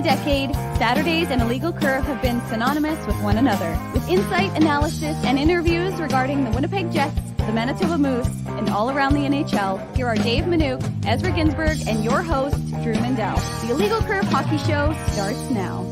a decade, Saturdays and Illegal Curve have been synonymous with one another. With insight, analysis, and interviews regarding the Winnipeg Jets, the Manitoba Moose, and all around the NHL, here are Dave Minuk, Ezra Ginsburg, and your host, Drew Mindell. The Illegal Curve Hockey Show starts now.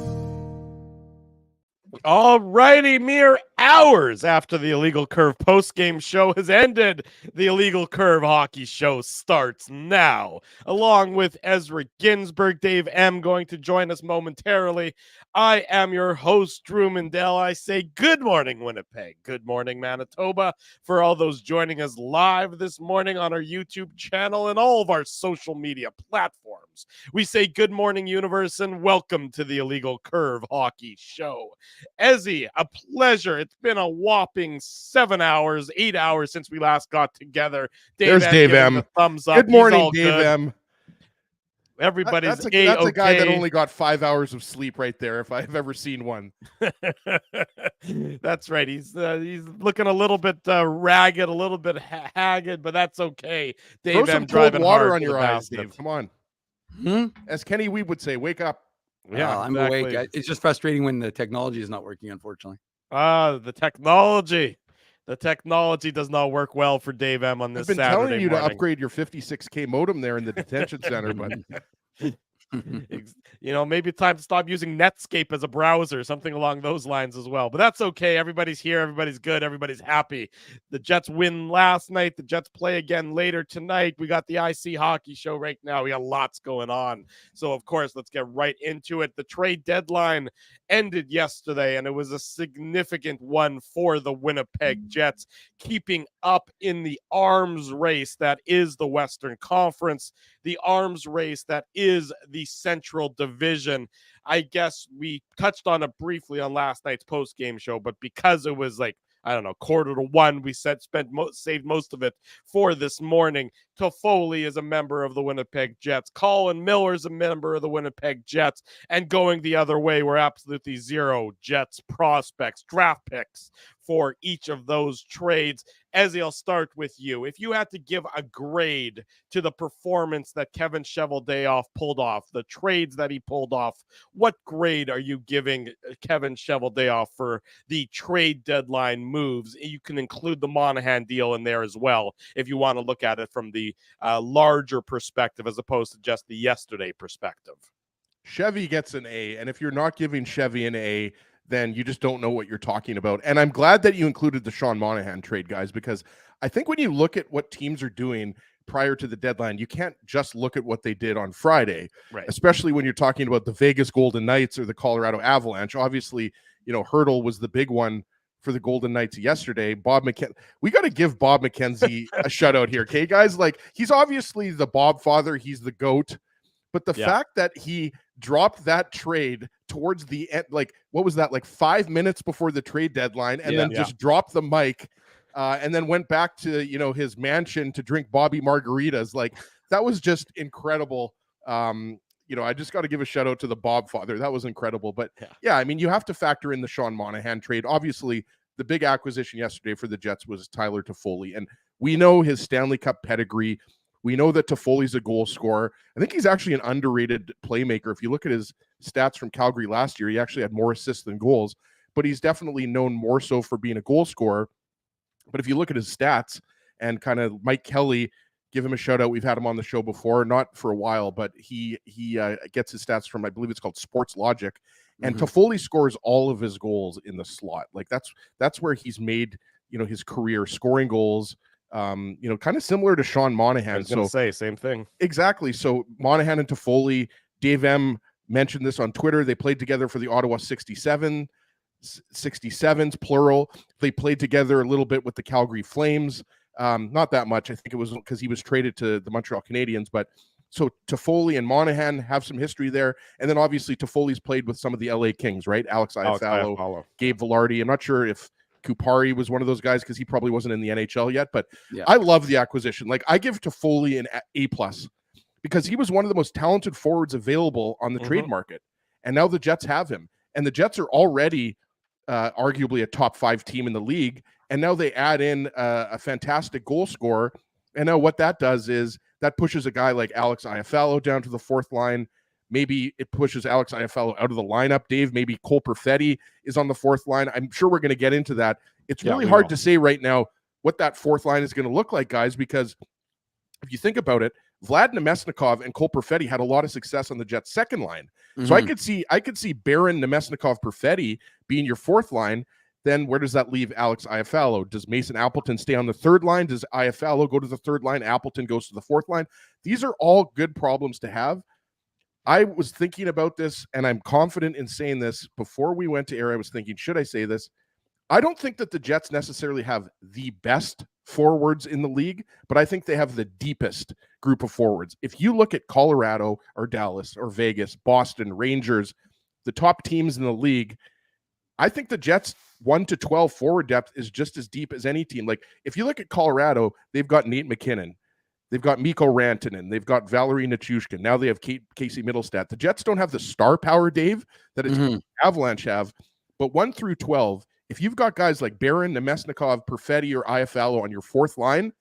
All righty, mere hours after the Illegal Curve Postgame Show has ended, the Illegal Curve Hockey Show starts now. Along with Ezra Ginsburg, Dave M. going to join us momentarily. I am your host, Drew Mindell. I say good morning, Winnipeg. Good morning, Manitoba. For all those joining us live this morning on our YouTube channel and all of our social media platforms, we say good morning, universe, and welcome to the Illegal Curve Hockey Show. Ezzy, a pleasure. It's been a whopping 8 hours since we last got together. There's Dave M. Thumbs up. Good morning, Dave M. Everybody's that's a guy that only got 5 hours of sleep right there, if I've ever seen one. That's right. He's looking a little bit ragged, a little bit haggard, but that's okay. Dave Throw M. some driving cold water hard on your eyes, basket. Dave. Come on. As Kenny Weeb would say, wake up. Yeah, I'm awake. It's just frustrating when the technology is not working, unfortunately. The technology. The technology does not work well for Dave M on this Saturday morning. I've been telling you to upgrade your 56K modem there in the detention center, but maybe it's time to stop using Netscape as a browser, something along those lines as well. But that's okay. Everybody's here. Everybody's good. Everybody's happy. The Jets win last night. The Jets play again later tonight. We got the IC Hockey Show right now. We got lots going on. So, of course, let's get right into it. The trade deadline ended yesterday, and it was a significant one for the Winnipeg Jets, keeping up in the arms race that is the Western Conference, the arms race that is the Central Division. I guess we touched on it briefly on last night's post-game show, but because it was quarter to one, we saved most of it for this morning. Toffoli is a member of the Winnipeg Jets. Colin Miller is a member of the Winnipeg Jets. And going the other way, we're absolutely zero Jets prospects, draft picks for each of those trades. Ezzy, I'll start with you. If you had to give a grade to the performance that Kevin Cheveldayoff pulled off, the trades that he pulled off, what grade are you giving Kevin Cheveldayoff for the trade deadline moves? You can include the Monahan deal in there as well if you want to look at it from the larger perspective as opposed to just the yesterday perspective. Chevy gets an A, and if you're not giving Chevy an A, then you just don't know what you're talking about. And I'm glad that you included the Sean Monahan trade, guys, because I think when you look at what teams are doing prior to the deadline, you can't just look at what they did on Friday, right? Especially Especially when you're talking about the Vegas Golden Knights or the Colorado Avalanche. Obviously, Hurdle was the big one for the Golden Knights yesterday. We got to give Bob McKenzie a shout out here, okay, guys? He's obviously the Bob father. He's the GOAT. But the fact that he dropped that trade towards the end, what was that, 5 minutes before the trade deadline, and then just dropped the mic and then went back to, his mansion to drink Bobby margaritas. That was just incredible. I just got to give a shout out to the Bob father. That was incredible. But you have to factor in the Sean Monahan trade. Obviously, the big acquisition yesterday for the Jets was Tyler Toffoli. And we know his Stanley Cup pedigree. We know that Toffoli's a goal scorer. I think he's actually an underrated playmaker. If you look at his stats from Calgary last year, he actually had more assists than goals, but he's definitely known more so for being a goal scorer. But if you look at his stats and kind of Mike Kelly, give him a shout out. We've had him on the show before, not for a while, but he gets his stats from, I believe it's called Sports Logic. And Toffoli scores all of his goals in the slot. That's where he's made, his career, scoring goals. Kind of similar to Sean Monahan. I was going to say same thing. Exactly. So Monahan and Toffoli, Dave M mentioned this on Twitter. They played together for the Ottawa 67s, plural. They played together a little bit with the Calgary Flames. Not that much. I think it was because he was traded to the Montreal Canadiens. But so Toffoli and Monahan have some history there. And then obviously Toffoli's played with some of the LA Kings, right? Alex Iafallo, Gabe Velarde. I'm not sure if Kupari was one of those guys because he probably wasn't in the NHL yet, but I love the acquisition. I give Toffoli an A+ because he was one of the most talented forwards available on the trade market. And now the Jets have him. And the Jets are already arguably a top 5 team in the league. And now they add in a fantastic goal scorer. And now what that does is that pushes a guy like Alex Iafallo down to the 4th line. Maybe it pushes Alex Iafallo out of the lineup. Dave, maybe Cole Perfetti is on the fourth line. I'm sure we're going to get into that. It's really hard to say right now what that fourth line is going to look like, guys, because if you think about it, Vlad Nemesnikov and Cole Perfetti had a lot of success on the Jets' second line. So I could see Barron, Nemesnikov, Perfetti being your fourth line. Then where does that leave Alex Iafallo? Does Mason Appleton stay on the third line? Does Iafallo go to the third line? Appleton goes to the fourth line? These are all good problems to have. I was thinking about this, and I'm confident in saying this. Before we went to air, I was thinking, should I say this? I don't think that the Jets necessarily have the best forwards in the league, but I think they have the deepest group of forwards. If you look at Colorado or Dallas or Vegas, Boston, Rangers, the top teams in the league, I think the Jets 1 to 12 forward depth is just as deep as any team. Like if you look at Colorado, they've got Nate McKinnon, they've got Mikko Rantanen, they've got Valerie Nichushkin, now they have Casey Middlestat. The Jets don't have the star power, Dave, that it's Avalanche have, but 1 through 12, if you've got guys like Barron, Nemesnikov, Perfetti, or Iafallo on your fourth line,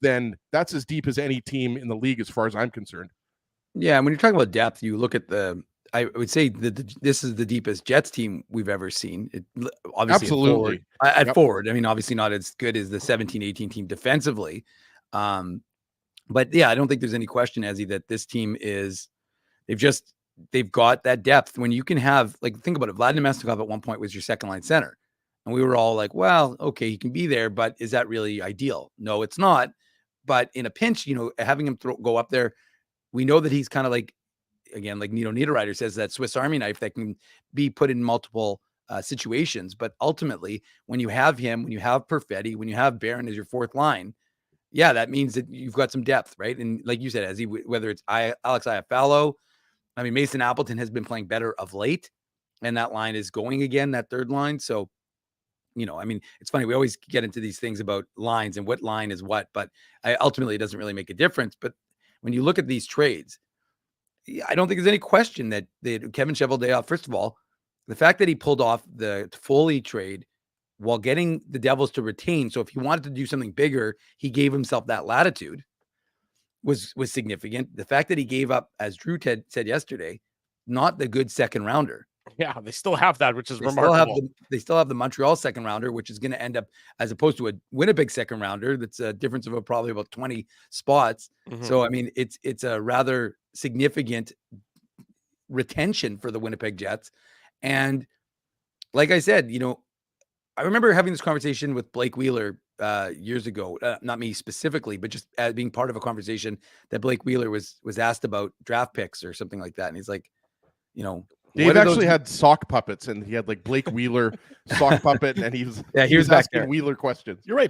then that's as deep as any team in the league as far as I'm concerned. Yeah, and when you're talking about depth, you look at I would say that this is the deepest Jets team we've ever seen. Obviously absolutely. At forward. I mean, obviously not as good as the 17-18 team defensively. But yeah, I don't think there's any question, Ezzy, that this team they've got that depth. When you can have, like, think about it, Vlad Nemesnikov at one point was your second line center. And we were all like, well, okay, he can be there, but is that really ideal? No, it's not. But in a pinch, having him go up there, we know that he's kind of like, again, like Nino Niederreiter says, that Swiss Army knife that can be put in multiple situations. But ultimately, when you have him, when you have Perfetti, when you have Barron as your fourth line, yeah, that means that you've got some depth, right? And like you said, Ezzy, whether it's Alex Iafallo, I mean, Mason Appleton has been playing better of late, and that line is going again, that third line. So, I mean, it's funny. We always get into these things about lines and what line is what, but ultimately it doesn't really make a difference. But when you look at these trades, I don't think there's any question that Kevin Cheveldayoff, first of all, the fact that he pulled off the Foley trade while getting the Devils to retain. So if he wanted to do something bigger, he gave himself that latitude was significant. The fact that he gave up, as Drew said yesterday, not the good second rounder. Yeah, they still have that, which is remarkable. They still have the Montreal second rounder, which is going to end up, as opposed to a Winnipeg second rounder, that's a difference of probably about 20 spots. So, I mean, it's a rather significant retention for the Winnipeg Jets. And like I said, I remember having this conversation with Blake Wheeler years ago, not me specifically, but just being part of a conversation that Blake Wheeler was asked about draft picks or something like that. And he's like, Dave actually had sock puppets, and he had like Blake Wheeler sock puppet, and he was asking Wheeler questions. You're right.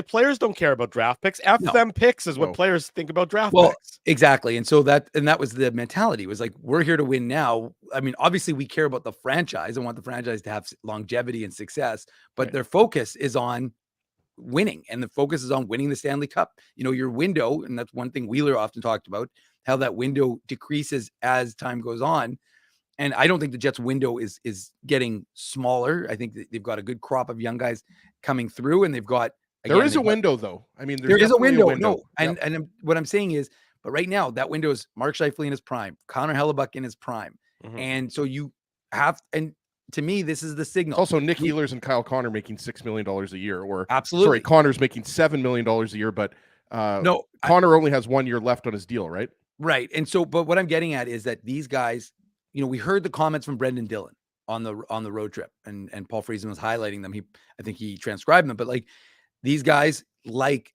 Players don't care about draft picks. Them picks is what players think about draft picks. Exactly. And so that was the mentality. It was like, we're here to win now. I mean, obviously we care about the franchise and want the franchise to have longevity and success, but their focus is on winning, and the focus is on winning the Stanley Cup. Your window, and that's one thing Wheeler often talked about, how that window decreases as time goes on. And I don't think the Jets' window is getting smaller. I think they've got a good crop of young guys coming through, and they've got. There is a window, though. I mean, there is a window. No, and what I'm saying is, but right now that window is Mark Scheifele in his prime, Connor Hellebuck in his prime, and so you have. And to me, this is the signal. It's also Nick Ehlers and Kyle Connor making $6 million a year, or absolutely. Sorry, Connor's making $7 million a year, but no, Connor only has 1 year left on his deal, right? Right, and so, but what I'm getting at is that these guys. We heard the comments from Brendan Dillon on the road trip, and Paul Friesen was highlighting them. I think he transcribed them, but like these guys, like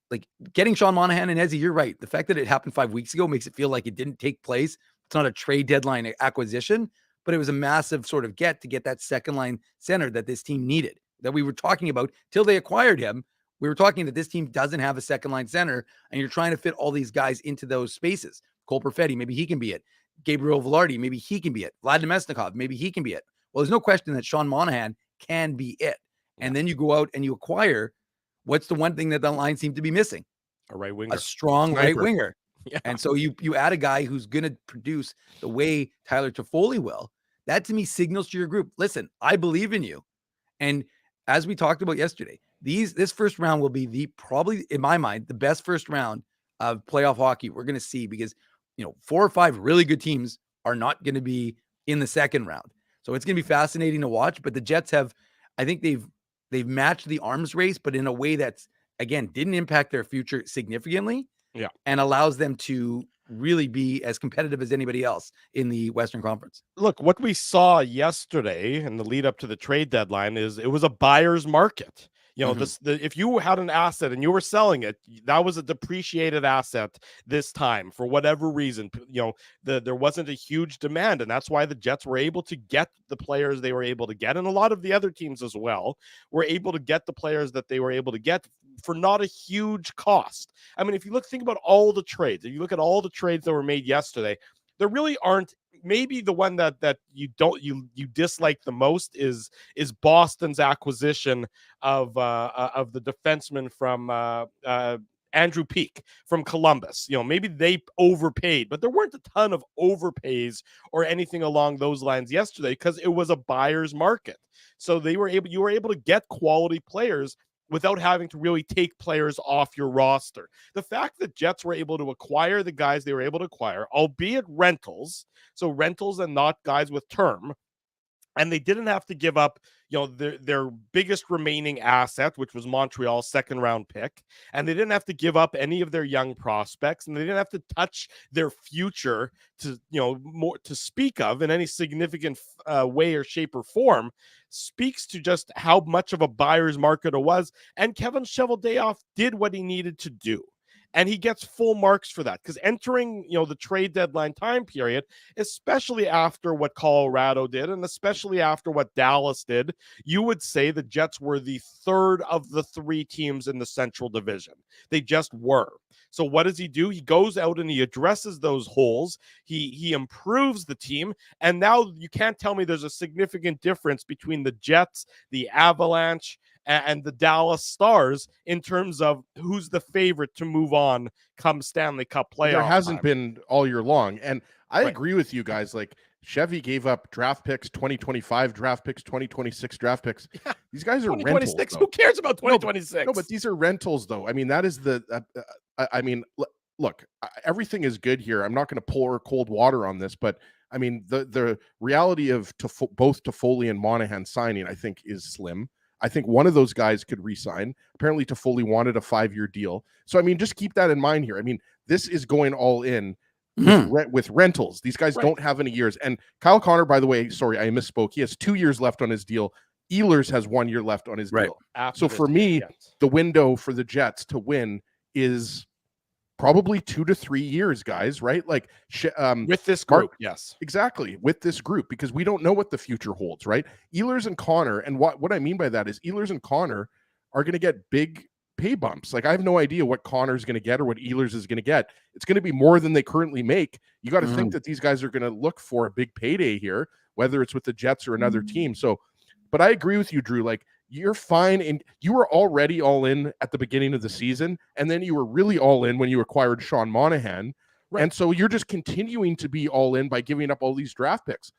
getting Sean Monahan and Ezzy, you're right. The fact that it happened 5 weeks ago makes it feel like it didn't take place. It's not a trade deadline acquisition, but it was a massive sort of get that second line center that this team needed, that we were talking about till they acquired him. We were talking that this team doesn't have a second line center, and you're trying to fit all these guys into those spaces. Cole Perfetti, maybe he can be it. Gabriel Velarde, maybe he can be it. Vlad Nemesnikov, maybe he can be it. Well, there's no question that Sean Monahan can be it. And then you go out and you acquire, what's the one thing that line seemed to be missing? A right winger. A strong right winger. Yeah. And so you add a guy who's going to produce the way Tyler Toffoli will. That to me signals to your group, listen, I believe in you. And as we talked about yesterday, this first round will be probably, in my mind, the best first round of playoff hockey we're going to see, because 4 or 5 really good teams are not going to be in the second round. So it's going to be fascinating to watch. But the Jets have, I think they've matched the arms race, but in a way that's, again, didn't impact their future significantly. Yeah. And allows them to really be as competitive as anybody else in the Western Conference. Look, what we saw yesterday in the lead up to the trade deadline is it was a buyer's market. You know, if you had an asset and you were selling it, that was a depreciated asset this time for whatever reason. You know, there wasn't a huge demand, and that's why the Jets were able to get the players they were able to get, and a lot of the other teams as well were able to get the players that they were able to get for not a huge cost. I mean, if you think about all the trades, if you look at all the trades that were made yesterday, there really aren't. Maybe the one that you dislike the most is Boston's acquisition of the defenseman from Andrew Peak from Columbus. You know, maybe they overpaid, but there weren't a ton of overpays or anything along those lines yesterday because it was a buyer's market. So you were able to get quality players without having to really take players off your roster. The fact that Jets were able to acquire the guys they were able to acquire, albeit rentals, so rentals and not guys with term, and they didn't have to give up, you know, their biggest remaining asset, which was Montreal's second round pick, and they didn't have to give up any of their young prospects, and they didn't have to touch their future to, you know, more to speak of in any significant way or shape or form, speaks to just how much of a buyer's market it was. And Kevin Cheveldayoff did what he needed to do. And he gets full marks for that because entering, you know, the trade deadline time period, especially after what Colorado did and especially after what Dallas did, you would say the Jets were the third of the three teams in the Central Division. They just were. So what does he do? He goes out and he addresses those holes. He improves the team. And now you can't tell me there's a significant difference between the Jets, the Avalanche, and the Dallas Stars in terms of who's the favorite to move on come Stanley Cup playoff. There hasn't been all year long. And I agree with you guys. Like, Chevy gave up draft picks, 2025 draft picks, 2026 draft picks. Yeah. These guys are rentals. Who cares about 2026? No, but these are rentals, though. I mean, that is I mean, look, everything is good here. I'm not going to pour cold water on this, but I mean, the reality of both Toffoli and Monahan signing, I think, is slim. I think one of those guys could re-sign. Apparently, Toffoli wanted a 5-year deal. So, I mean, just keep that in mind here. I mean, this is going all in with rentals. These guys don't have any years. And Kyle Connor, by the way, sorry, I misspoke. He has 2 years left on his deal. Ehlers has 1 year left on his deal. So for me, the window for the Jets to win is probably 2 to 3 years, guys, right? Like with this group, yes, exactly, with this group, because we don't know what the future holds, right? Ehlers and Connor, and what I mean by that is Ehlers and Connor are going to get big pay bumps. Like, I have no idea what Connor's going to get or what Ehlers is going to get. It's going to be more than they currently make. You got to think that these guys are going to look for a big payday here, whether it's with the Jets or another team. So, but I agree with you, Drew. Like, you're fine, and you were already all in at the beginning of the season, and then you were really all in when you acquired Sean Monahan, and so you're just continuing to be all in by giving up all these draft picks.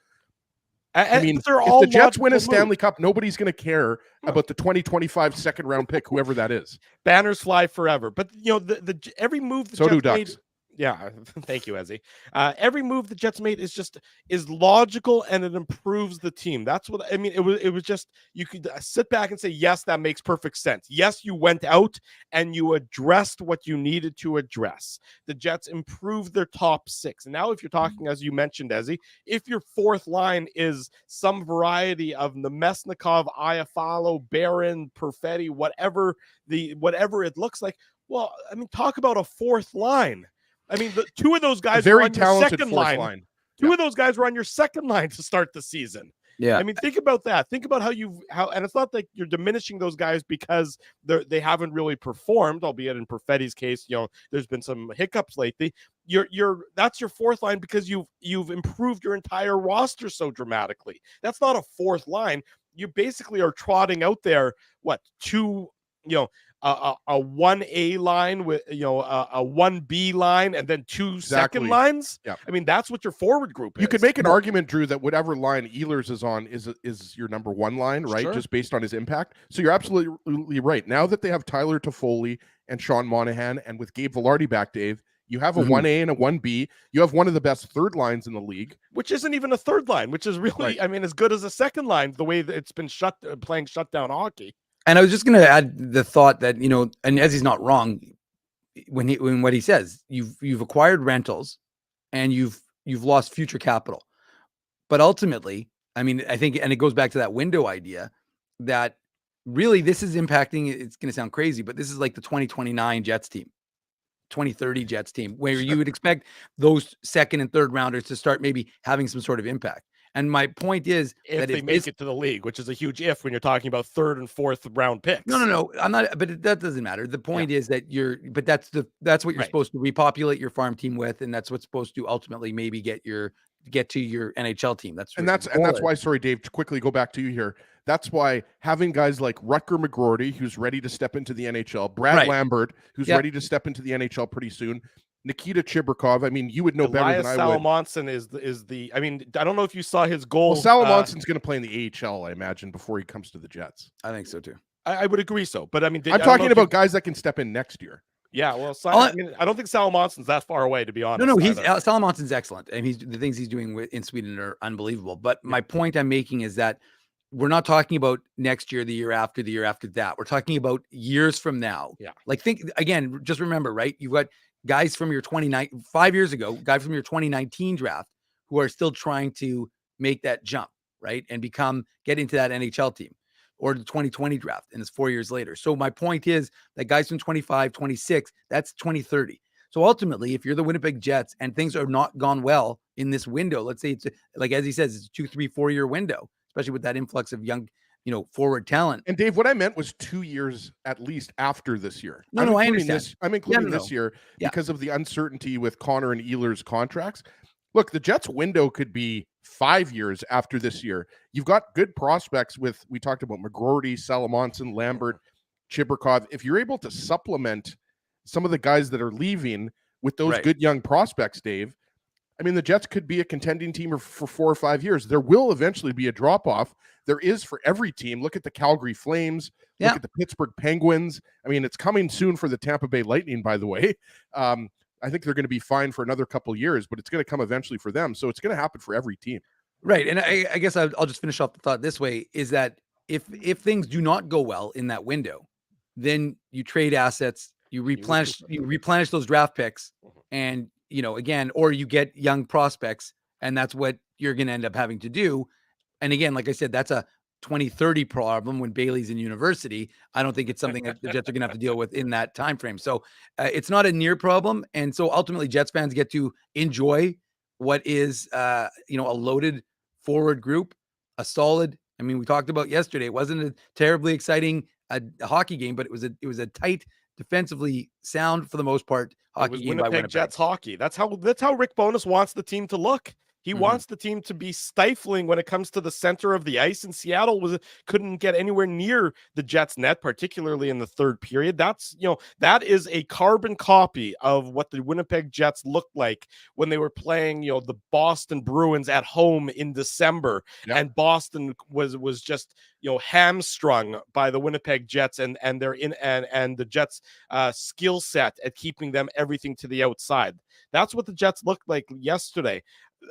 I mean, if the Jets win a Stanley Cup, nobody's going to care about the 2025 second round pick, whoever that is. Banners fly forever, but you know the every move the Jets made. Yeah, thank you, Ezzy. Every move the Jets made is logical, and it improves the team. That's what I mean. It was just, you could sit back and say, yes, that makes perfect sense. Yes, you went out and you addressed what you needed to address. The Jets improved their top 6. And now, if you're talking, as you mentioned, Ezzy, if your fourth line is some variety of Nemesnikov, Iafallo, Barron, Perfetti, whatever it looks like, well, I mean, talk about a fourth line. I mean, the 2 of those guys were on your second line. Two of those guys were on your second line to start the season. Yeah. I mean, think about that. Think about and it's not like you're diminishing those guys because they haven't really performed, albeit in Perfetti's case, you know, there's been some hiccups lately. That's your fourth line because you've improved your entire roster so dramatically. That's not a fourth line. You basically are trotting out there, two, you know, a 1A line with, you know, a 1B line and then 2 second lines. Yeah. I mean, that's what your forward group is. You could make an argument, Drew, that whatever line Ehlers is on is your number 1 line, right? Sure. Just based on his impact. So you're absolutely right. Now that they have Tyler Toffoli and Sean Monahan, and with Gabe Velarde back, Dave, You have a 1A and a 1B. You have one of the best third lines in the league. Which isn't even a third line, which is really, Right. I mean, as good as a second line, the way that it's been playing shutdown hockey. And I was just going to add the thought that, you know, and as he's not wrong when what he says, you've acquired rentals and you've lost future capital. But ultimately, I mean, I think, and it goes back to that window idea that really this is impacting, it's going to sound crazy, but this is like the 2029 Jets team, 2030 Jets team, where you would expect those second and third rounders to start maybe having some sort of impact. And my point is if that they make it to the league, which is a huge if when you're talking about third and fourth round picks. No, I'm not, but that doesn't matter. The point is that that's what you're supposed to repopulate your farm team with, and that's what's supposed to ultimately maybe get to your NHL team. That's why, sorry, Dave, to quickly go back to you here. That's why having guys like Rutger McGroarty, who's ready to step into the NHL, Brad Lambert, who's ready to step into the NHL pretty soon, Nikita Chibrikov. I mean, you would know better than I would. Salamonson is the. I mean, I don't know if you saw his goal. Well, Salamonson's going to play in the AHL, I imagine, before he comes to the Jets. I think so too. I would agree so, but I mean, I'm talking about guys that can step in next year. Yeah, well, I mean, I don't think Salamonson's that far away, to be honest. No, Salamonson's excellent, and the things he's doing in Sweden are unbelievable. But my point I'm making is that we're not talking about next year, the year after that. We're talking about years from now. Yeah. Like think again, just remember, right? You've got guys from your 5 years ago, guys from your 2019 draft who are still trying to make that jump, right? And get into that NHL team, or the 2020 draft, and it's 4 years later. So my point is that guys from 25, 26, that's 2030. So ultimately, if you're the Winnipeg Jets and things are not gone well in this window, let's say it's like, as he says, it's a 2, 3, 4 year window, especially with that influx of young, forward talent. And Dave, what I meant was 2 years at least after this year. No, I understand. I'm including this year because of the uncertainty with Connor and Ehlers' contracts. Look, the Jets window could be 5 years after this year. You've got good prospects we talked about McGroarty, Salamonson, Lambert, Chibrikov. If you're able to supplement some of the guys that are leaving with those good young prospects, Dave, I mean, the Jets could be a contending team for 4 or 5 years. There will eventually be a drop-off. There is for every team. Look at the Calgary Flames. Look at the Pittsburgh Penguins. I mean, it's coming soon for the Tampa Bay Lightning, by the way. I think they're going to be fine for another couple of years, but it's going to come eventually for them. So it's going to happen for every team. Right. And I guess I'll just finish off the thought this way, is that if things do not go well in that window, then you trade assets, you replenish those draft picks, and again, or you get young prospects, and that's what you're going to end up having to do. And again, like I said, that's a 2030 problem when Bailey's in university. I don't think it's something that the Jets are going to have to deal with in that time frame. So it's not a near problem. And so ultimately Jets fans get to enjoy what is, a loaded forward group, a solid, I mean, we talked about yesterday, it wasn't a terribly exciting hockey game, but it was a tight, defensively sound for the most part hockey game by Winnipeg Jets hockey. That's how Rick Bowness wants the team to look. He wants the team to be stifling when it comes to the center of the ice, and Seattle couldn't get anywhere near the Jets net, particularly in the third period. That is a carbon copy of what the Winnipeg Jets looked like when they were playing, the Boston Bruins at home in December, and Boston was just, hamstrung by the Winnipeg Jets and the Jets skill set at keeping them everything to the outside. That's what the Jets looked like yesterday.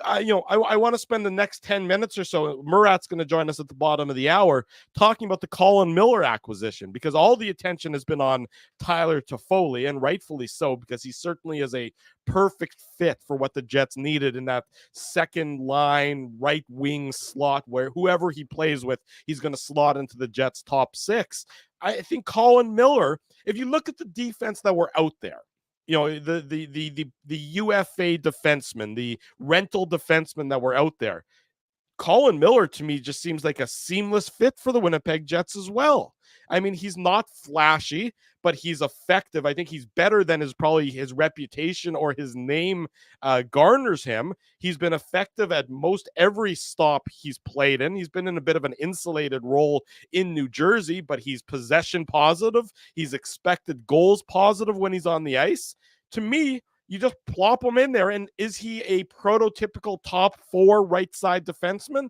I want to spend the next 10 minutes or so. Murat's going to join us at the bottom of the hour talking about the Colin Miller acquisition, because all the attention has been on Tyler Toffoli, and rightfully so, because he certainly is a perfect fit for what the Jets needed in that second line right wing slot, where whoever he plays with, he's going to slot into the Jets' top six. I think Colin Miller, if you look at the defense that were out there, the UFA defensemen, the rental defensemen that were out there, Colin Miller to me just seems like a seamless fit for the Winnipeg Jets as well. I mean, he's not flashy, but he's effective. I think he's better than his reputation or his name garners him. He's been effective at most every stop he's played in. He's been in a bit of an insulated role in New Jersey, but he's possession positive. He's expected goals positive when he's on the ice. To me, you just plop him in there, and is he a prototypical top 4 right side defenseman?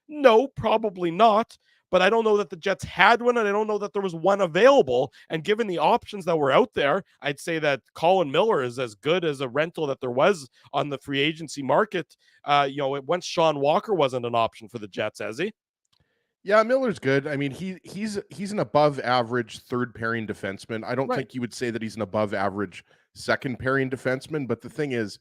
No, probably not. but I don't know that the Jets had one, and I don't know that there was one available. And given the options that were out there, I'd say that Colin Miller is as good as a rental that there was on the free agency market. Once Sean Walker wasn't an option for the Jets, has he? Yeah, Miller's good. I mean, he's an above average third pairing defenseman. I don't think you would say that he's an above average second pairing defenseman, but the thing is,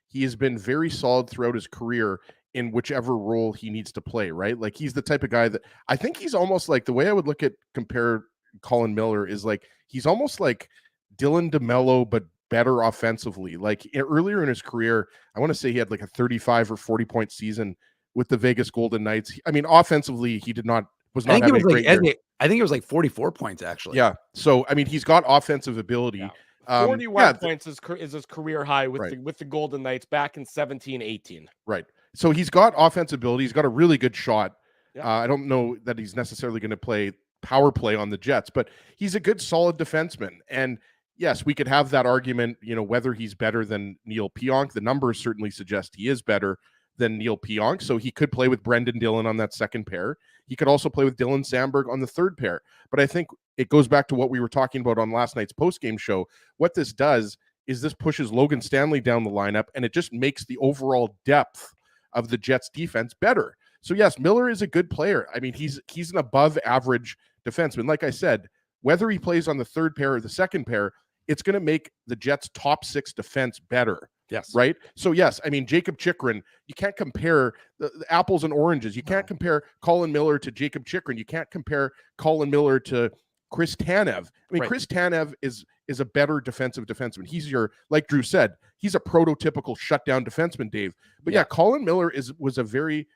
he has been very solid throughout his career in whichever role he needs to play, right? Like, he's the type of guy that I think he's almost like, the way I would compare Colin Miller is like, he's almost like Dylan DeMello, but better offensively. Like, earlier in his career, I want to say he had like a 35 or 40 point season with the Vegas Golden Knights. I mean, offensively, he was not having a great year. I think it was like 44 points, actually. Yeah. So, I mean, he's got offensive ability. Yeah. 41 points is his career high with the Golden Knights back in 17-18. Right. So he's got offensive ability. He's got a really good shot. Yeah. I don't know that he's necessarily going to play power play on the Jets, but he's a good, solid defenseman. And yes, we could have that argument, whether he's better than Neil Pionk. The numbers certainly suggest he is better than Neil Pionk. So he could play with Brendan Dillon on that second pair. He could also play with Dylan Samberg on the third pair. But I think it goes back to what we were talking about on last night's postgame show. What this does is this pushes Logan Stanley down the lineup, and it just makes the overall depth of the Jets defense better. So yes, Miller is a good player. I mean, he's an above average defenseman. Like I said, whether he plays on the third pair or the second pair, it's going to make the Jets' top six defense better. Yes. Right. So yes, I mean, Jacob Chychrun, you can't compare the apples and oranges. You can't compare Colin Miller to Jacob Chychrun. You can't compare Colin Miller to Chris Tanev. I mean, Chris Tanev is a better defenseman. He's like Drew said, he's a prototypical shutdown defenseman, Dave. But yeah, Colin Miller was a very,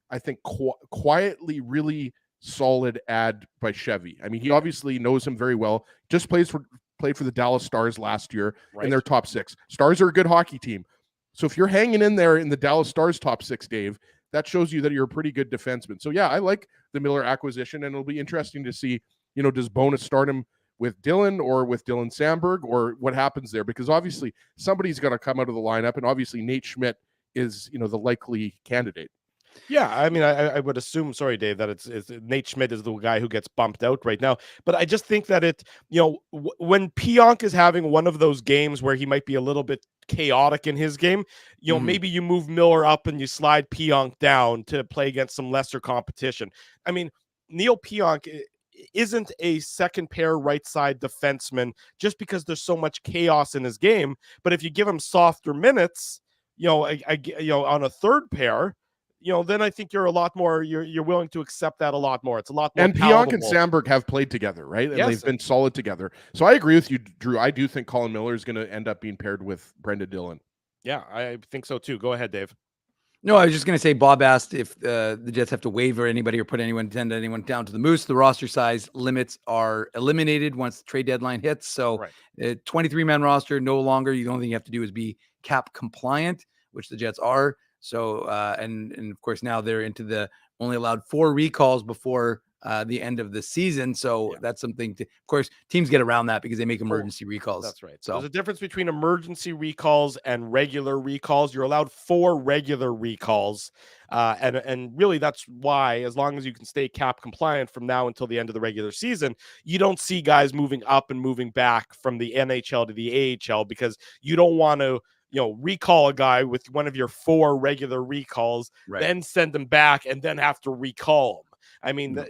I think, quietly really solid add by Chevy. I mean, he obviously knows him very well. Just played for the Dallas Stars last year in their top six. Stars are a good hockey team. So if you're hanging in there in the Dallas Stars top six, Dave, that shows you that you're a pretty good defenseman. So yeah, I like the Miller acquisition, and it'll be interesting to see, does Bonus start him with Dylan or with Dylan Samberg, or what happens there? Because obviously somebody's going to come out of the lineup, and obviously Nate Schmidt is, the likely candidate. Yeah, I mean, I would assume, sorry, Dave, that it's Nate Schmidt is the guy who gets bumped out right now. But I just think that when Pionk is having one of those games where he might be a little bit chaotic in his game, maybe you move Miller up and you slide Pionk down to play against some lesser competition. I mean, Neil Pionk isn't a second pair right side defenseman just because there's so much chaos in his game. But if you give him softer minutes, on a third pair, then I think you're a lot more, you're willing to accept that a lot more. It's a lot more. And Pionk and Samberg have played together, right? And they've been solid together. So I agree with you, Drew. I do think Colin Miller is going to end up being paired with Brendan Dillon. Yeah, I think so too. Go ahead, Dave. No, I was just going to say, Bob asked if the Jets have to waiver anybody or send anyone down to the Moose. The roster size limits are eliminated once the trade deadline hits. So 23-man roster, no longer. The only thing you have to do is be cap compliant, which the Jets are. So, and of course, now they're into the only allowed 4 recalls before the end of the season. So that's something of course, teams get around that because they make emergency recalls. That's right. So there's a difference between emergency recalls and regular recalls. You're allowed 4 regular recalls. And really that's why, as long as you can stay cap compliant from now until the end of the regular season, you don't see guys moving up and moving back from the NHL to the AHL, because you don't want to, recall a guy with one of your 4 regular recalls, then send him back and then have to recall him. I mean,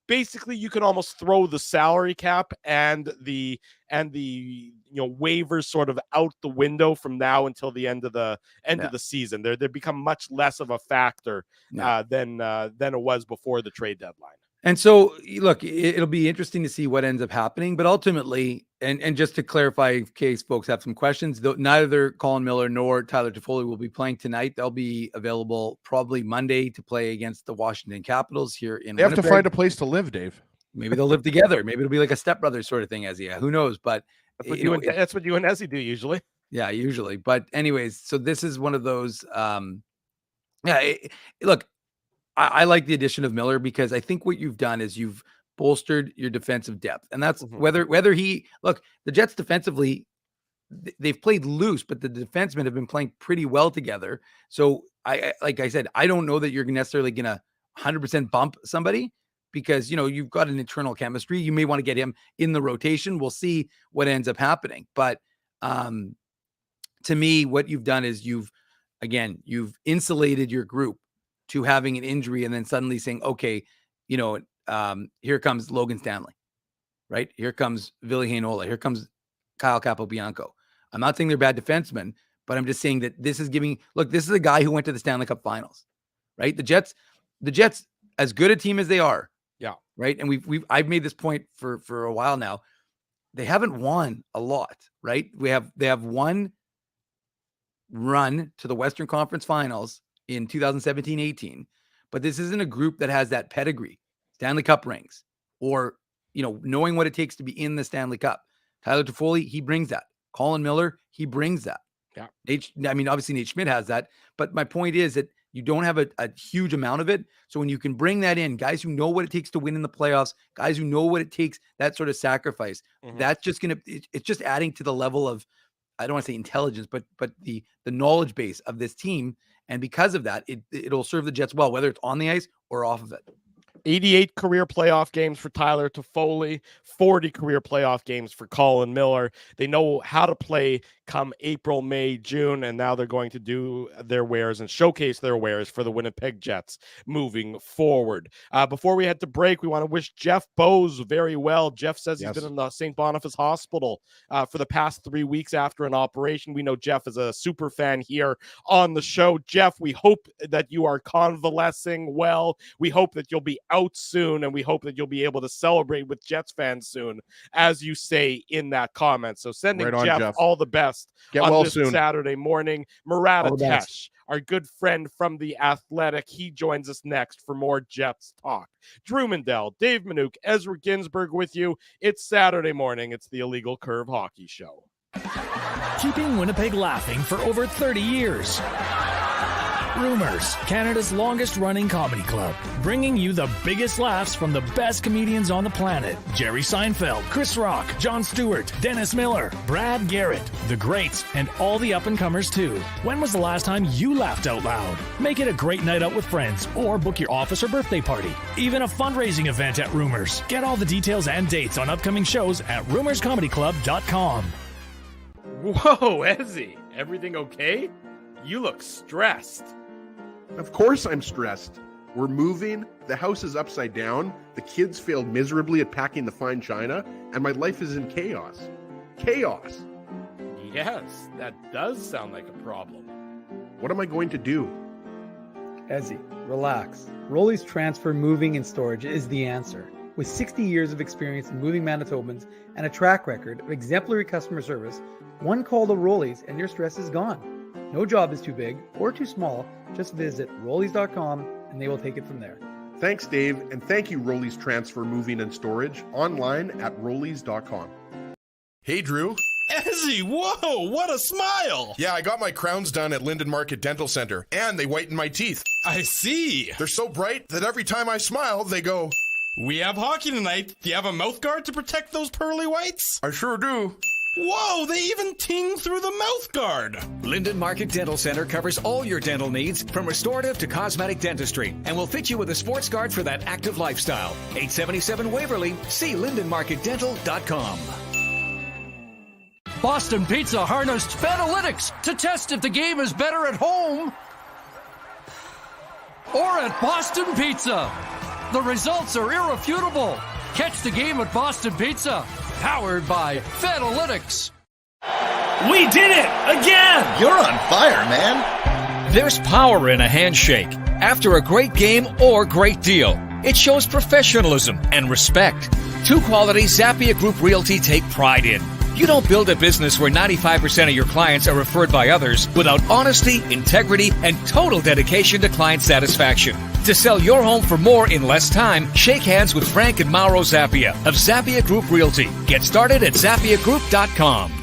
basically you can almost throw the salary cap and the waivers sort of out the window from now until the end of the season. They become much less of a factor than it was before the trade deadline. And so, look, it'll be interesting to see what ends up happening. But ultimately, and just to clarify, in case folks have some questions, neither Colin Miller nor Tyler Toffoli will be playing tonight. They'll be available probably Monday to play against the Washington Capitals here in They have to find a place to live, Dave. Maybe they'll live together. Maybe it'll be like a stepbrother sort of thing, Ezzy. Who knows? But that's what you and Ezzy do usually. Yeah, usually. But anyways, so this is one of those. Look. I like the addition of Miller because I think what you've done is you've bolstered your defensive depth. And that's whether the Jets defensively, they've played loose, but the defensemen have been playing pretty well together. So like I said, I don't know that you're necessarily going to 100% bump somebody, because, you've got an internal chemistry. You may want to get him in the rotation. We'll see what ends up happening. But to me, what you've done is you've insulated your group to having an injury and then suddenly saying, okay, here comes Logan Stanley, right? Here comes Ville Heinola. Here comes Kyle Capobianco. I'm not saying they're bad defensemen, but I'm just saying that this is this is a guy who went to the Stanley Cup Finals, right? The Jets, as good a team as they are, yeah, right? And I've made this point for a while now. They haven't won a lot, right? They have one run to the Western Conference Finals in 2017-18, but this isn't a group that has that pedigree, Stanley Cup rings, or knowing what it takes to be in the Stanley Cup. Tyler Toffoli, he brings that. Colin Miller, he brings that. Yeah. Obviously Nate Schmidt has that, but my point is that you don't have a huge amount of it. So when you can bring that in, guys who know what it takes to win in the playoffs, guys who know what it takes, that sort of sacrifice, that's just it's just adding to the level of, I don't want to say intelligence, but the knowledge base of this team. And because of that, it'll serve the Jets well, whether it's on the ice or off of it. 88 career playoff games for Tyler Toffoli, 40 career playoff games for Colin Miller. They know how to play come April, May, June, and now they're going to do their wares and showcase their wares for the Winnipeg Jets moving forward. Before we head to break, we want to wish Jeff Bose very well. Jeff says he's been in the St. Boniface Hospital for the past 3 weeks after an operation. We know Jeff is a super fan here on the show. Jeff, we hope that you are convalescing well. We hope that you'll be out soon, and we hope that you'll be able to celebrate with Jets fans soon, as you say in that comment. So sending Jeff all the best on this Saturday morning. Murat Atesh, our good friend from The Athletic, he joins us next for more Jets talk. Drew Mindell, Dave Minuk, Ezra Ginsburg with you. It's Saturday morning. It's the Illegal Curve Hockey Show. Keeping Winnipeg laughing for over 30 years. Rumors, Canada's longest-running comedy club, bringing you the biggest laughs from the best comedians on the planet. Jerry Seinfeld, Chris Rock, Jon Stewart, Dennis Miller, Brad Garrett, the greats, and all the up-and-comers too. When was the last time you laughed out loud? Make it a great night out with friends, or book your office or birthday party. Even a fundraising event at Rumors. Get all the details and dates on upcoming shows at rumorscomedyclub.com. Whoa, Ezzy, everything okay? You look stressed. Of course I'm stressed. We're moving, the house is upside down, the kids failed miserably at packing the fine china, and my life is in chaos. Chaos! Yes, that does sound like a problem. What am I going to do? Ezzy, relax. Rolly's Transfer Moving and Storage is the answer. With 60 years of experience in moving Manitobans and a track record of exemplary customer service, one call to Rolly's and your stress is gone. No job is too big or too small. Just visit Rollies.com and they will take it from there. Thanks, Dave, and thank you, Rollies Transfer Moving and Storage, online at Rollies.com. Hey, Drew. Ezzy, whoa, what a smile! Yeah, I got my crowns done at Linden Market Dental Center, and they whiten my teeth. I see. They're so bright that every time I smile, they go... We have hockey tonight. Do you have a mouth guard to protect those pearly whites? I sure do. Whoa, they even ting through the mouth guard. Linden Market Dental Center covers all your dental needs, from restorative to cosmetic dentistry, and will fit you with a sports guard for that active lifestyle. 877 Waverly. See lindenmarketdental.com. Boston Pizza harnessed Fanalytics to test if the game is better at home or at Boston Pizza. The results are irrefutable. Catch the game at Boston Pizza, powered by Fanalytics. We did it again! You're on fire, man. There's power in a handshake after a great game or great deal. It shows professionalism and respect. Two qualities Zappia Group Realty take pride in. You don't build a business where 95% of your clients are referred by others without honesty, integrity, and total dedication to client satisfaction. To sell your home for more in less time, shake hands with Frank and Mauro Zappia of Zappia Group Realty. Get started at ZappiaGroup.com.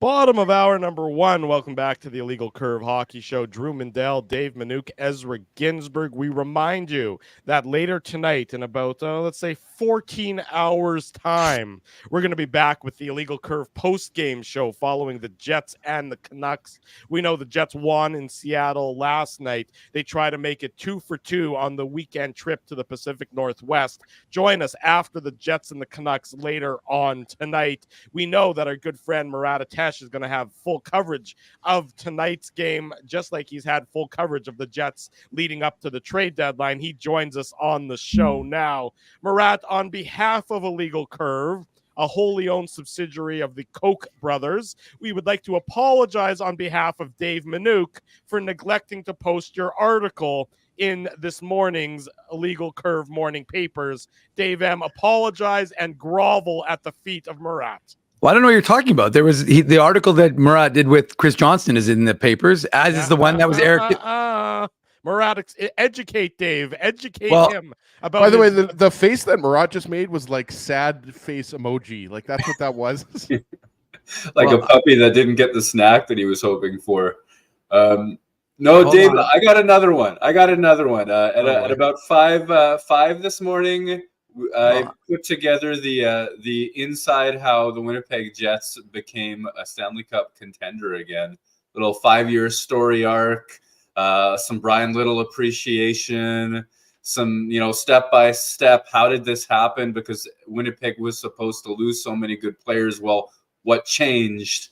Bottom of hour number 1. Welcome back to the Illegal Curve Hockey Show. Drew Mindell, Dave Minuk, Ezra Ginsburg. We remind you that later tonight, in about, let's say, 14 hours' time, we're going to be back with the Illegal Curve Postgame Show following the Jets and the Canucks. We know the Jets won in Seattle last night. They try to make it 2 for 2 on the weekend trip to the Pacific Northwest. Join us after the Jets and the Canucks later on tonight. We know that our good friend Murat Atesh is going to have full coverage of tonight's game, just like he's had full coverage of the Jets leading up to the trade deadline. He joins us on the show now. Murat, on behalf of Illegal Curve, a wholly owned subsidiary of the Koch brothers, we would like to apologize on behalf of Dave Minuk for neglecting to post your article in this morning's Illegal Curve morning papers. Dave M., apologize and grovel at the feet of Murat. Well, I don't know what you're talking about. There was the article that Murat did with Chris Johnston is in the papers, as is the one that was Eric. Murat, educate Dave. Educate him about. By the way, the face that Murat just made was like sad face emoji. Like that's what that was. Like a puppy that didn't get the snack that he was hoping for. No, Dave, I got another one. At about five this morning, I put together the inside how the Winnipeg Jets became a Stanley Cup contender again. Little 5-year story arc, some Brian Little appreciation, some step by step. How did this happen? Because Winnipeg was supposed to lose so many good players. Well, what changed?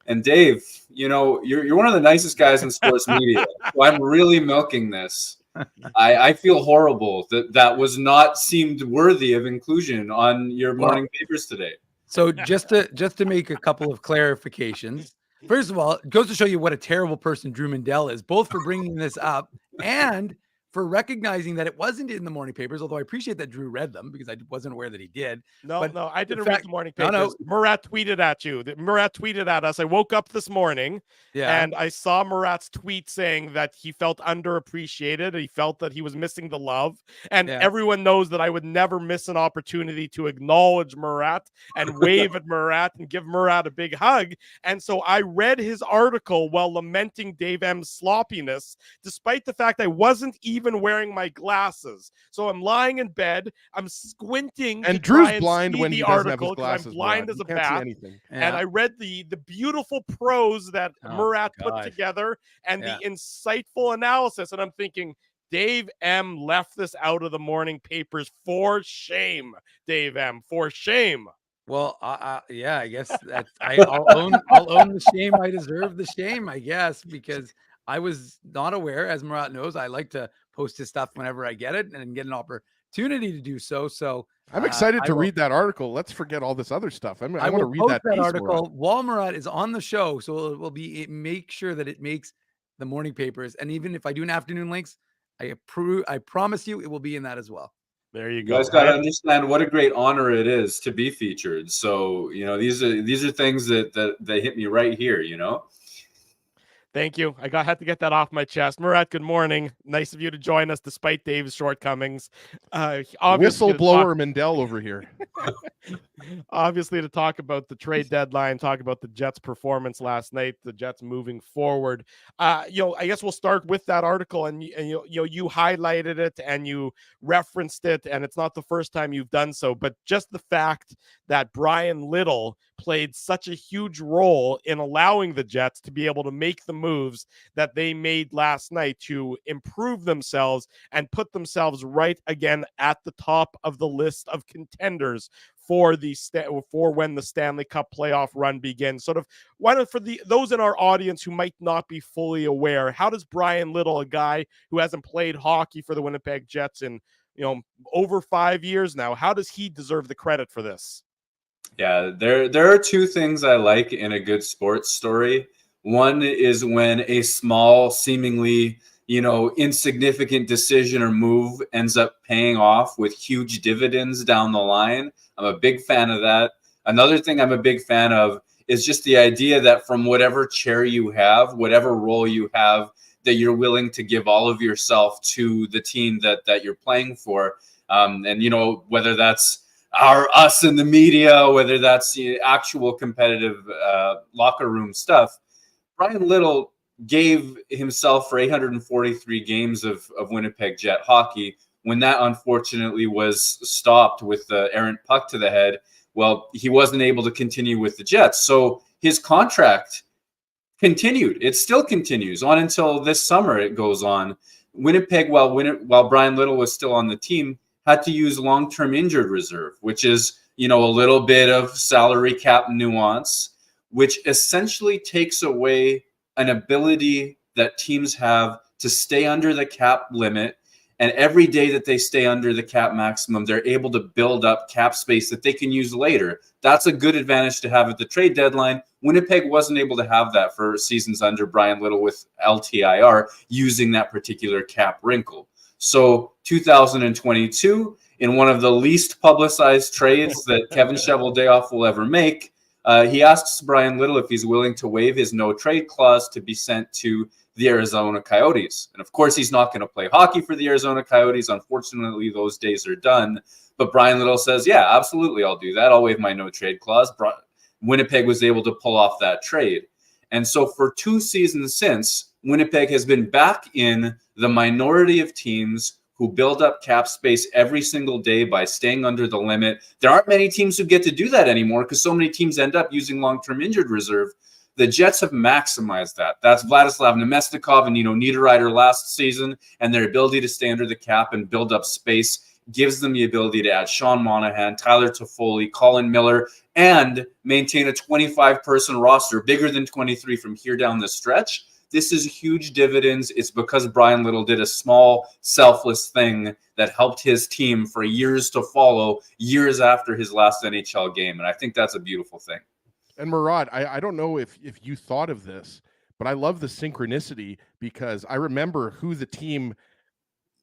And Dave, you're one of the nicest guys in sports media. So I'm really milking this. I feel horrible that was not seemed worthy of inclusion on your morning papers today. So just to make a couple of clarifications. First of all, it goes to show you what a terrible person Drew Mindell is, both for bringing this up and for recognizing that it wasn't in the morning papers, although I appreciate that Drew read them because I wasn't aware that he did. No, I didn't read the morning papers. No. Murat tweeted at you. Murat tweeted at us. I woke up this morning and I saw Murat's tweet saying that he felt underappreciated. He felt that he was missing the love. And everyone knows that I would never miss an opportunity to acknowledge Murat and wave at Murat and give Murat a big hug. And so I read his article while lamenting Dave M's sloppiness, despite the fact I wasn't even wearing my glasses. So I'm lying in bed, I'm squinting, and Drew's blind when he doesn't have his glasses. I'm blind as a bat. And I read the beautiful prose that Murat put together and the insightful analysis, and I'm thinking, Dave M. left this out of the morning papers for shame. Dave M. for shame. Well, I guess that's I'll own the shame. I deserve the shame, I guess, because I was not aware. As Murat knows, I like to post his stuff whenever I get it and get an opportunity to do so. So I'm excited to read that article. Let's forget all this other stuff. I want to read that article while Murat is on the show. So it will make sure that it makes the morning papers. And even if I do an afternoon links, I promise you it will be in that as well. There you go. You guys got to understand what a great honor it is to be featured. So, these are things that hit me right here, Thank you. I had to get that off my chest. Murat, good morning. Nice of you to join us despite Dave's shortcomings. Whistleblower Mindell over here. Obviously, to talk about the trade deadline, talk about the Jets' performance last night, the Jets moving forward. I guess we'll start with that article, and you highlighted it and you referenced it, and it's not the first time you've done so, but just the fact that Brian Little played such a huge role in allowing the Jets to be able to make the moves that they made last night to improve themselves and put themselves right again at the top of the list of contenders for when the Stanley Cup playoff run begins. Sort of, for those in our audience who might not be fully aware, how does Brian Little, a guy who hasn't played hockey for the Winnipeg Jets in over 5 years now, how does he deserve the credit for this? Yeah, there are two things I like in a good sports story. One is when a small, seemingly, insignificant decision or move ends up paying off with huge dividends down the line. I'm a big fan of that. Another thing I'm a big fan of is just the idea that from whatever chair you have, whatever role you have, that you're willing to give all of yourself to the team that you're playing for. And, whether that's us in the media, whether that's the actual competitive locker room stuff. Brian Little gave himself for 843 games of Winnipeg Jet hockey. When that unfortunately was stopped with the errant puck to the head, well, he wasn't able to continue with the Jets. So his contract continued. It still continues on until this summer. It goes on. Winnipeg, while Brian Little was still on the team, had to use long-term injured reserve, which is, a little bit of salary cap nuance, which essentially takes away an ability that teams have to stay under the cap limit. And every day that they stay under the cap maximum, they're able to build up cap space that they can use later. That's a good advantage to have at the trade deadline. Winnipeg wasn't able to have that for seasons under Brian Little with LTIR using that particular cap wrinkle. So 2022, in one of the least publicized trades that Kevin Cheveldayoff will ever make, he asks Brian Little if he's willing to waive his no trade clause to be sent to the Arizona Coyotes. And of course, he's not going to play hockey for the Arizona Coyotes. Unfortunately, those days are done. But Brian Little says, yeah, absolutely, I'll do that. I'll waive my no trade clause. Winnipeg was able to pull off that trade. And so for 2 seasons since, Winnipeg has been back in the minority of teams who build up cap space every single day by staying under the limit. There aren't many teams who get to do that anymore because so many teams end up using long-term injured reserve. The Jets have maximized that. That's Vladislav Nemestikov and, Niederreiter last season, and their ability to stay under the cap and build up space gives them the ability to add Sean Monahan, Tyler Toffoli, Colin Miller, and maintain a 25-person roster, bigger than 23 from here down the stretch. This is huge dividends. It's because Brian Little did a small, selfless thing that helped his team for years to follow, years after his last NHL game. And I think that's a beautiful thing. And Murad, I don't know if you thought of this, but I love the synchronicity because I remember who the team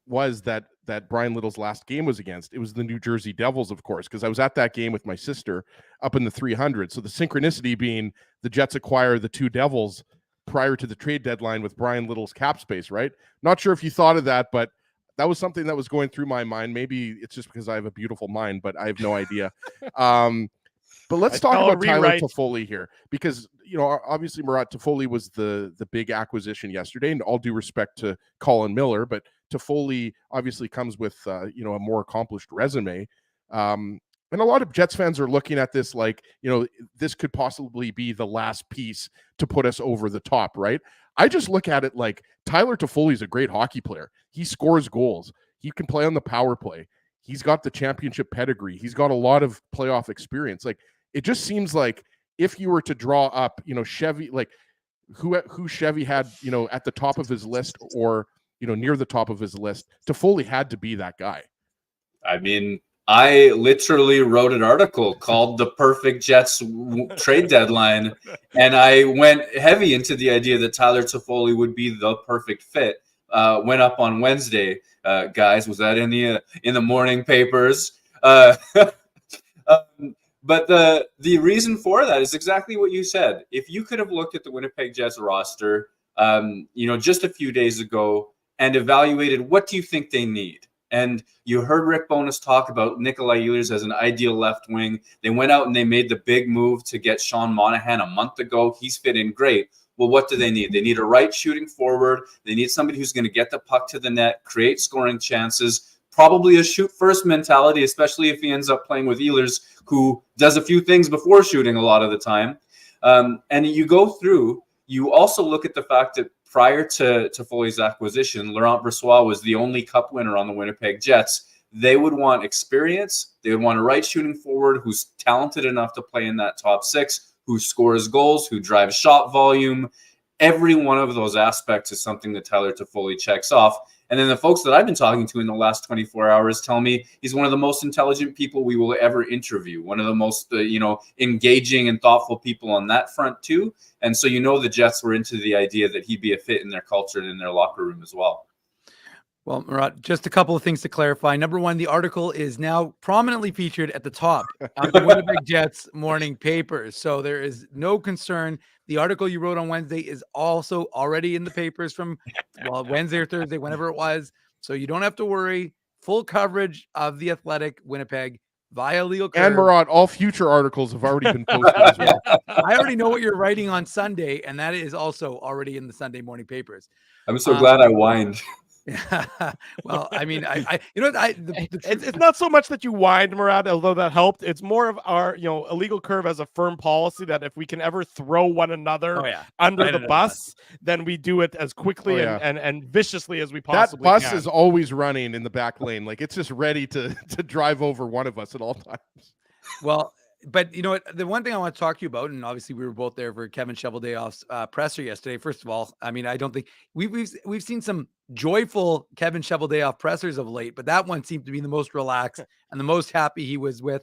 was that Brian Little's last game was against. It was the New Jersey Devils, of course, because I was at that game with my sister up in the 300. So the synchronicity being the Jets acquire the 2 Devils prior to the trade deadline with Brian Little's cap space, right? Not sure if you thought of that, but that was something that was going through my mind. Maybe it's just because I have a beautiful mind, but I have no idea. But let's talk about Tyler Toffoli here because, obviously Murat Toffoli was the big acquisition yesterday, and all due respect to Colin Miller, but Toffoli obviously comes with, a more accomplished resume. And a lot of Jets fans are looking at this like, this could possibly be the last piece to put us over the top, right? I just look at it like Tyler Toffoli is a great hockey player. He scores goals. He can play on the power play. He's got the championship pedigree. He's got a lot of playoff experience. Like, it just seems like if you were to draw up, Chevy, like who Chevy had, at the top of his list or, near the top of his list, Toffoli had to be that guy. I mean, I literally wrote an article called The Perfect Jets Trade Deadline, and I went heavy into the idea that Tyler Toffoli would be the perfect fit. Went up on Wednesday, guys. Was that in the morning papers? But the reason for that is exactly what you said. If you could have looked at the Winnipeg Jets roster, just a few days ago and evaluated what do you think they need, and you heard Rick Bowness talk about Nikolai Ehlers as an ideal left wing. They went out and they made the big move to get Sean Monahan a month ago. He's fit in great. Well, what do they need? They need a right shooting forward. They need somebody who's going to get the puck to the net, create scoring chances, probably a shoot first mentality, especially if he ends up playing with Ehlers, who does a few things before shooting a lot of the time. And you go through, you also look at the fact that prior to Toffoli's acquisition, Laurent Brossoit was the only cup winner on the Winnipeg Jets. They would want experience. They would want a right shooting forward who's talented enough to play in that top 6, who scores goals, who drives shot volume. Every one of those aspects is something that Tyler Toffoli checks off. And then the folks that I've been talking to in the last 24 hours tell me he's one of the most intelligent people we will ever interview, one of the most, engaging and thoughtful people on that front too. And so, the Jets were into the idea that he'd be a fit in their culture and in their locker room as well. Well, Murat, just a couple of things to clarify. Number one, the article is now prominently featured at the top of the Winnipeg Jets morning papers. So there is no concern. The article you wrote on Wednesday is also already in the papers from Wednesday or Thursday, whenever it was. So you don't have to worry. Full coverage of the Athletic Winnipeg via Legal Curve. And Murat, all future articles have already been posted as well. I already know what you're writing on Sunday, and that is also already in the Sunday morning papers. I'm so glad I whined. Well, I mean, I you know, it's not so much that you whined, Murat, although that helped. It's more of our, Illegal Curve has a firm policy that if we can ever throw one another under the bus, then we do it as quickly and viciously as we possibly can. That bus is always running in the back lane. Like, it's just ready to drive over one of us at all times. Well, but you know what? The one thing I want to talk to you about, and obviously we were both there for Kevin Cheveldayoff's presser yesterday. First of all, I mean, I don't think we've seen some joyful Kevin Cheveldayoff pressers of late, but that one seemed to be the most relaxed and the most happy he was with.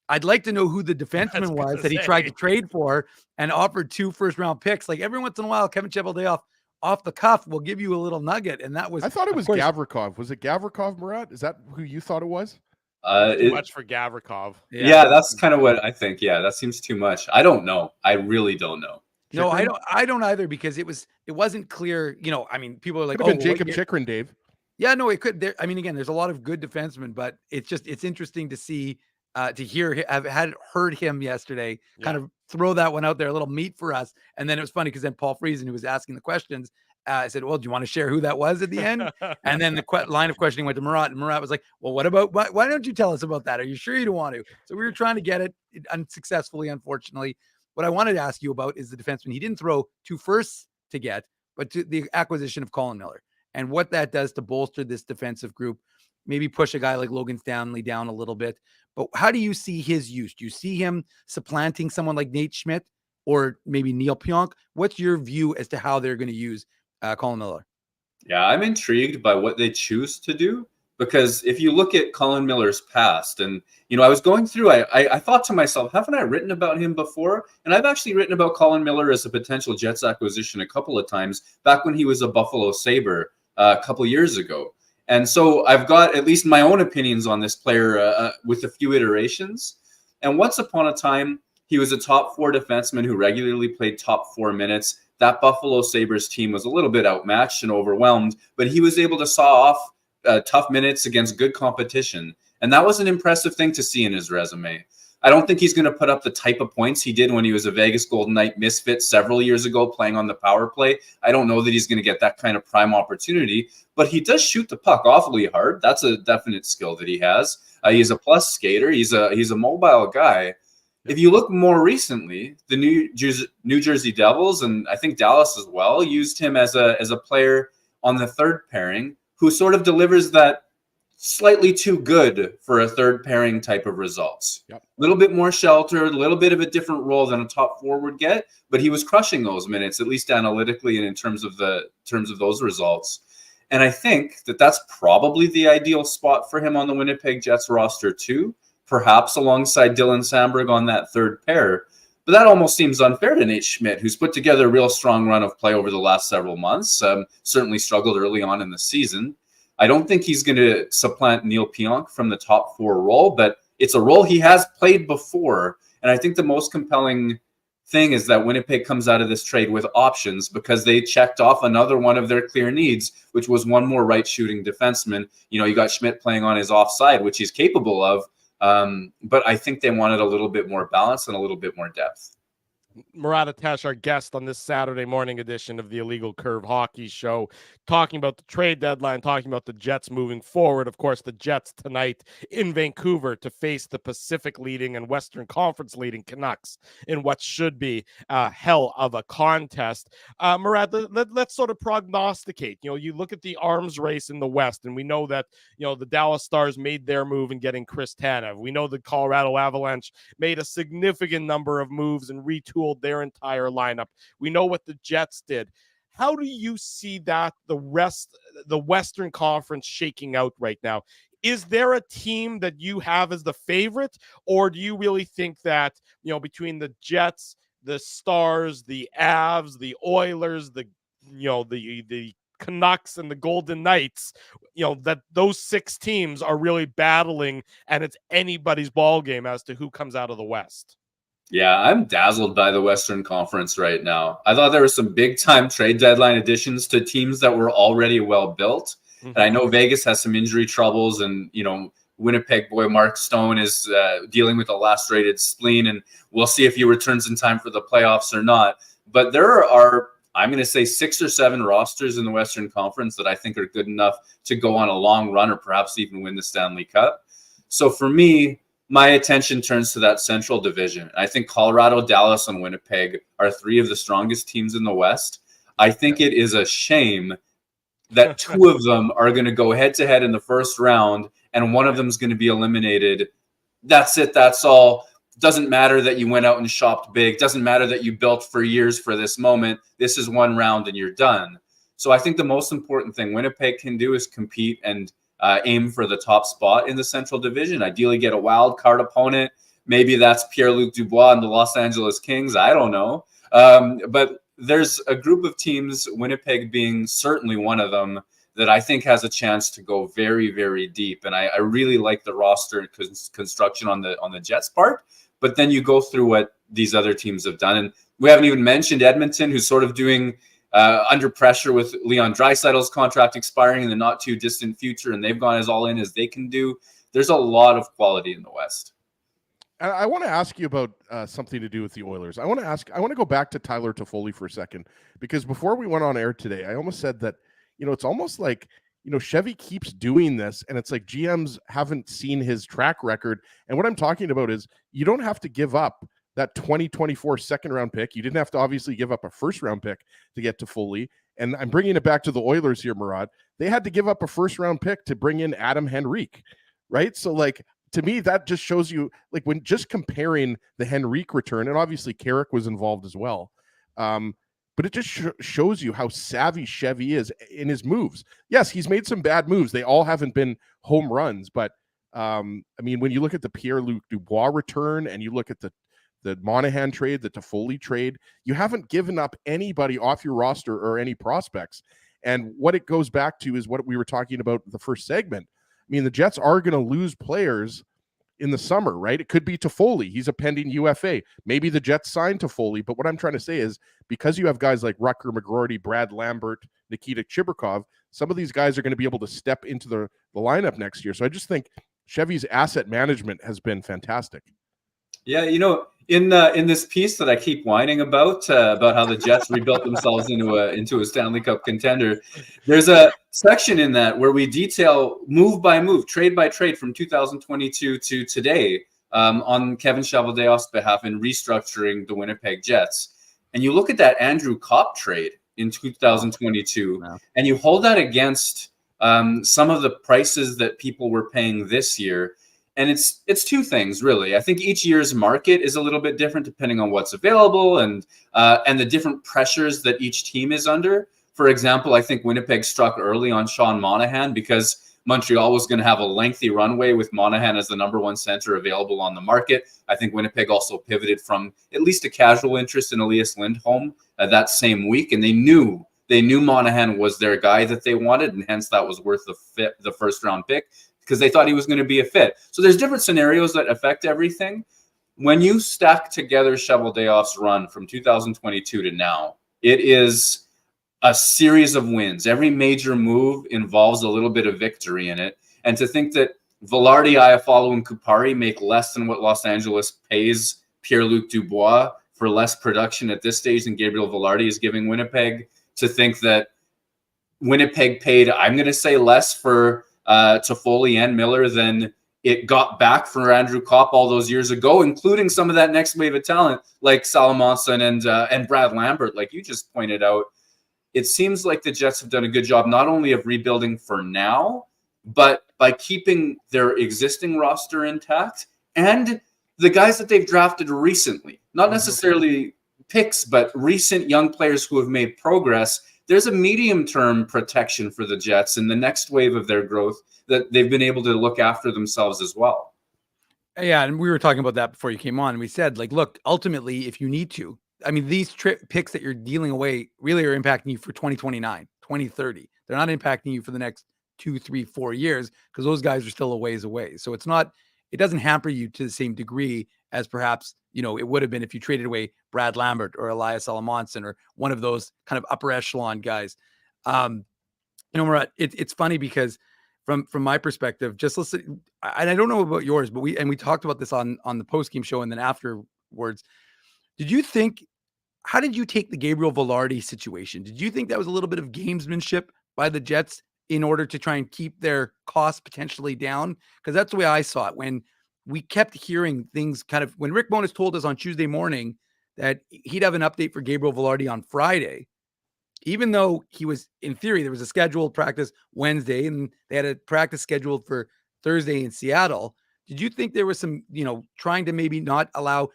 I'd like to know who the defenseman was that he tried to trade for and offered 2 first-round picks. Like, every once in a while, Kevin Cheveldayoff off the cuff will give you a little nugget, and that was. I thought it was Gavrikov. Was it Gavrikov, Murat? Is that who you thought it was? Too much for Gavrikov. Yeah, that's kind of what I think. Yeah, that seems too much. I don't know. I really don't know. No, I don't either, because it wasn't clear. I mean, people are like, could have been Jacob Chikrin, Dave. Yeah, no, it could. I mean, again, there's a lot of good defensemen, but it's interesting to see, to hear. I've heard him yesterday kind of throw that one out there, a little meat for us, and then it was funny because then Paul Friesen, who was asking the questions, I said, well, do you want to share who that was at the end? And then the line of questioning went to Murat, and Murat was like, well, what about, why don't you tell us about that? Are you sure you don't want to? So we were trying to get it unsuccessfully, unfortunately. What I wanted to ask you about is the defenseman he didn't throw 2 firsts to get, but to the acquisition of Colin Miller and what that does to bolster this defensive group, maybe push a guy like Logan Stanley down a little bit. But how do you see his use? Do you see him supplanting someone like Nate Schmidt or maybe Neil Pionk? What's your view as to how they're going to use Colin Miller? Yeah, I'm intrigued by what they choose to do, because if you look at Colin Miller's past, and I was going through, I thought to myself, haven't I written about him before? And I've actually written about Colin Miller as a potential Jets acquisition a couple of times back when he was a Buffalo Sabre a couple years ago. And so I've got at least my own opinions on this player with a few iterations. And once upon a time, he was a top 4 defenseman who regularly played top 4 minutes. That Buffalo Sabres team was a little bit outmatched and overwhelmed, but he was able to saw off tough minutes against good competition. And that was an impressive thing to see in his resume. I don't think he's going to put up the type of points he did when he was a Vegas Golden Knight misfit several years ago playing on the power play. I don't know that he's going to get that kind of prime opportunity, but he does shoot the puck awfully hard. That's a definite skill that he has. He's a plus skater. He's a mobile guy. If you look more recently, the New Jersey Devils, and I think Dallas as well, used him as a player on the third pairing who sort of delivers that slightly too good for a third pairing type of results. A little bit more sheltered, a little bit of a different role than a top 4 would get, but he was crushing those minutes, at least analytically and in terms of those results. And I think that that's probably the ideal spot for him on the Winnipeg Jets roster too, perhaps alongside Dylan Samberg on that third pair. But that almost seems unfair to Nate Schmidt, who's put together a real strong run of play over the last several months, certainly struggled early on in the season. I don't think he's going to supplant Neil Pionk from the top 4 role, but it's a role he has played before. And I think the most compelling thing is that Winnipeg comes out of this trade with options because they checked off another one of their clear needs, which was one more right shooting defenseman. You got Schmidt playing on his offside, which he's capable of. But I think they wanted a little bit more balance and a little bit more depth. Murat Atesh, our guest on this Saturday morning edition of the Illegal Curve Hockey Show, talking about the trade deadline, talking about the Jets moving forward. Of course, the Jets tonight in Vancouver to face the Pacific leading and Western Conference leading Canucks in what should be a hell of a contest. Murat, let's sort of prognosticate. You look at the arms race in the West, and we know that, the Dallas Stars made their move in getting Chris Tanev. We know the Colorado Avalanche made a significant number of moves and retooled their entire lineup. We know what the Jets did. How do you see that the Western Conference shaking out right now? Is there a team that you have as the favorite, or do you really think that, between the Jets, the Stars, the Avs, the Oilers, the Canucks and the Golden Knights, that those 6 teams are really battling and it's anybody's ball game as to who comes out of the West? Yeah, I'm dazzled by the Western Conference right now. I thought there were some big-time trade deadline additions to teams that were already well-built. And I know Vegas has some injury troubles and, Winnipeg boy Mark Stone is dealing with a lacerated spleen, and we'll see if he returns in time for the playoffs or not. But there are, I'm going to say, 6 or 7 rosters in the Western Conference that I think are good enough to go on a long run or perhaps even win the Stanley Cup. So for me, my attention turns to that Central Division. I think Colorado, Dallas, and Winnipeg are 3 of the strongest teams in the West. I think it is a shame that 2 of them are going to go head-to-head in the first round, and one of them is going to be eliminated. That's it. That's all. Doesn't matter that you went out and shopped big. Doesn't matter that you built for years for this moment. This is one round and you're done. So I think the most important thing Winnipeg can do is compete and aim for the top spot in the Central Division. Ideally get a wild card opponent. Maybe that's Pierre-Luc Dubois and the Los Angeles Kings. I don't know. But there's a group of teams, Winnipeg being certainly one of them, that I think has a chance to go very, very deep. And I really like the roster construction on the Jets part. But then you go through what these other teams have done. And we haven't even mentioned Edmonton, who's sort of doing under pressure with Leon Draisaitl's contract expiring in the not too distant future. And they've gone as all in as they can do. There's a lot of quality in the West. I want to ask you about something to do with the Oilers. I want to go back to Tyler Toffoli for a second, because before we went on air today, I almost said that, it's almost like, Chevy keeps doing this, and it's like GMs haven't seen his track record. And what I'm talking about is you don't have to give up that 2024 second-round pick. You didn't have to obviously give up a first-round pick to get Toffoli. And I'm bringing it back to the Oilers here, Murad. They had to give up a first-round pick to bring in Adam Henrique, right? So, to me, that just shows you, when just comparing the Henrique return, and obviously Carrick was involved as well, but it just shows you how savvy Chevy is in his moves. Yes, he's made some bad moves. They all haven't been home runs, but when you look at the Pierre-Luc Dubois return and you look at the Monahan trade, the Toffoli trade, you haven't given up anybody off your roster or any prospects. And what it goes back to is what we were talking about the first segment. The Jets are going to lose players in the summer, right? It could be Toffoli. He's a pending UFA. Maybe the Jets sign Toffoli. But what I'm trying to say is, because you have guys like Rutger McGroarty, Brad Lambert, Nikita Chibrikov, some of these guys are going to be able to step into the lineup next year. So I just think Chevy's asset management has been fantastic. Yeah, in this piece that I keep whining about how the Jets rebuilt themselves into a Stanley Cup contender, there's a section in that where we detail move by move, trade by trade from 2022 to today on Kevin Cheveldayoff's behalf in restructuring the Winnipeg Jets. And you look at that Andrew Kopp trade in 2022, and you hold that against some of the prices that people were paying this year. And it's 2 things, really. I think each year's market is a little bit different depending on what's available and the different pressures that each team is under. For example, I think Winnipeg struck early on Sean Monahan because Montreal was going to have a lengthy runway with Monahan as the number 1 center available on the market. I think Winnipeg also pivoted from at least a casual interest in Elias Lindholm that same week, and they knew Monahan was their guy that they wanted, and hence that was worth the first-round pick, because they thought he was going to be a fit. So there's different scenarios that affect everything. When you stack together Cheveldayoff's run from 2022 to now, it is a series of wins. Every major move involves a little bit of victory in it. And to think that Velarde, Iafallo, and Kupari make less than what Los Angeles pays Pierre-Luc Dubois for less production at this stage than Gabriel Velarde is giving Winnipeg, to think that Winnipeg paid, I'm going to say, less for Toffoli and Miller than it got back for Andrew Kopp all those years ago, including some of that next wave of talent like Salamonson and Brad Lambert, like you just pointed out. It seems like the Jets have done a good job not only of rebuilding for now, but by keeping their existing roster intact and the guys that they've drafted recently, not necessarily picks, but recent young players who have made progress. There's a medium-term protection for the Jets in the next wave of their growth that they've been able to look after themselves as well. Yeah, and we were talking about that before you came on. And we said, look, ultimately, if you need to, these picks that you're dealing away really are impacting you for 2029, 2030. They're not impacting you for the next 2, 3, 4 years, because those guys are still a ways away. So it doesn't hamper you to the same degree as perhaps, it would have been if you traded away Brad Lambert or Elias Salamonson or one of those kind of upper echelon guys. Murat, it's funny because from my perspective, just listen, and I don't know about yours, but we talked about this on the postgame show and then afterwards. How did you take the Gabriel Velarde situation? Did you think that was a little bit of gamesmanship by the Jets in order to try and keep their costs potentially down? Because that's the way I saw it. When we kept hearing things when Rick Bowness told us on Tuesday morning that he'd have an update for Gabriel Velarde on Friday, even though he was, in theory, there was a scheduled practice Wednesday and they had a practice scheduled for Thursday in Seattle. Did you think there was some, trying to maybe not allow,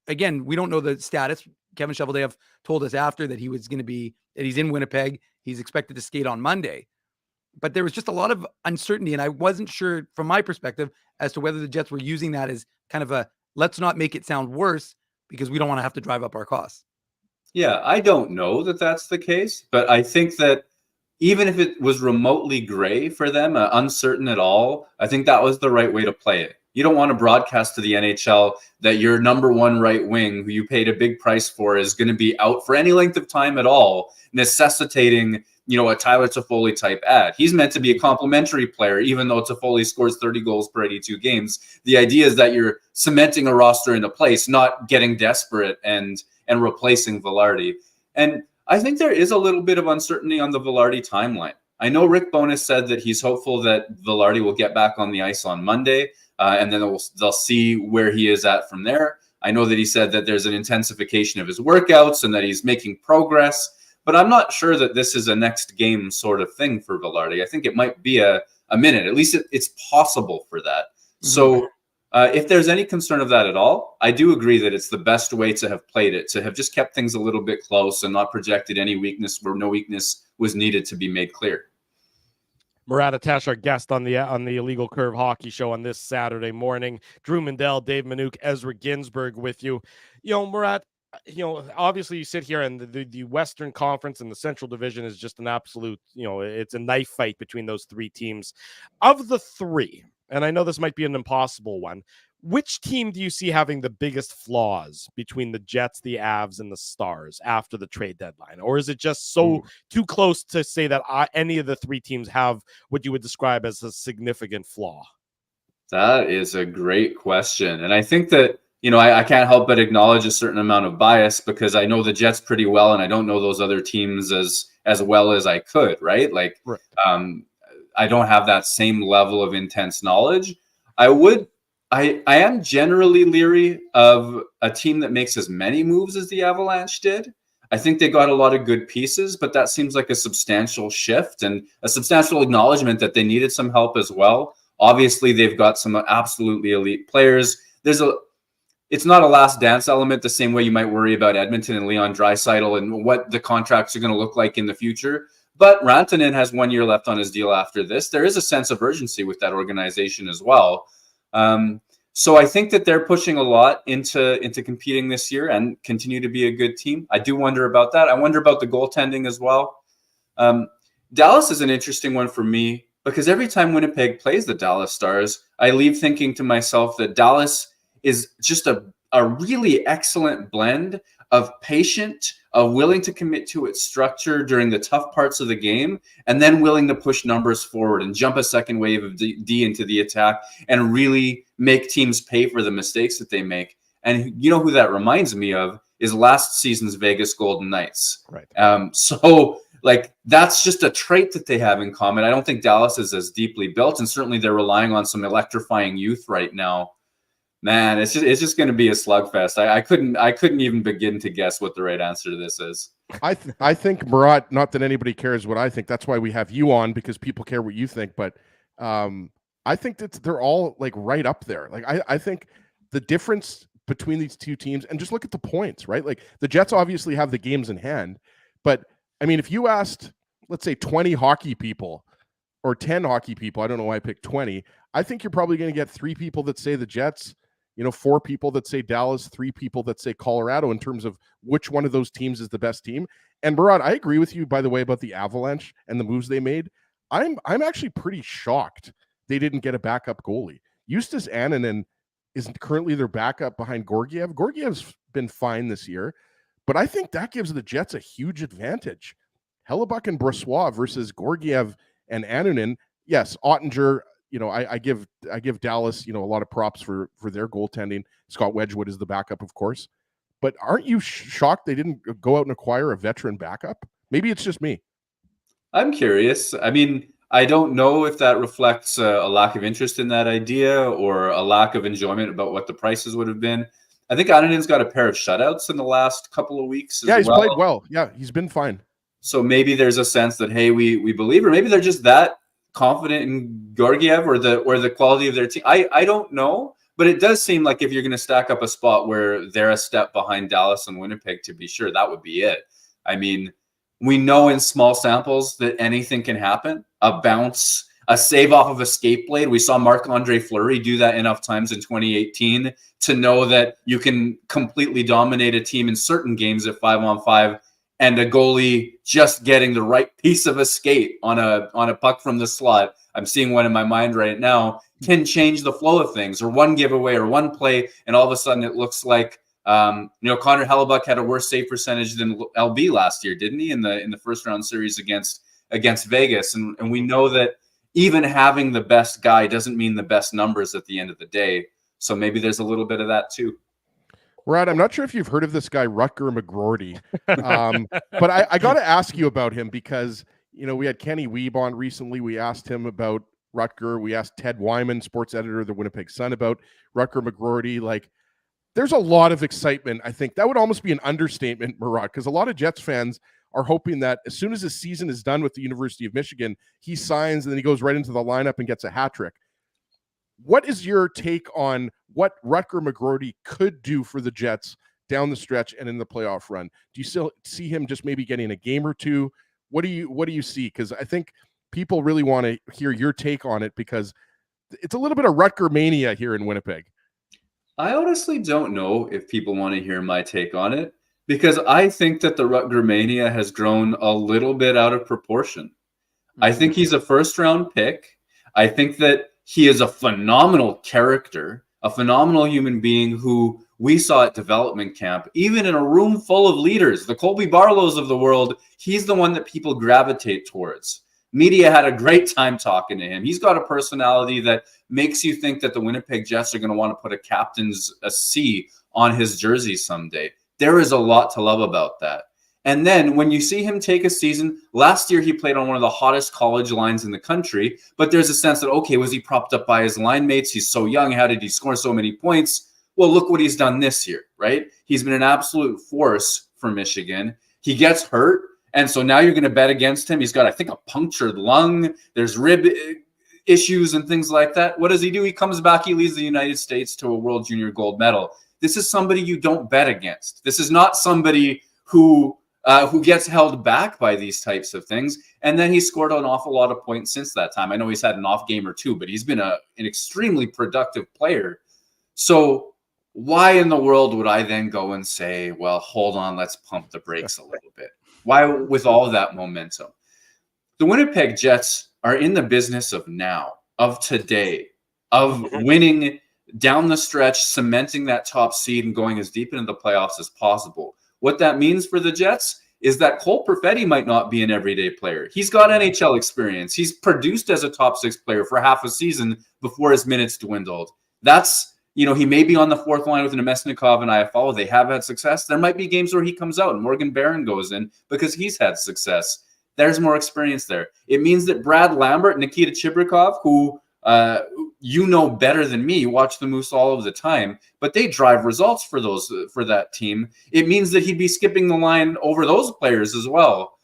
again, we don't know the status. Kevin Cheveldayoff told us after that that he's in Winnipeg. He's expected to skate on Monday. But there was just a lot of uncertainty, and I wasn't sure from my perspective as to whether the Jets were using that as kind of a, let's not make it sound worse because we don't want to have to drive up our costs. Yeah, I don't know that that's the case, but I think that even if it was remotely gray for them, uncertain at all, I think that was the right way to play it. You don't want to broadcast to the NHL that your number one right wing, who you paid a big price for, is going to be out for any length of time at all, necessitating, a Tyler Toffoli type ad. He's meant to be a complimentary player, even though Toffoli scores 30 goals per 82 games. The idea is that you're cementing a roster into place, not getting desperate and replacing Velarde. And I think there is a little bit of uncertainty on the Velarde timeline. I know Rick Bowness said that he's hopeful that Velarde will get back on the ice on Monday, and then they'll see where he is at from there. I know that he said that there's an intensification of his workouts and that he's making progress, but I'm not sure that this is a next game sort of thing for Velarde. I think it might be a minute. At least it's possible for that. Mm-hmm. So if there's any concern of that at all, I do agree that it's the best way to have played it, to have just kept things a little bit close and not projected any weakness where no weakness was needed to be made clear. Murat Atesh, our guest on the Illegal Curve Hockey Show on this Saturday morning. Drew Mindell, Dave Minuk, Ezra Ginsburg with you. Murat, obviously you sit here and the Western Conference and the Central Division is just an absolute, it's a knife fight between those three teams. Of the three, and I know this might be an impossible one, which team do you see having the biggest flaws between the Jets, the Avs, and the Stars after the trade deadline? Or is it just too close to say that any of the three teams have what you would describe as a significant flaw? That is a great question. And I think that, I can't help but acknowledge a certain amount of bias because I know the Jets pretty well and I don't know those other teams as well as I could, right? Like, right. I don't have that same level of intense knowledge. I am generally leery of a team that makes as many moves as the Avalanche did. I think they got a lot of good pieces, but that seems like a substantial shift and a substantial acknowledgement that they needed some help as well. Obviously, they've got some absolutely elite players. It's not a last dance element the same way you might worry about Edmonton and Leon Draisaitl and what the contracts are going to look like in the future. But Rantanen has 1 year left on his deal after this. There is a sense of urgency with that organization as well. So I think that they're pushing a lot into competing this year and continue to be a good team. I do wonder about that. I wonder about the goaltending as well. Dallas is an interesting one for me because every time Winnipeg plays the Dallas Stars, I leave thinking to myself that Dallas is just a really excellent blend of patient, of willing to commit to its structure during the tough parts of the game, and then willing to push numbers forward and jump a second wave of D into the attack and really make teams pay for the mistakes that they make. And you know who that reminds me of is last season's Vegas Golden Knights. Right. So that's just a trait that they have in common. I don't think Dallas is as deeply built, and certainly they're relying on some electrifying youth right now. Man, it's just going to be a slugfest. I couldn't even begin to guess what the right answer to this is. I think, Murat, not that anybody cares what I think. That's why we have you on, because people care what you think. But I think that they're all right up there. I think the difference between these two teams, and just look at the points, right? Like the Jets obviously have the games in hand, but I mean, if you asked, let's say 20 hockey people or 10 hockey people, I don't know why I picked 20. I think you're probably going to get 3 people that say the Jets, 4 people that say Dallas, 3 people that say Colorado in terms of which one of those teams is the best team. And Murat, I agree with you, by the way, about the Avalanche and the moves they made. I'm actually pretty shocked they didn't get a backup goalie. Justus Annunen is currently their backup behind Georgiev. Georgiev's been fine this year, but I think that gives the Jets a huge advantage. Hellebuck and Brossoit versus Georgiev and Annunen. yes, Ottinger, I give Dallas, a lot of props for their goaltending. Scott Wedgwood is the backup, of course. But aren't you shocked they didn't go out and acquire a veteran backup? Maybe it's just me. I'm curious. I mean, I don't know if that reflects a lack of interest in that idea or a lack of enjoyment about what the prices would have been. I think Annanen's got a pair of shutouts in the last couple of weeks. Yeah, he's played well. Yeah, he's been fine. So maybe there's a sense that, hey, we believe, or maybe they're just that confident in Georgiev or the quality of their team. I don't know. But it does seem like if you're going to stack up a spot where they're a step behind Dallas and Winnipeg, to be sure, that would be it. I mean, we know in small samples that anything can happen. A bounce, a save off of a skate blade. We saw Marc-Andre Fleury do that enough times in 2018 to know that you can completely dominate a team in certain games at 5-on-5, and a goalie just getting the right piece of a skate on a puck from the slot. I'm seeing one in my mind right now, can change the flow of things, or one giveaway or one play, and all of a sudden it looks like Connor Hellebuck had a worse save percentage than LB last year, didn't he, in the first round series against Vegas? And we know that even having the best guy doesn't mean the best numbers at the end of the day. So maybe there's a little bit of that too. Rod, I'm not sure if you've heard of this guy, Rutger McGroarty, but I got to ask you about him because, we had Kenny Wiebe on recently. We asked him about Rutger. We asked Ted Wyman, sports editor of the Winnipeg Sun, about Rutger McGroarty. Like, there's a lot of excitement. I think that would almost be an understatement, Murat, because a lot of Jets fans are hoping that as soon as his season is done with the University of Michigan, he signs and then he goes right into the lineup and gets a hat trick. What is your take on what Rutger McGroarty could do for the Jets down the stretch and in the playoff run? Do you still see him just maybe getting a game or two? What do you see? Because I think people really want to hear your take on it because it's a little bit of Rutger mania here in Winnipeg. I honestly don't know if people want to hear my take on it because I think that the Rutger mania has grown a little bit out of proportion. I think he's a first-round pick. I think that he is a phenomenal character, a phenomenal human being who we saw at development camp, even in a room full of leaders, the Colby Barlows of the world. He's the one that people gravitate towards. Media had a great time talking to him. He's got a personality that makes you think that the Winnipeg Jets are going to want to put a C on his jersey someday. There is a lot to love about that. And then when you see him take a season, last year he played on one of the hottest college lines in the country, but there's a sense that, okay, was he propped up by his line mates? He's so young. How did he score so many points? Well, look what he's done this year, right? He's been an absolute force for Michigan. He gets hurt. And so now you're going to bet against him. He's got, I think, a punctured lung. There's rib issues and things like that. What does he do? He comes back. He leads the United States to a World Junior gold medal. This is somebody you don't bet against. This is not somebody who gets held back by these types of things. And then he scored an awful lot of points since that time. I know he's had an off game or two, but he's been an extremely productive player. So why in the world would I then go and say, well, hold on, let's pump the brakes a little bit? Why with all of that momentum? The Winnipeg Jets are in the business of now, of today, of winning down the stretch, cementing that top seed and going as deep into the playoffs as possible. What that means for the Jets is that Cole Perfetti might not be an everyday player. He's got NHL experience. He's produced as a top six player for half a season before his minutes dwindled. That's, he may be on the fourth line with Nemesnikov and Iafallo. They have had success. There might be games where he comes out and Morgan Barron goes in because he's had success. There's more experience there. It means that Brad Lambert, Nikita Chibrikov, who better than me, watch the Moose all of the time, but they drive results for that team. It means that he'd be skipping the line over those players as well.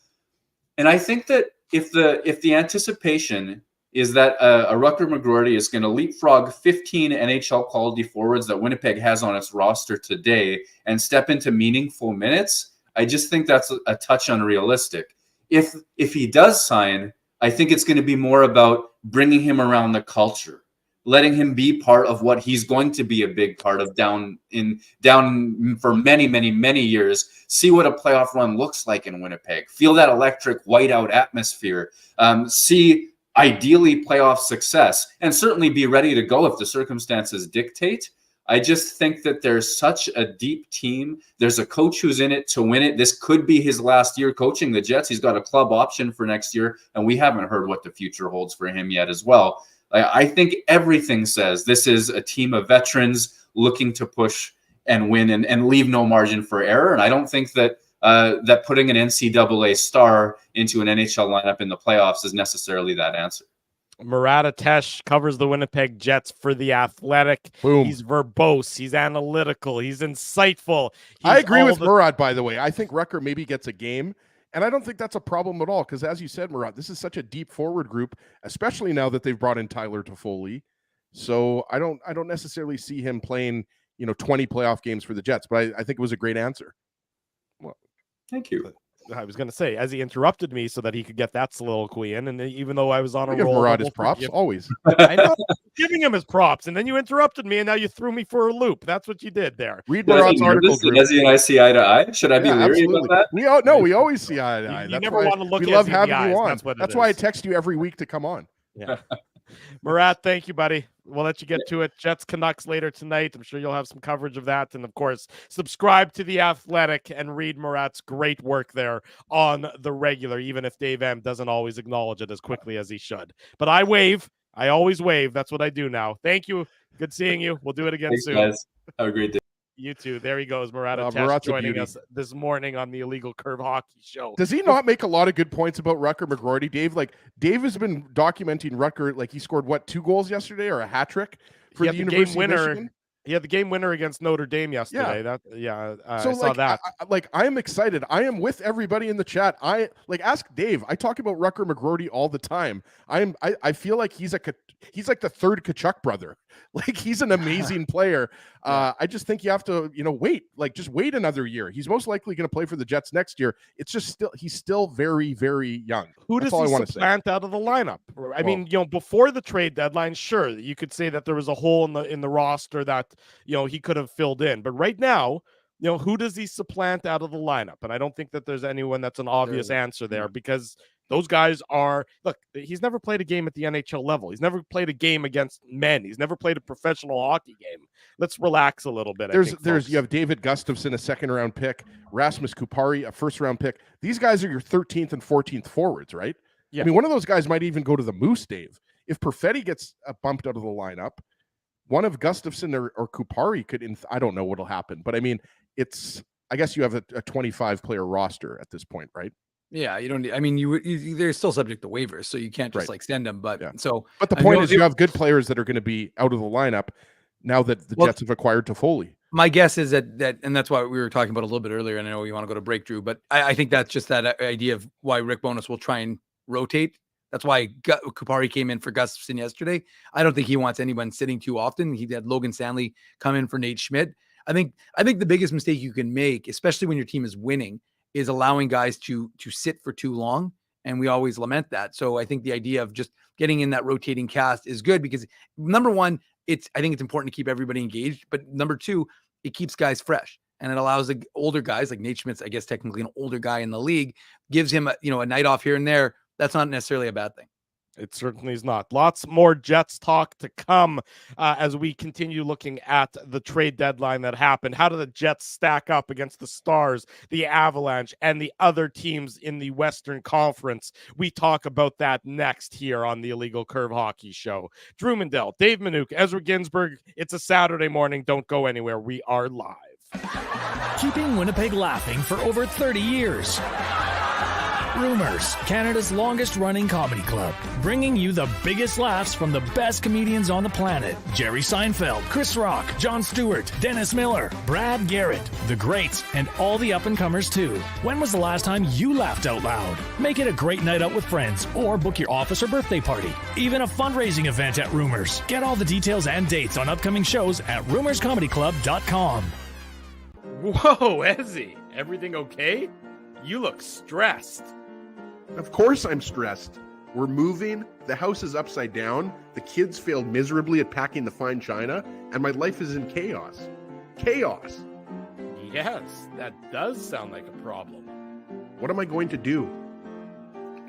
And I think that if the anticipation is that a Rutger McGroarty is going to leapfrog 15 NHL quality forwards that Winnipeg has on its roster today and step into meaningful minutes, I just think that's a touch unrealistic. If he does sign, I think it's going to be more about bringing him around the culture, letting him be part of what he's going to be a big part of down for many, many, many years. See what a playoff run looks like in Winnipeg. Feel that electric whiteout atmosphere. See ideally playoff success, and certainly be ready to go if the circumstances dictate. I just think that there's such a deep team. There's a coach who's in it to win it. This could be his last year coaching the Jets. He's got a club option for next year, and we haven't heard what the future holds for him yet as well. I think everything says this is a team of veterans looking to push and win and leave no margin for error. And I don't think that that putting an NCAA star into an NHL lineup in the playoffs is necessarily that answer. Murat Atesh covers the Winnipeg Jets for The Athletic. Boom. He's verbose. He's analytical. He's insightful. I agree with Murat, by the way. I think Rucker maybe gets a game, and I don't think that's a problem at all because, as you said, Murat, this is such a deep forward group, especially now that they've brought in Tyler Toffoli. So I don't necessarily see him playing 20 playoff games for the Jets, but I think it was a great answer. Well, thank you. I was going to say, as he interrupted me so that he could get that soliloquy in, and even though I was on a give roll, Murat his props always. I know, giving him his props, and then you interrupted me, and now you threw me for a loop. That's what you did there. Read Murat's article. Ezzy and I see eye to eye. Should I be leery about that? We always see eye to eye. You never want to look. We love having you on. That's why I text you every week to come on. Yeah. Murat, thank you, buddy. We'll let you get to it. Jets-Canucks later tonight. I'm sure you'll have some coverage of that. And, of course, subscribe to The Athletic and read Murat's great work there on the regular, even if Dave M doesn't always acknowledge it as quickly as he should. But I wave. I always wave. That's what I do now. Thank you. Good seeing you. We'll do it again soon. Guys. Have a great day. You too. There he goes, Murat Atesh, joining us this morning on the Illegal Curve Hockey Show. Does he not make a lot of good points about Rucker McGroarty, Dave? Like, Dave has been documenting Rucker, like he scored, 2 goals yesterday or a hat trick for the University of Michigan? He had the game winner against Notre Dame yesterday. Yeah. I saw that. I am excited. I am with everybody in the chat. Ask Dave. I talk about Rucker McGroarty all the time. I feel like he's like the third Tkachuk brother. Like, he's an amazing player. I just think you have to, wait. Like, just wait another year. He's most likely going to play for the Jets next year. It's just he's still very, very young. Who does he supplant out of the lineup? I mean, before the trade deadline, sure, you could say that there was a hole in the roster that he could have filled in. But right now, who does he supplant out of the lineup? And I don't think that there's anyone that's an obvious answer there, because those guys he's never played a game at the NHL level. He's never played a game against men. He's never played a professional hockey game. Let's relax a little bit. You have David Gustafson, a second-round pick, Rasmus Kupari, a first-round pick. These guys are your 13th and 14th forwards, right? Yeah. I mean, one of those guys might even go to the Moose, Dave. If Perfetti gets bumped out of the lineup, one of Gustafson or Kupari could, I don't know what'll happen, but I mean, I guess you have a 25-player roster at this point, right? Yeah, you don't need, I mean, they're still subject to waivers, so you can't just extend them. But but the point is, you have good players that are going to be out of the lineup now that the Jets have acquired Toffoli. My guess is that, and that's why we were talking about a little bit earlier, and I know you want to go to break, Drew, but I think that's just that idea of why Rick Bowness will try and rotate. That's why Kupari came in for Gustafson yesterday. I don't think he wants anyone sitting too often. He had Logan Stanley come in for Nate Schmidt. I think the biggest mistake you can make, especially when your team is winning, is allowing guys to sit for too long. And we always lament that. So I think the idea of just getting in that rotating cast is good because, number one, I think it's important to keep everybody engaged. But number two, it keeps guys fresh. And it allows the older guys, like Nate Schmidt's, I guess, technically an older guy in the league, gives him a night off here and there. That's not necessarily a bad thing. It certainly is not. Lots more Jets talk to come as we continue looking at the trade deadline that happened. How do the Jets stack up against the Stars, the Avalanche, and the other teams in the Western Conference? We talk about that next here on the Illegal Curve Hockey Show. Drew Mindell, Dave Minuk, Ezra Ginsburg. It's a Saturday morning. Don't go anywhere. We are live. Keeping Winnipeg laughing for over 30 years. Rumors, Canada's longest-running comedy club, bringing you the biggest laughs from the best comedians on the planet. Jerry Seinfeld, Chris Rock, Jon Stewart, Dennis Miller, Brad Garrett, the greats, and all the up-and-comers too. When was the last time you laughed out loud? Make it a great night out with friends, or book your office or birthday party. Even a fundraising event at Rumors. Get all the details and dates on upcoming shows at rumorscomedyclub.com. Whoa, Ezzy, everything okay? You look stressed. Of course I'm stressed. We're moving, the house is upside down, the kids failed miserably at packing the fine china, and my life is in chaos. Chaos! Yes, that does sound like a problem. What am I going to do?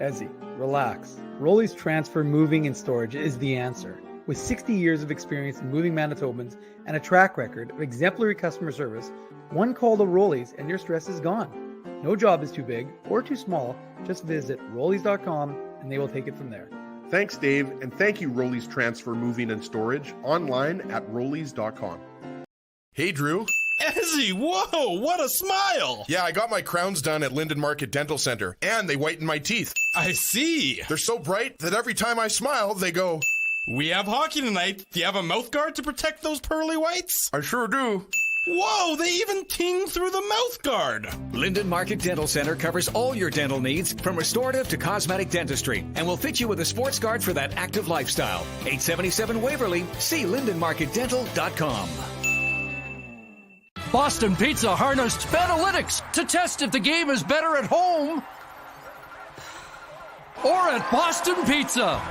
Ezzy, relax. Rolly's transfer, moving, and storage is the answer. With 60 years of experience in moving Manitobans and a track record of exemplary customer service, one call to Rollies and your stress is gone. No job is too big or too small. Just visit rollies.com and they will take it from there. Thanks, Dave, and thank you, Rollies Transfer Moving and Storage, online at rollies.com. Hey, Drew. Ezzy, whoa, what a smile! Yeah, I got my crowns done at Linden Market Dental Center, and they whiten my teeth. I see. They're so bright that every time I smile, they go... We have hockey tonight. Do you have a mouth guard to protect those pearly whites? I sure do. Whoa, they even ting through the mouth guard. Linden Market Dental Center covers all your dental needs from restorative to cosmetic dentistry and will fit you with a sports guard for that active lifestyle. 877 Waverly. See lindenmarketdental.com. Boston Pizza harnessed Fanalytics to test if the game is better at home or at Boston Pizza.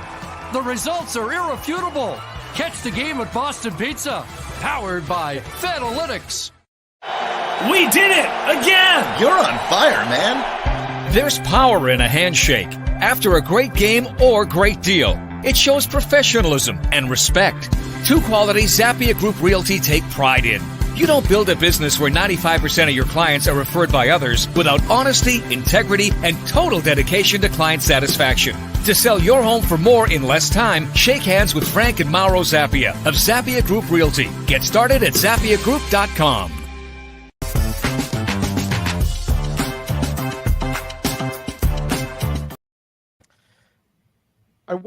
The results are irrefutable. Catch the game at Boston Pizza, powered by Fanalytics. We did it again! You're on fire, man. There's power in a handshake after a great game or great deal. It shows professionalism and respect. Two qualities Zappia Group Realty take pride in. You don't build a business where 95% of your clients are referred by others without honesty, integrity, and total dedication to client satisfaction. To sell your home for more in less time, shake hands with Frank and Mauro Zappia of Zappia Group Realty. Get started at ZappiaGroup.com.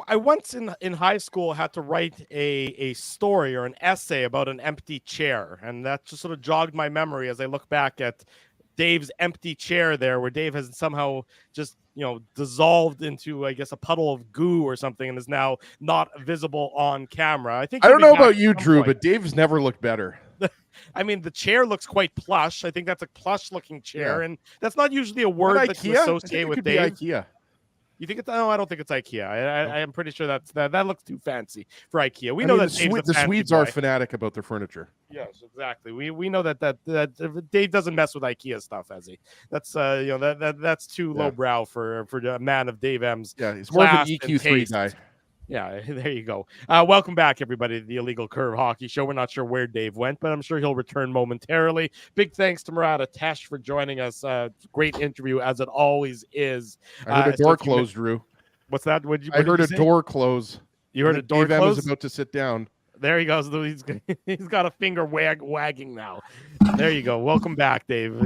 I once in high school had to write a story or an essay about an empty chair, and that just sort of jogged my memory as I look back at Dave's empty chair there, where Dave has somehow just dissolved into, I guess, a puddle of goo or something, and is now not visible on camera. I think I don't know about you, Drew, but Dave's never looked better. I mean, the chair looks quite plush. I think that's a plush-looking chair, and that's not usually a word that you associate with Dave. IKEA. You think it's? No, I don't think it's IKEA. I am pretty sure that looks too fancy for IKEA. We know that the Swedes are fanatic about their furniture. Yes, exactly. We know that Dave doesn't mess with IKEA stuff, has he? That's that's too lowbrow for a man of Dave M's. Yeah, he's more of an EQ3 guy. Yeah, there you go. Welcome back, everybody, to the Illegal Curve Hockey Show. We're not sure where Dave went, but I'm sure he'll return momentarily. Big thanks to Murat Atesh for joining us. Great interview, as it always is. I heard a door close, Drew. What's that? I heard a door close. You heard a door Dave close? Dave is about to sit down. There he goes. He's got a finger wagging now. There you go. Welcome back, Dave.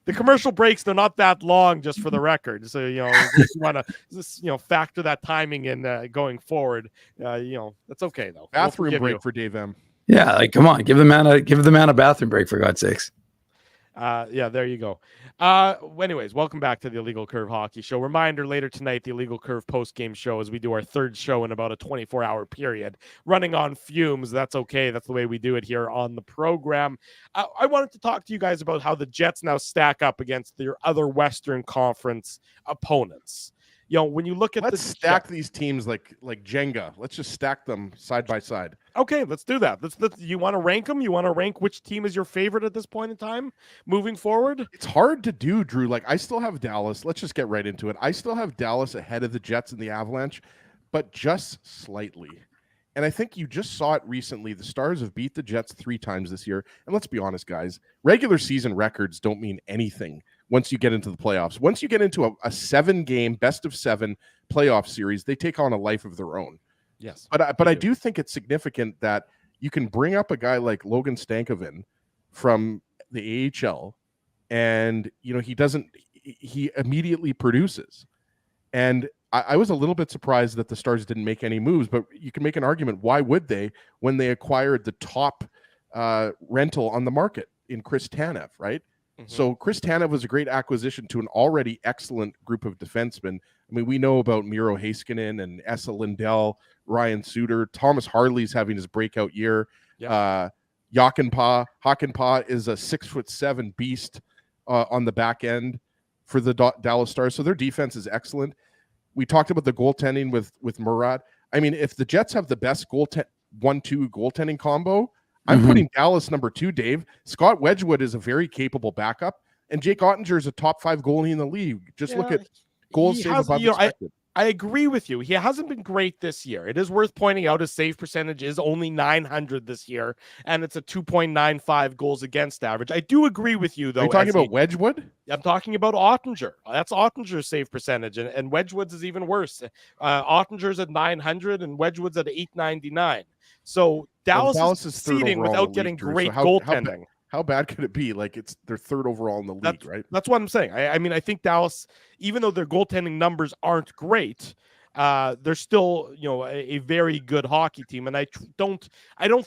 The commercial breaks, they're not that long, just for the record. So, you want to just, factor that timing in going forward. That's okay, though. Bathroom break for Dave M. Yeah, come on. Give the man a bathroom break, for God's sakes. Yeah, there you go. Anyways, welcome back to the Illegal Curve Hockey Show. Reminder, later tonight, the Illegal Curve Postgame Show, as we do our third show in about a 24-hour period. Running on fumes, that's okay. That's the way we do it here on the program. I wanted to talk to you guys about how the Jets now stack up against their other Western Conference opponents. When you look at stack these teams like Jenga. Let's just stack them side by side. Okay, let's do that. You want to rank them? You want to rank which team is your favorite at this point in time moving forward? It's hard to do, Drew. I still have Dallas. Let's just get right into it. I still have Dallas ahead of the Jets and the Avalanche, but just slightly. And I think you just saw it recently. The Stars have beat the Jets 3 times this year. And let's be honest, guys, regular season records don't mean anything once you get into the playoffs. Once you get into a 7-game, best of 7 playoff series, they take on a life of their own. Yes. But I do think it's significant that you can bring up a guy like Logan Stankoven from the AHL, and he immediately produces. And I was a little bit surprised that the Stars didn't make any moves, but you can make an argument. Why would they, when they acquired the top rental on the market in Chris Tanev, right? Mm-hmm. So Chris Tanev was a great acquisition to an already excellent group of defensemen. I mean, we know about Miro Heiskanen and Esa Lindell, Ryan Suter. Thomas Harley's having his breakout year. Yeah. Hakanpää is a 6'7" beast on the back end for the Dallas Stars. So their defense is excellent. We talked about the goaltending with Murat. I mean, if the Jets have the best 1-2 goaltending combo, I'm putting Dallas number 2, Dave. Scott Wedgwood is a very capable backup, and Jake Ottinger is a top 5 goalie in the league. Just look at goals saved above expected. I agree with you. He hasn't been great this year. It is worth pointing out his save percentage is only 900 this year, and it's a 2.95 goals against average. I do agree with you, though. Are you talking about Wedgwood? I'm talking about Ottinger. That's Ottinger's save percentage, and Wedgwood's is even worse. Ottinger's at 900, and Wedgwood's at 899. So Dallas is succeeding without getting great goaltending. How bad could it be? Like they're third overall in the league, right? That's what I'm saying. I mean, I think Dallas, even though their goaltending numbers aren't great, they're still, a very good hockey team. And I don't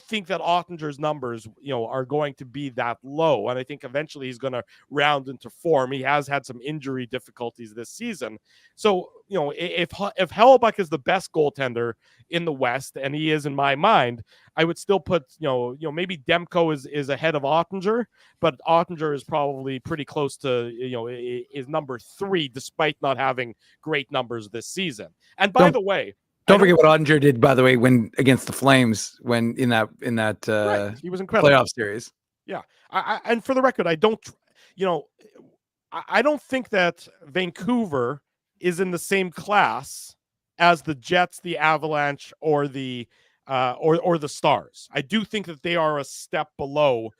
think that Ottinger's numbers, are going to be that low. And I think eventually he's going to round into form. He has had some injury difficulties this season. So, if Hellebuyck is the best goaltender in the West, and he is in my mind, I would still put, maybe Demko is ahead of Ottinger, but Ottinger is probably pretty close to, is number 3, despite not having great numbers this season. And by the way, don't forget what Ottinger did, by the way, when against the Flames, when in that right. He was incredible playoff series. Yeah, and for the record, I don't think that Vancouver is in the same class as the Jets, the Avalanche, or the Stars. I do think that they are a step below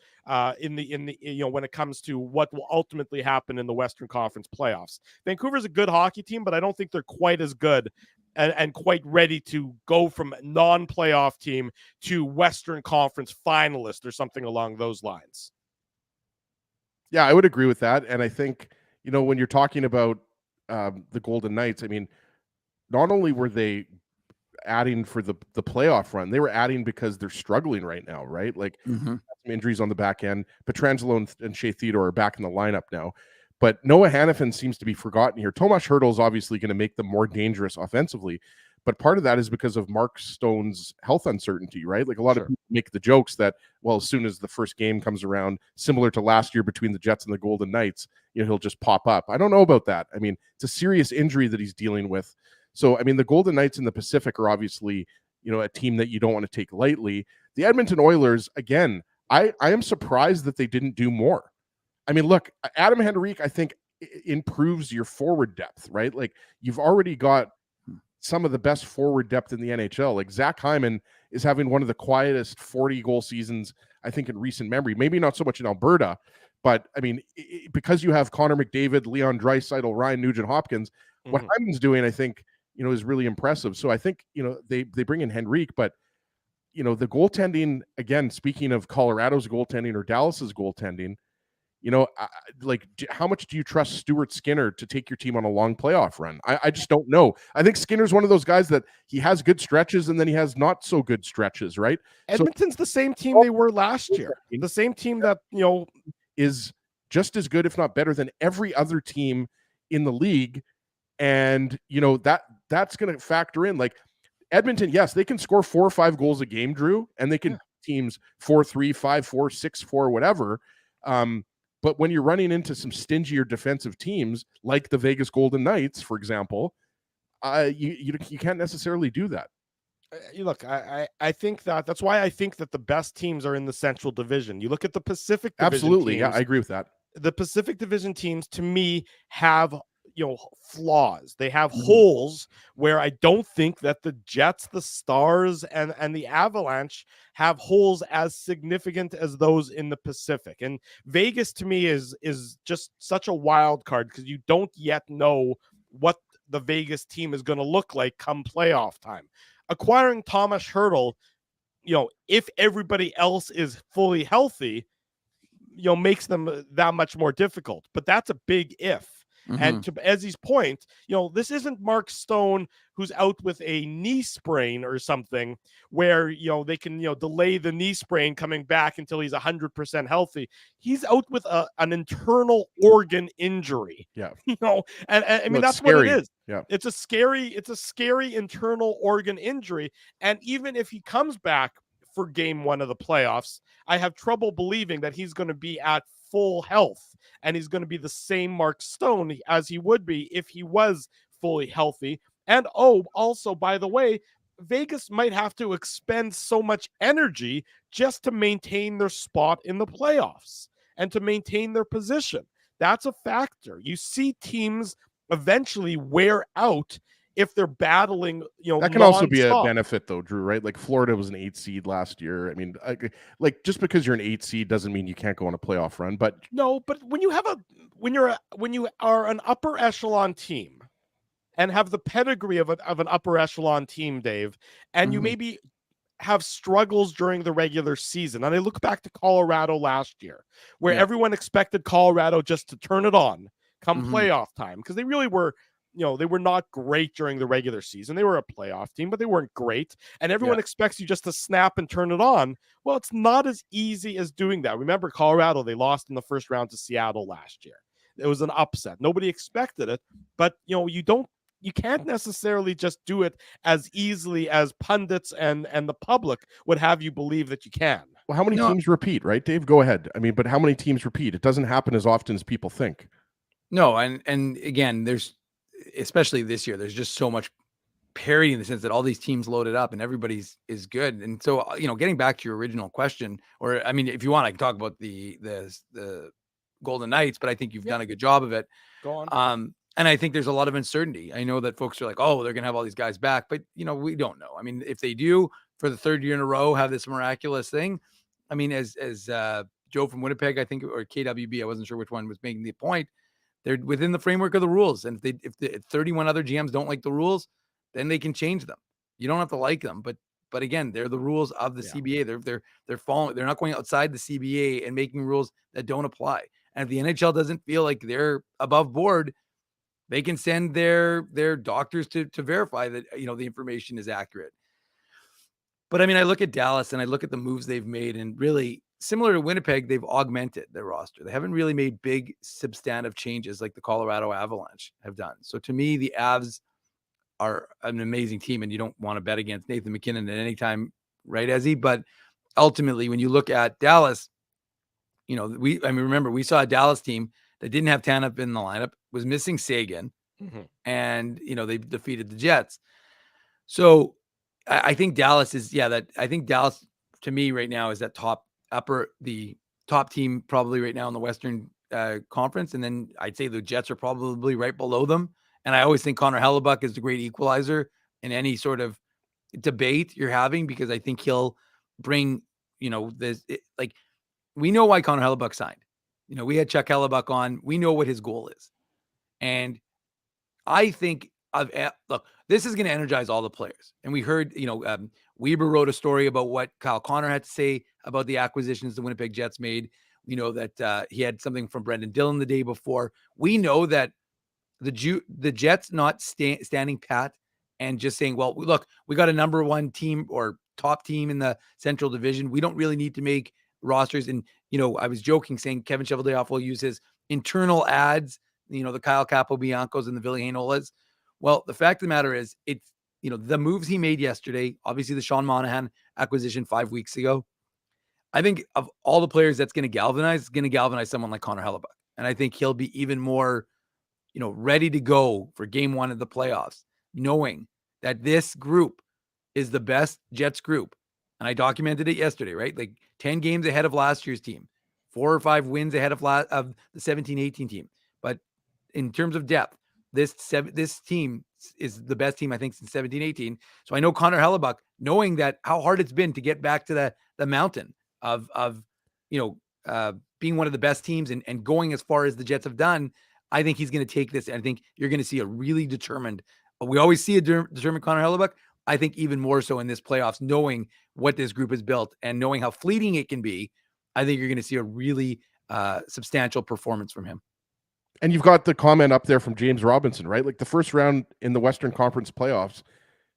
in the when it comes to what will ultimately happen in the Western Conference playoffs. Vancouver's a good hockey team, but I don't think they're quite as good and quite ready to go from non-playoff team to Western Conference finalist or something along those lines. Yeah, I would agree with that. And I think, when you're talking about the Golden Knights, I mean, not only were they adding for the playoff run, they were adding because they're struggling right now, right? Like some injuries on the back end. Pietrangelo and Shea Theodore are back in the lineup now. But Noah Hannafin seems to be forgotten here. Tomas Hertl is obviously going to make them more dangerous offensively, but part of that is because of Mark Stone's health uncertainty, right? Like a lot of people make the jokes that, well, as soon as the first game comes around, similar to last year between the Jets and the Golden Knights, he'll just pop up. I don't know about that. I mean, it's a serious injury that he's dealing with. So, I mean, the Golden Knights in the Pacific are obviously, a team that you don't want to take lightly. The Edmonton Oilers, again, I am surprised that they didn't do more. I mean, look, Adam Henrique, I think, improves your forward depth, right? Like, you've already got some of the best forward depth in the NHL. Like, Zach Hyman is having one of the quietest 40-goal seasons, I think, in recent memory. Maybe not so much in Alberta, but, I mean, because you have Connor McDavid, Leon Draisaitl, Ryan Nugent-Hopkins, what Hyman's doing, I think, is really impressive. So I think, they bring in Henrique, but, the goaltending, again, speaking of Colorado's goaltending or Dallas's goaltending, how much do you trust Stuart Skinner to take your team on a long playoff run? I just don't know. I think Skinner's one of those guys that he has good stretches and then he has not so good stretches, right? Edmonton's the same team they were last year. The same team that, is just as good, if not better, than every other team in the league. And, that's going to factor in. Like, Edmonton, yes, they can score 4 or 5 goals a game, Drew, and they can teams 4-3, 5-4, 6-4, whatever. But when you're running into some stingier defensive teams like the Vegas Golden Knights, for example, you can't necessarily do that. Look, I think that's why I think that the best teams are in the Central Division. You look at the Pacific Division Absolutely, teams, yeah, I agree with that. The Pacific Division teams, to me, have flaws. They have holes where I don't think that the Jets, the Stars, and the Avalanche have holes as significant as those in the Pacific. And Vegas, to me, is just such a wild card because you don't yet know what the Vegas team is going to look like come playoff time. Acquiring Tomas Hertl, if everybody else is fully healthy, makes them that much more difficult. But that's a big if. And to Ezzy's point, this isn't Mark Stone who's out with a knee sprain or something where, they can, delay the knee sprain coming back until he's 100% healthy. He's out with an internal organ injury. Yeah. And I mean, that's scary. What it is. Yeah. It's a scary internal organ injury. And even if he comes back for game 1 of the playoffs, I have trouble believing that he's going to be at full health and he's going to be the same Mark Stone as he would be if he was fully healthy. And also, by the way, Vegas might have to expend so much energy just to maintain their spot in the playoffs and to maintain their position. That's a factor. You see teams eventually wear out if they're battling, that can also be a nonstop. benefit though, Drew, right? Like Florida was an 8 seed last year. I mean, like just because you're an 8 seed doesn't mean you can't go on a playoff run, but no, but when you are an upper echelon team and have the pedigree of an upper echelon team, Dave, and you maybe have struggles during the regular season. And I look back to Colorado last year, where everyone expected Colorado just to turn it on come playoff time, because they really were, they were not great during the regular season. They were a playoff team, but they weren't great. And everyone expects you just to snap and turn it on. Well, it's not as easy as doing that. Remember Colorado, they lost in the first round to Seattle last year. It was an upset. Nobody expected it, but you can't necessarily just do it as easily as pundits and the public would have you believe that you can. Well, how many teams repeat, right, Dave? Go ahead. I mean, but how many teams repeat? It doesn't happen as often as people think. No, and again, there's, especially this year, there's just so much parity in the sense that all these teams loaded up and everybody's is good. And so, getting back to your original question, or I mean, if you want, I can talk about the Golden Knights, but I think you've done a good job of it. Go on. And I think there's a lot of uncertainty. I know that folks are like, oh, they're going to have all these guys back, but we don't know. I mean, if they do for the third year in a row have this miraculous thing, I mean, as Joe from Winnipeg, I think, or KWB, I wasn't sure which one was making the point, they're within the framework of the rules. And if 31 other GMs don't like the rules, then they can change them. You don't have to like them, but again, they're the rules of the CBA. They're following. They're not going outside the CBA and making rules that don't apply. And if the NHL doesn't feel like they're above board, they can send their doctors to verify that, the information is accurate. But I mean, I look at Dallas and I look at the moves they've made, and really similar to Winnipeg, they've augmented their roster. They haven't really made big substantive changes like the Colorado Avalanche have done. So to me, the Avs are an amazing team, and you don't want to bet against Nathan McKinnon at any time, right, Ezzy? But ultimately, when you look at Dallas, remember, we saw a Dallas team that didn't have Tanev in the lineup, was missing Sagan, and, they defeated the Jets. So I think Dallas is, I think Dallas to me right now is that the top team probably right now in the Western Conference. And then I'd say the Jets are probably right below them. And I always think Connor Hellebuck is the great equalizer in any sort of debate you're having, because I think he'll bring, we know why Connor Hellebuck signed. We had Chuck Hellebuck on. We know what his goal is. And I think look, this is going to energize all the players. And we heard, Weber wrote a story about what Kyle Connor had to say about the acquisitions the Winnipeg Jets made. We know that he had something from Brendan Dillon the day before. We know that the Jets not standing pat and just saying, well, look, we got a number one team or top team in the Central Division. We don't really need to make rosters. And, I was joking saying Kevin Cheveldayoff will use his internal ads, the Kyle Capobiancos and the Ville Heinolas. Well, the fact of the matter is, it's, the moves he made yesterday, obviously the Sean Monahan acquisition 5 weeks ago. I think of all the players that's going to galvanize someone like Connor Hellebuck. And I think he'll be even more, ready to go for game one of the playoffs, knowing that this group is the best Jets group. And I documented it yesterday, right? Like 10 games ahead of last year's team, 4 or 5 wins ahead of the 17-18 team. But in terms of depth, this team is the best team, I think, since 17-18. So I know Connor Hellebuck, knowing that how hard it's been to get back to the mountain of being one of the best teams and going as far as the Jets have done, I think he's going to take this. And I think you're going to see a really determined, we always see a determined Connor Hellebuck. I think even more so in this playoffs, knowing what this group has built and knowing how fleeting it can be, I think you're going to see a really substantial performance from him. And you've got the comment up there from James Robinson, right? Like the first round in the Western Conference playoffs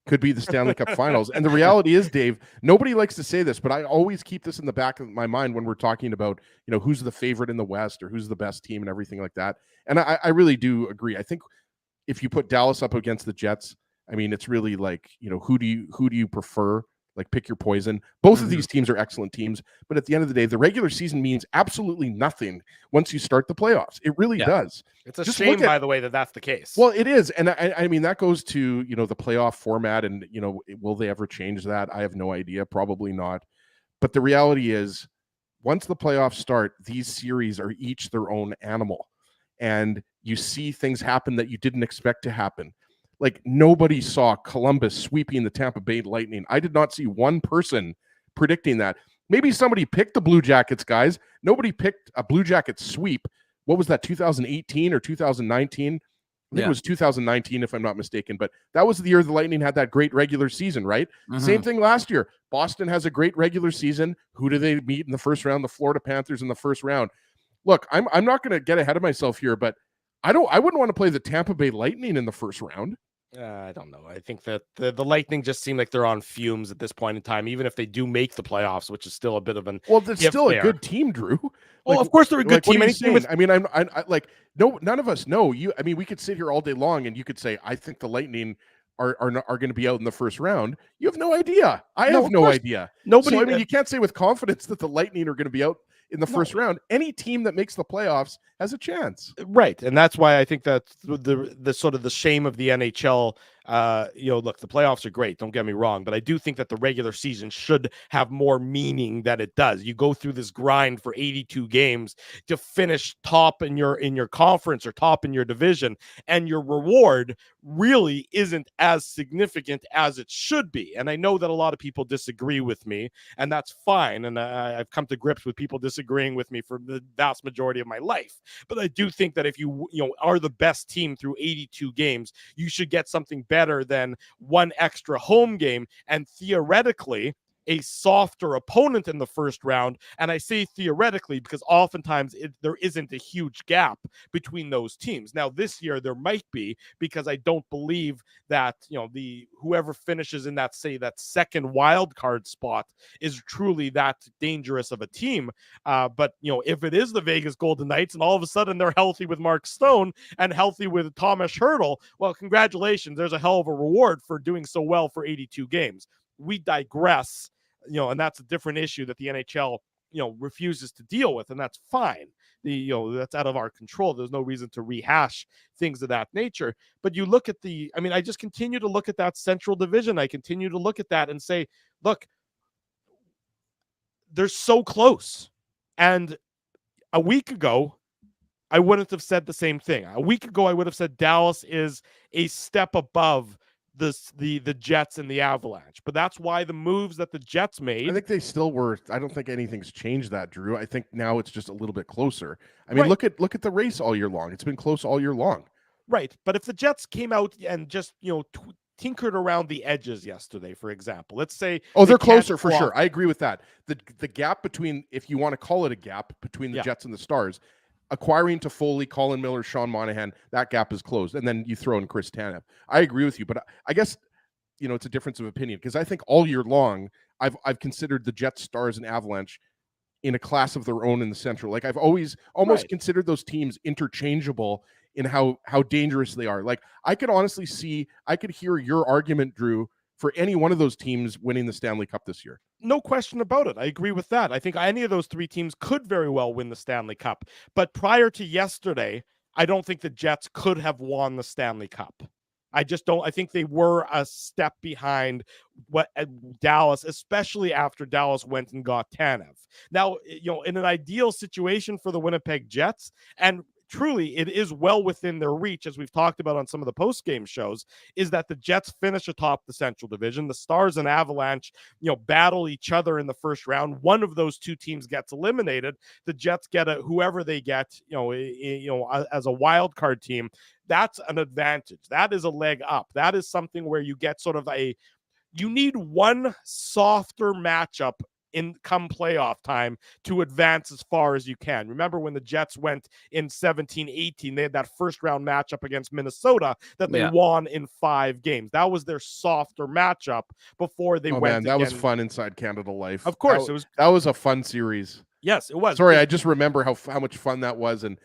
could be the Stanley Cup Finals. And the reality is, Dave, nobody likes to say this, but I always keep this in the back of my mind when we're talking about, who's the favorite in the West or who's the best team and everything like that. And I really do agree. I think if you put Dallas up against the Jets, I mean, it's really like, who do you prefer? Like, pick your poison. Both of these teams are excellent teams, but at the end of the day, the regular season means absolutely nothing once you start the playoffs. It really does. It's a shame, by the way, that that's the case. Well, it is. And I mean, that goes to, the playoff format and, will they ever change that? I have no idea. Probably not. But the reality is, once the playoffs start, these series are each their own animal. And you see things happen that you didn't expect to happen. like nobody saw Columbus sweeping the Tampa Bay Lightning. I did not see one person predicting that. Maybe somebody picked the Blue Jackets, guys. Nobody picked a Blue Jackets sweep. What was that, 2018 or 2019? I think it was 2019, if I'm not mistaken. But that was the year the Lightning had that great regular season, right? Same thing last year. Boston has a great regular season. Who do they meet in the first round? The Florida Panthers in the first round. Look, I'm not going to get ahead of myself here, but I wouldn't want to play the Tampa Bay Lightning in the first round. I don't know. I think that the Lightning just seem like they're on fumes at this point in time, even if they do make the playoffs, which is still a bit of an it's still a good team, Drew. Well, of course they're a good team. I mean, I like none of us know. I mean, we could sit here all day long and you could say, I think the Lightning are going to be out in the first round. You have no idea. I have no idea. Nobody. So, I mean, you can't say with confidence that the Lightning are going to be out in the first round. Any team that makes the playoffs has a chance. Right. And that's why I think that the sort of the shame of the NHL, look, the playoffs are great. Don't get me wrong. But I do think that the regular season should have more meaning than it does. You go through this grind for 82 games to finish top in your conference or top in your division. And your reward really isn't as significant as it should be. And I know that a lot of people disagree with me, and that's fine. And I've come to grips with people disagreeing with me for the vast majority of my life. But I do think that if you are the best team through 82 games, you should get something better than one extra home game and theoretically a softer opponent in the first round. And I say theoretically because oftentimes there isn't a huge gap between those teams. Now this year there might be, because I don't believe that whoever finishes in that second wild card spot is truly that dangerous of a team. But if it is the Vegas Golden Knights and all of a sudden they're healthy with Mark Stone and healthy with Thomas Hertl, well, congratulations. There's a hell of a reward for doing so well for 82 games. We digress, and that's a different issue that the NHL, refuses to deal with, and that's fine. That's out of our control. There's no reason to rehash things of that nature. But you look at I just continue to look at that Central Division. I continue to look at that and say, look, they're so close. And a week ago, I wouldn't have said the same thing. A week ago, I would have said Dallas is a step above the Jets and the Avalanche. But that's why the moves that the Jets made, I think they still were. I don't think anything's changed that, Drew. I think now it's just a little bit closer. I mean, look at the race all year long. It's been close all year long. Right. But if the Jets came out and just, tinkered around the edges yesterday, for example, let's say, they're closer for sure. I agree with that. The gap between, if you want to call it a gap between the Jets and the Stars, acquiring Toffoli, Colin Miller, Sean Monahan, that gap is closed. And then you throw in Chris Tanev. I agree with you, but I guess, it's a difference of opinion, because I think all year long, I've considered the Jets, Stars, and Avalanche in a class of their own in the Central. Like I've always almost considered those teams interchangeable in how dangerous they are. Like I could hear your argument, Drew, for any one of those teams winning the Stanley Cup this year. No question about it. I agree with that. I think any of those three teams could very well win the Stanley Cup. But prior to yesterday, I don't think the Jets could have won the Stanley Cup. I just don't. I think they were a step behind what Dallas, especially after Dallas went and got Tanev. Now, in an ideal situation for the Winnipeg Jets, and truly, it is well within their reach, as we've talked about on some of the post-game shows, is that the Jets finish atop the Central Division. The Stars and Avalanche, battle each other in the first round. One of those two teams gets eliminated. The Jets get whoever they get, as a wild card team. That's an advantage. That is a leg up. That is something where you get sort of you need one softer matchup in come playoff time to advance as far as you can. Remember when the Jets went in 17-18, they had that first round matchup against Minnesota that they won in 5 games. That was their softer matchup before they went. Man, that was fun inside Canada Life. Of course, that was a fun series. Yes, it was. Sorry, I just remember how much fun that was, and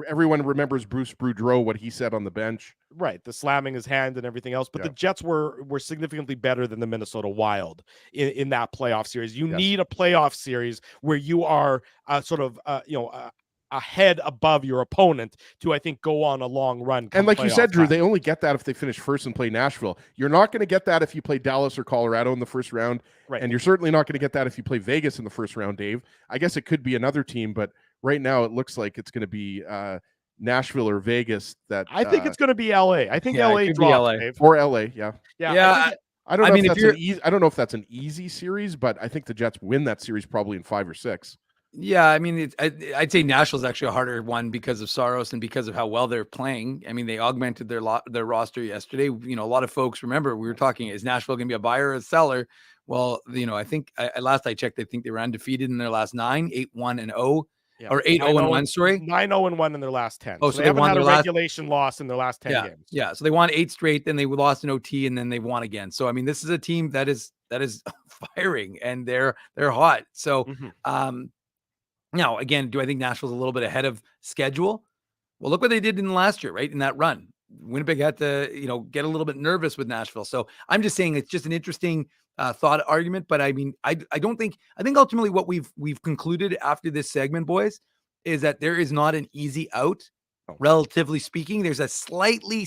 everyone remembers Bruce Boudreau, what he said on the bench. Right, the slamming his hand and everything else. But the Jets were significantly better than the Minnesota Wild in that playoff series. You need a playoff series where you are a head above your opponent to, I think, go on a long run. And like you said, Drew, they only get that if they finish first and play Nashville. You're not going to get that if you play Dallas or Colorado in the first round. Right. And you're certainly not going to get that if you play Vegas in the first round, Dave. I guess it could be another team, but right now it looks like it's going to be Nashville or Vegas. That I think it's going to be LA. I think LA drops, Dave. Or LA. Yeah. I don't know if that's an easy. I don't know if that's an easy series, but I think the Jets win that series probably in 5 or 6. Yeah, I mean, I'd say Nashville's actually a harder one because of Saros and because of how well they're playing. I mean, they augmented their roster yesterday. You know, a lot of folks remember we were talking: is Nashville going to be a buyer or a seller? Well, you know, I think last I checked, I think they were undefeated in their last 9, 8-1-0. Yeah. Or 8-0-1, sorry. 9-0-1 in their last 10. Oh, so they haven't had a regulation loss in their last 10 games. Yeah, so they won 8 straight, then they lost in OT, and then they won again. So I mean, this is a team that is firing, and they're hot. So now again, do I think Nashville's a little bit ahead of schedule? Well, look what they did in the last year, right? In that run, Winnipeg had to get a little bit nervous with Nashville. So I'm just saying it's just an interesting thought argument, but I mean, I think ultimately what we've concluded after this segment, boys, is that there is not an easy out. Relatively speaking, there's a slightly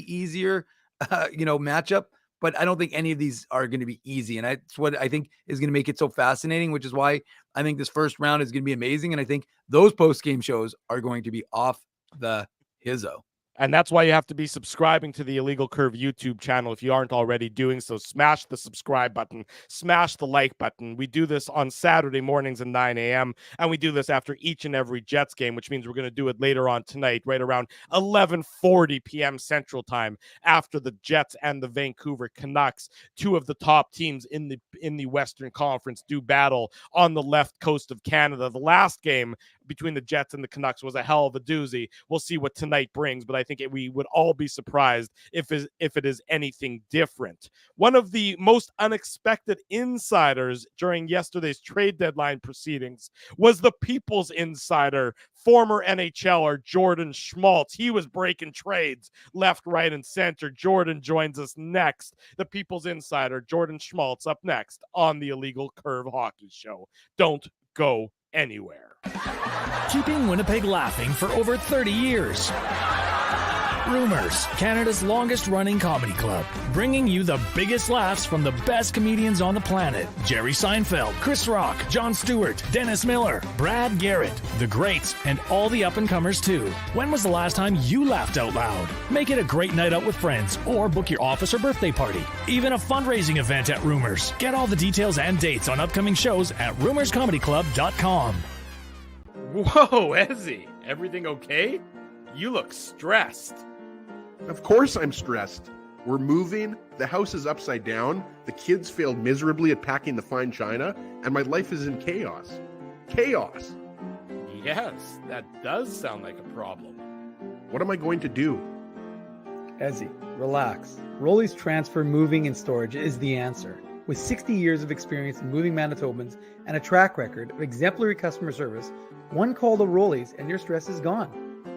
easier, matchup, but I don't think any of these are going to be easy. And that's what I think is going to make it so fascinating, which is why I think this first round is going to be amazing. And I think those post-game shows are going to be off the hizzo. And that's why you have to be subscribing to the Illegal Curve YouTube channel if you aren't already doing so. Smash the subscribe button, smash the like button. We do this on Saturday mornings at 9 a.m. and we do this after each and every Jets game, which means we're going to do it later on tonight, right around 11:40 p.m. Central Time, after the Jets and the Vancouver Canucks, two of the top teams in the Western Conference, do battle on the left coast of Canada. The last game between the Jets and the Canucks was a hell of a doozy. We'll see what tonight brings, but I think we would all be surprised if it is anything different. One of the most unexpected insiders during yesterday's trade deadline proceedings was the People's Insider, former NHLer Jordan Schmaltz. He was breaking trades left, right, and center. Jordan joins us next. The People's Insider, Jordan Schmaltz, up next on the Illegal Curve Hockey Show. Don't go anywhere. Keeping Winnipeg laughing for over 30 years. Rumors, Canada's longest-running comedy club, bringing you the biggest laughs from the best comedians on the planet. Jerry Seinfeld, Chris Rock, Jon Stewart, Dennis Miller, Brad Garrett, the greats, and all the up-and-comers too. When was the last time you laughed out loud? Make it a great night out with friends, or book your office or birthday party. Even a fundraising event at Rumors. Get all the details and dates on upcoming shows at rumorscomedyclub.com. Whoa, Ezzy, everything okay? You look stressed. Of course I'm stressed. We're moving, the house is upside down, the kids failed miserably at packing the fine china, and my life is in chaos. Chaos! Yes, that does sound like a problem. What am I going to do? Ezzy, relax. Rolly's Transfer Moving and Storage is the answer. With 60 years of experience in moving Manitobans and a track record of exemplary customer service, one call to Rolly's and your stress is gone.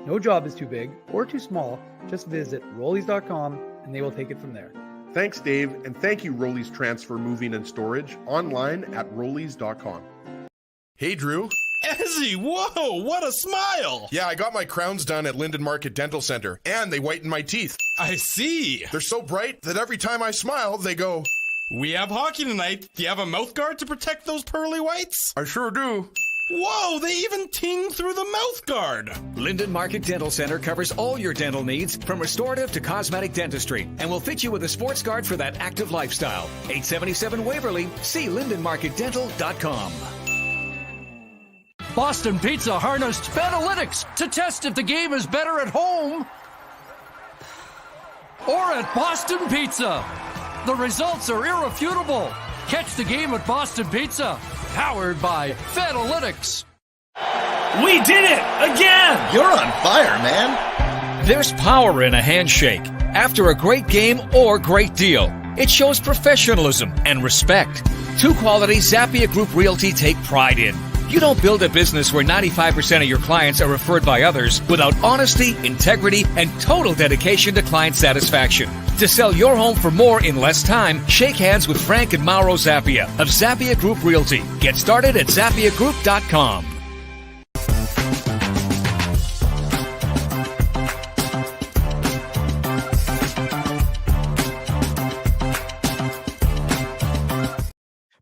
No job is too big or too small. Just visit Rollies.com and they will take it from there. Thanks, Dave, and thank you, Rollies Transfer Moving and Storage, online at Rollies.com. Hey, Drew. Ezzy, whoa, what a smile! Yeah, I got my crowns done at Linden Market Dental Center, and they whiten my teeth. I see. They're so bright that every time I smile, they go... We have hockey tonight. Do you have a mouth guard to protect those pearly whites? I sure do. Whoa, they even ting through the mouth guard. Linden Market Dental Center covers all your dental needs, from restorative to cosmetic dentistry, and will fit you with a sports guard for that active lifestyle. 877 Waverly. See lindenmarketdental.com. Boston Pizza harnessed Fanalytics to test if the game is better at home or at Boston Pizza. The results are irrefutable. Catch the game at Boston Pizza, powered by Fanalytics. We did it again! You're on fire, man. There's power in a handshake. After a great game or great deal, it shows professionalism and respect. Two qualities Zappia Group Realty take pride in. You don't build a business where 95% of your clients are referred by others without honesty, integrity, and total dedication to client satisfaction. To sell your home for more in less time, shake hands with Frank and Mauro Zappia of Zappia Group Realty. Get started at ZappiaGroup.com.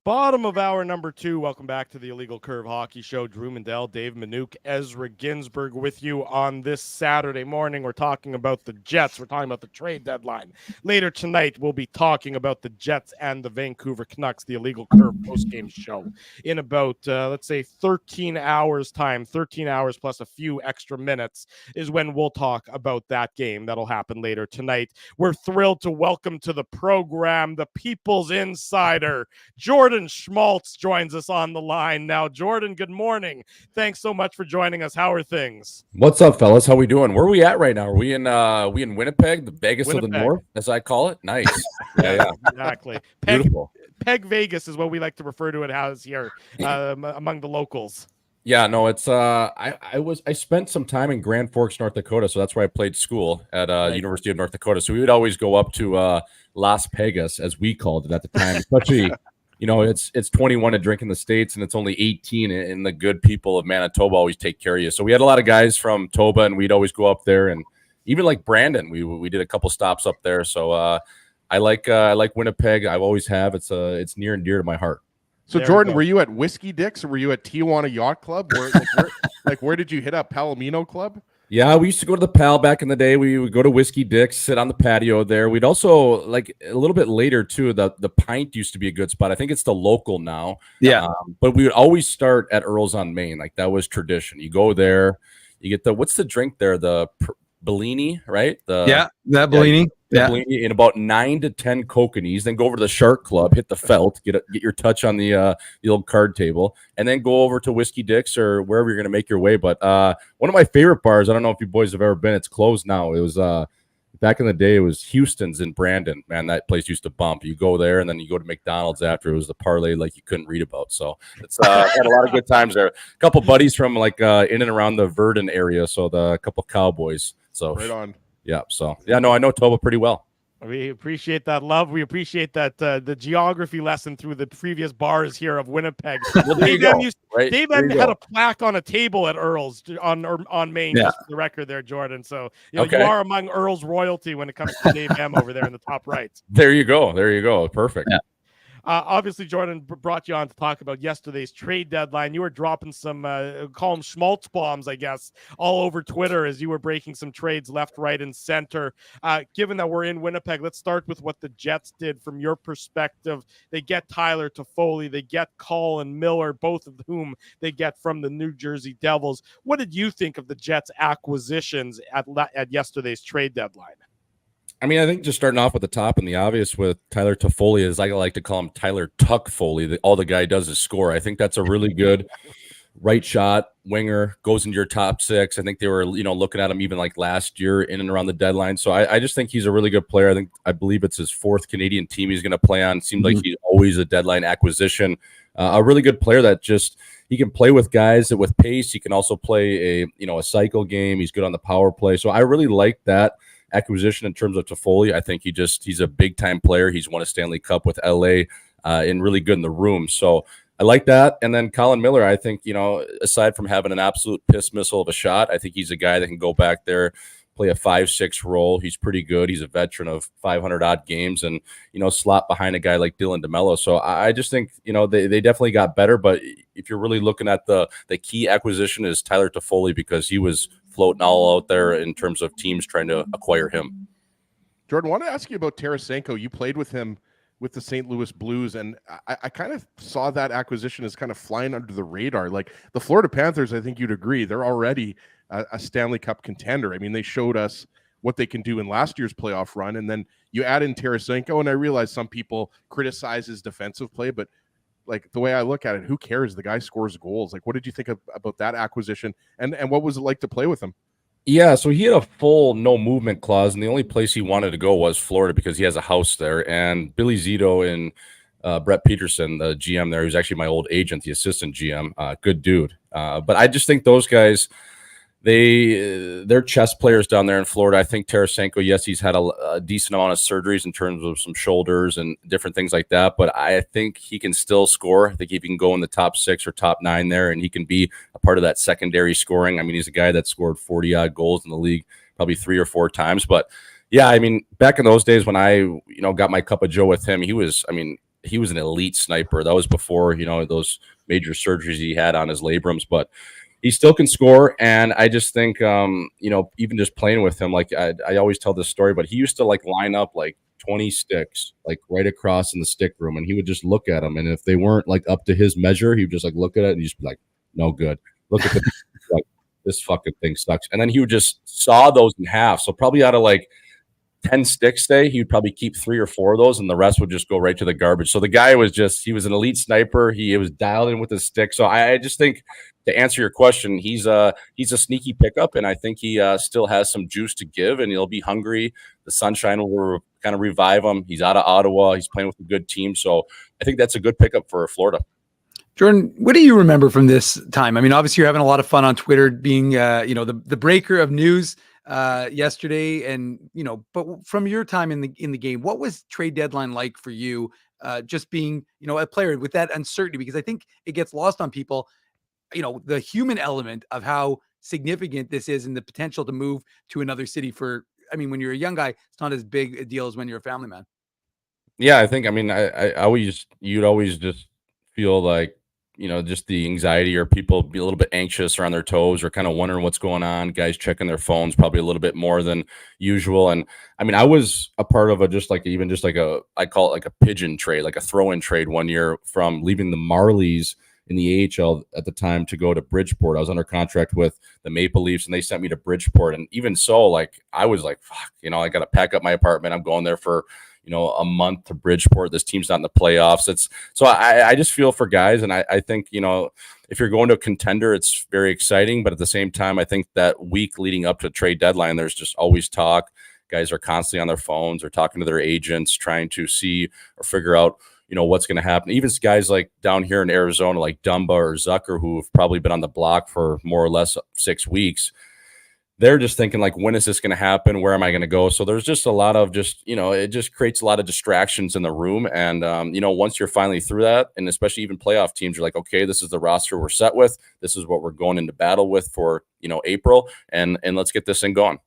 Bottom of hour number 2. Welcome back to the Illegal Curve Hockey Show. Drew Mindell, Dave Minuk, Ezra Ginsburg with you on this Saturday morning. We're talking about the Jets. We're talking about the trade deadline. Later tonight, we'll be talking about the Jets and the Vancouver Canucks, the Illegal Curve Postgame Show. In about, let's say, 13 hours time, 13 hours plus a few extra minutes is when we'll talk about that game. That'll happen later tonight. We're thrilled to welcome to the program the People's Insider, Jordan Schmaltz joins us on the line now. Jordan, good morning. Thanks so much for joining us. How are things? What's up, fellas? How we doing? Where are we at right now? Are we in Winnipeg, the Vegas of the North, as I call it? Nice. Yeah. Exactly. Beautiful. Peg Vegas is what we like to refer to it as here among the locals. Yeah, no, it's I spent some time in Grand Forks, North Dakota, so that's where I played school at University of North Dakota. So we would always go up to Las Pegas, as we called it at the time, especially. It's 21 to drink in the States, and it's only 18, and the good people of Manitoba always take care of you. So we had a lot of guys from Toba, and we'd always go up there, and even like Brandon, we did a couple stops up there. So I like Winnipeg. I always have. It's near and dear to my heart. So there Jordan, were you at Whiskey Dick's or were you at Tijuana Yacht Club? Where did you hit up Palomino Club? Yeah, we used to go to the Pal back in the day. We would go to Whiskey Dick's, sit on the patio there. We'd also, like a little bit later too, the Pint used to be a good spot. I think it's the Local now. Yeah. But we would always start at Earl's on Main. Like that was tradition. You go there, you get what's the drink there? The Bellini, right? That Bellini. Yeah. Bellini in about 9 to 10 kokanees, then go over to the Shark Club, hit the felt, get your touch on the old card table, and then go over to Whiskey Dick's or wherever you're going to make your way. But one of my favorite bars, I don't know if you boys have ever been, it's closed now. It was back in the day, it was Houston's in Brandon. Man, that place used to bump. You go there, and then you go to McDonald's after. It was the parlay like you couldn't read about. So it's had a lot of good times there. A couple buddies from like in and around the Verdun area, so a couple Cowboys. So right on. Yeah. So I know Toba pretty well. We appreciate that love. We appreciate that the geography lesson through the previous bars here of Winnipeg. Well, Dave had a plaque on a table at Earl's on Main, just for the record there, Jordan. So you are among Earl's royalty when it comes to Dave M over there in the top right. There you go. Perfect. Yeah. Obviously, Jordan brought you on to talk about yesterday's trade deadline. You were dropping some, call them schmaltz bombs, I guess, all over Twitter as you were breaking some trades left, right, and center. Given that we're in Winnipeg, let's start with what the Jets did from your perspective. They get Tyler Toffoli, they get Colin Miller, both of whom they get from the New Jersey Devils. What did you think of the Jets' acquisitions at yesterday's trade deadline? I mean, I think just starting off with the top and the obvious with Tyler Toffoli, as I like to call him, Tyler Tuck Foley. All the guy does is score. I think that's a really good right shot winger, goes into your top six. I think they were, looking at him even like last year in and around the deadline. So I just think he's a really good player. I believe it's his fourth Canadian team he's going to play on. Seems like he's always a deadline acquisition. A really good player that just he can play with guys that with pace. He can also play a cycle game. He's good on the power play. So I really like that acquisition in terms of Toffoli. I think he's a big time player. He's won a Stanley Cup with LA and really good in the room. So I like that. And then Colin Miller, I think, aside from having an absolute piss missile of a shot, I think he's a guy that can go back there, play a 5-6 role. He's pretty good. He's a veteran of 500 odd games and, slot behind a guy like Dylan DeMello. So I just think, they definitely got better. But if you're really looking at the key acquisition is Tyler Toffoli, because he was floating all out there in terms of teams trying to acquire him. Jordan, I want to ask you about Tarasenko. You played with him with the St. Louis Blues, and I kind of saw that acquisition as kind of flying under the radar. Like the Florida Panthers, I think you'd agree, they're already a Stanley Cup contender. I mean, they showed us what they can do in last year's playoff run, and then you add in Tarasenko, and I realize some people criticize his defensive play, but like the way I look at it, who cares? The guy scores goals. Like, what did you think about that acquisition, and what was it like to play with him? Yeah, so he had a full no movement clause, and the only place he wanted to go was Florida because he has a house there. And Billy Zito and Brett Peterson, the GM there, who's actually my old agent, the assistant GM, good dude. But I just think those guys, they're chess players down there in Florida. I think Tarasenko, yes, he's had a decent amount of surgeries in terms of some shoulders and different things like that, but I think he can still score. I think he can go in the top 6 or top 9 there, and he can be a part of that secondary scoring. I mean, he's a guy that scored 40-odd goals in the league probably 3 or 4 times. But, yeah, I mean, back in those days when I got my cup of joe with him, he was, he was an elite sniper. That was before, you know, those major surgeries he had on his labrums, but he still can score. And I just think, you know, even just playing with him, like I always tell this story, but he used to like line up like 20 sticks, like right across in the stick room. And he would just look at them. And if they weren't like up to his measure, he would just like look at it and just be like, no good. Look at the like, this fucking thing sucks. And then he would just saw those in half. So probably out of like 10 sticks day, he would probably keep 3 or 4 of those, and the rest would just go right to the garbage. So the guy was just, he was an elite sniper. He was dialed in with his stick. So I just think, to answer your question, he's a sneaky pickup, and I think he still has some juice to give, and he'll be hungry. The sunshine will kind of revive him. He's out of Ottawa. He's playing with a good team. So I think that's a good pickup for Florida. Jordan, what do you remember from this time? I mean, obviously you're having a lot of fun on Twitter, being you know, the breaker of news yesterday, and you know, but from your time in the game, what was trade deadline like for you? Just being, you know, a player with that uncertainty, because I think it gets lost on people. You know, the human element of how significant this is and the potential to move to another city for, I mean, when you're a young guy, it's not as big a deal as when you're a family man. Yeah, I think, I mean, you'd always just feel like, you know, just the anxiety, or people be a little bit anxious or on their toes or kind of wondering what's going on. Guys checking their phones probably a little bit more than usual. And I mean, I was a part of I call it like a pigeon trade, like a throw-in trade one year, from leaving the Marlies in the AHL at the time to go to Bridgeport. I was under contract with the Maple Leafs, and they sent me to Bridgeport. And even so, like, I was like, fuck, you know, I got to pack up my apartment. I'm going there for, you know, a month to Bridgeport. This team's not in the playoffs. I just feel for guys. And I think, you know, if you're going to a contender, it's very exciting. But at the same time, I think that week leading up to trade deadline, there's just always talk. Guys are constantly on their phones or talking to their agents, trying to see or figure out, you know, what's going to happen. Even guys like down here in Arizona, like Dumba or Zucker, who have probably been on the block for more or less 6 weeks, they're just thinking like, when is this going to happen? Where am I going to go? So there's just a lot of you know, it just creates a lot of distractions in the room. And, you know, once you're finally through that, and especially even playoff teams, you're like, okay, this is the roster we're set with. This is what we're going into battle with for, you know, April. And let's get this thing going.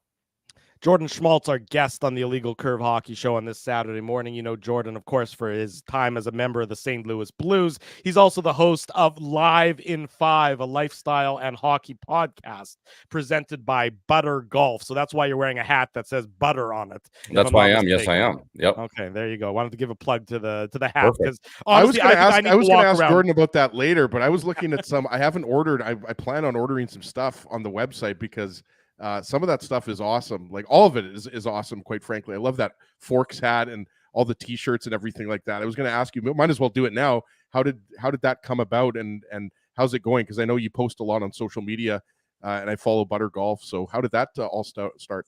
Jordan Schmaltz, our guest on the Illegal Curve Hockey Show on this Saturday morning. You know Jordan, of course, for his time as a member of the St. Louis Blues. He's also the host of Live in 5, a lifestyle and hockey podcast presented by Butter Golf. So that's why you're wearing a hat that says Butter on it. That's why I am. Yes, I am. Yep. Okay, there you go. Wanted to give a plug to the hat, because I was going to ask Jordan about that later, but I was looking at some. I haven't ordered. I plan on ordering some stuff on the website, because some of that stuff is awesome. Like, all of it is awesome, quite frankly. I love that Forks hat and all the t-shirts and everything like that. I was going to ask you, might as well do it now. How did that come about, and how's it going? Because I know you post a lot on social media, and I follow Butter Golf. So how did that all start?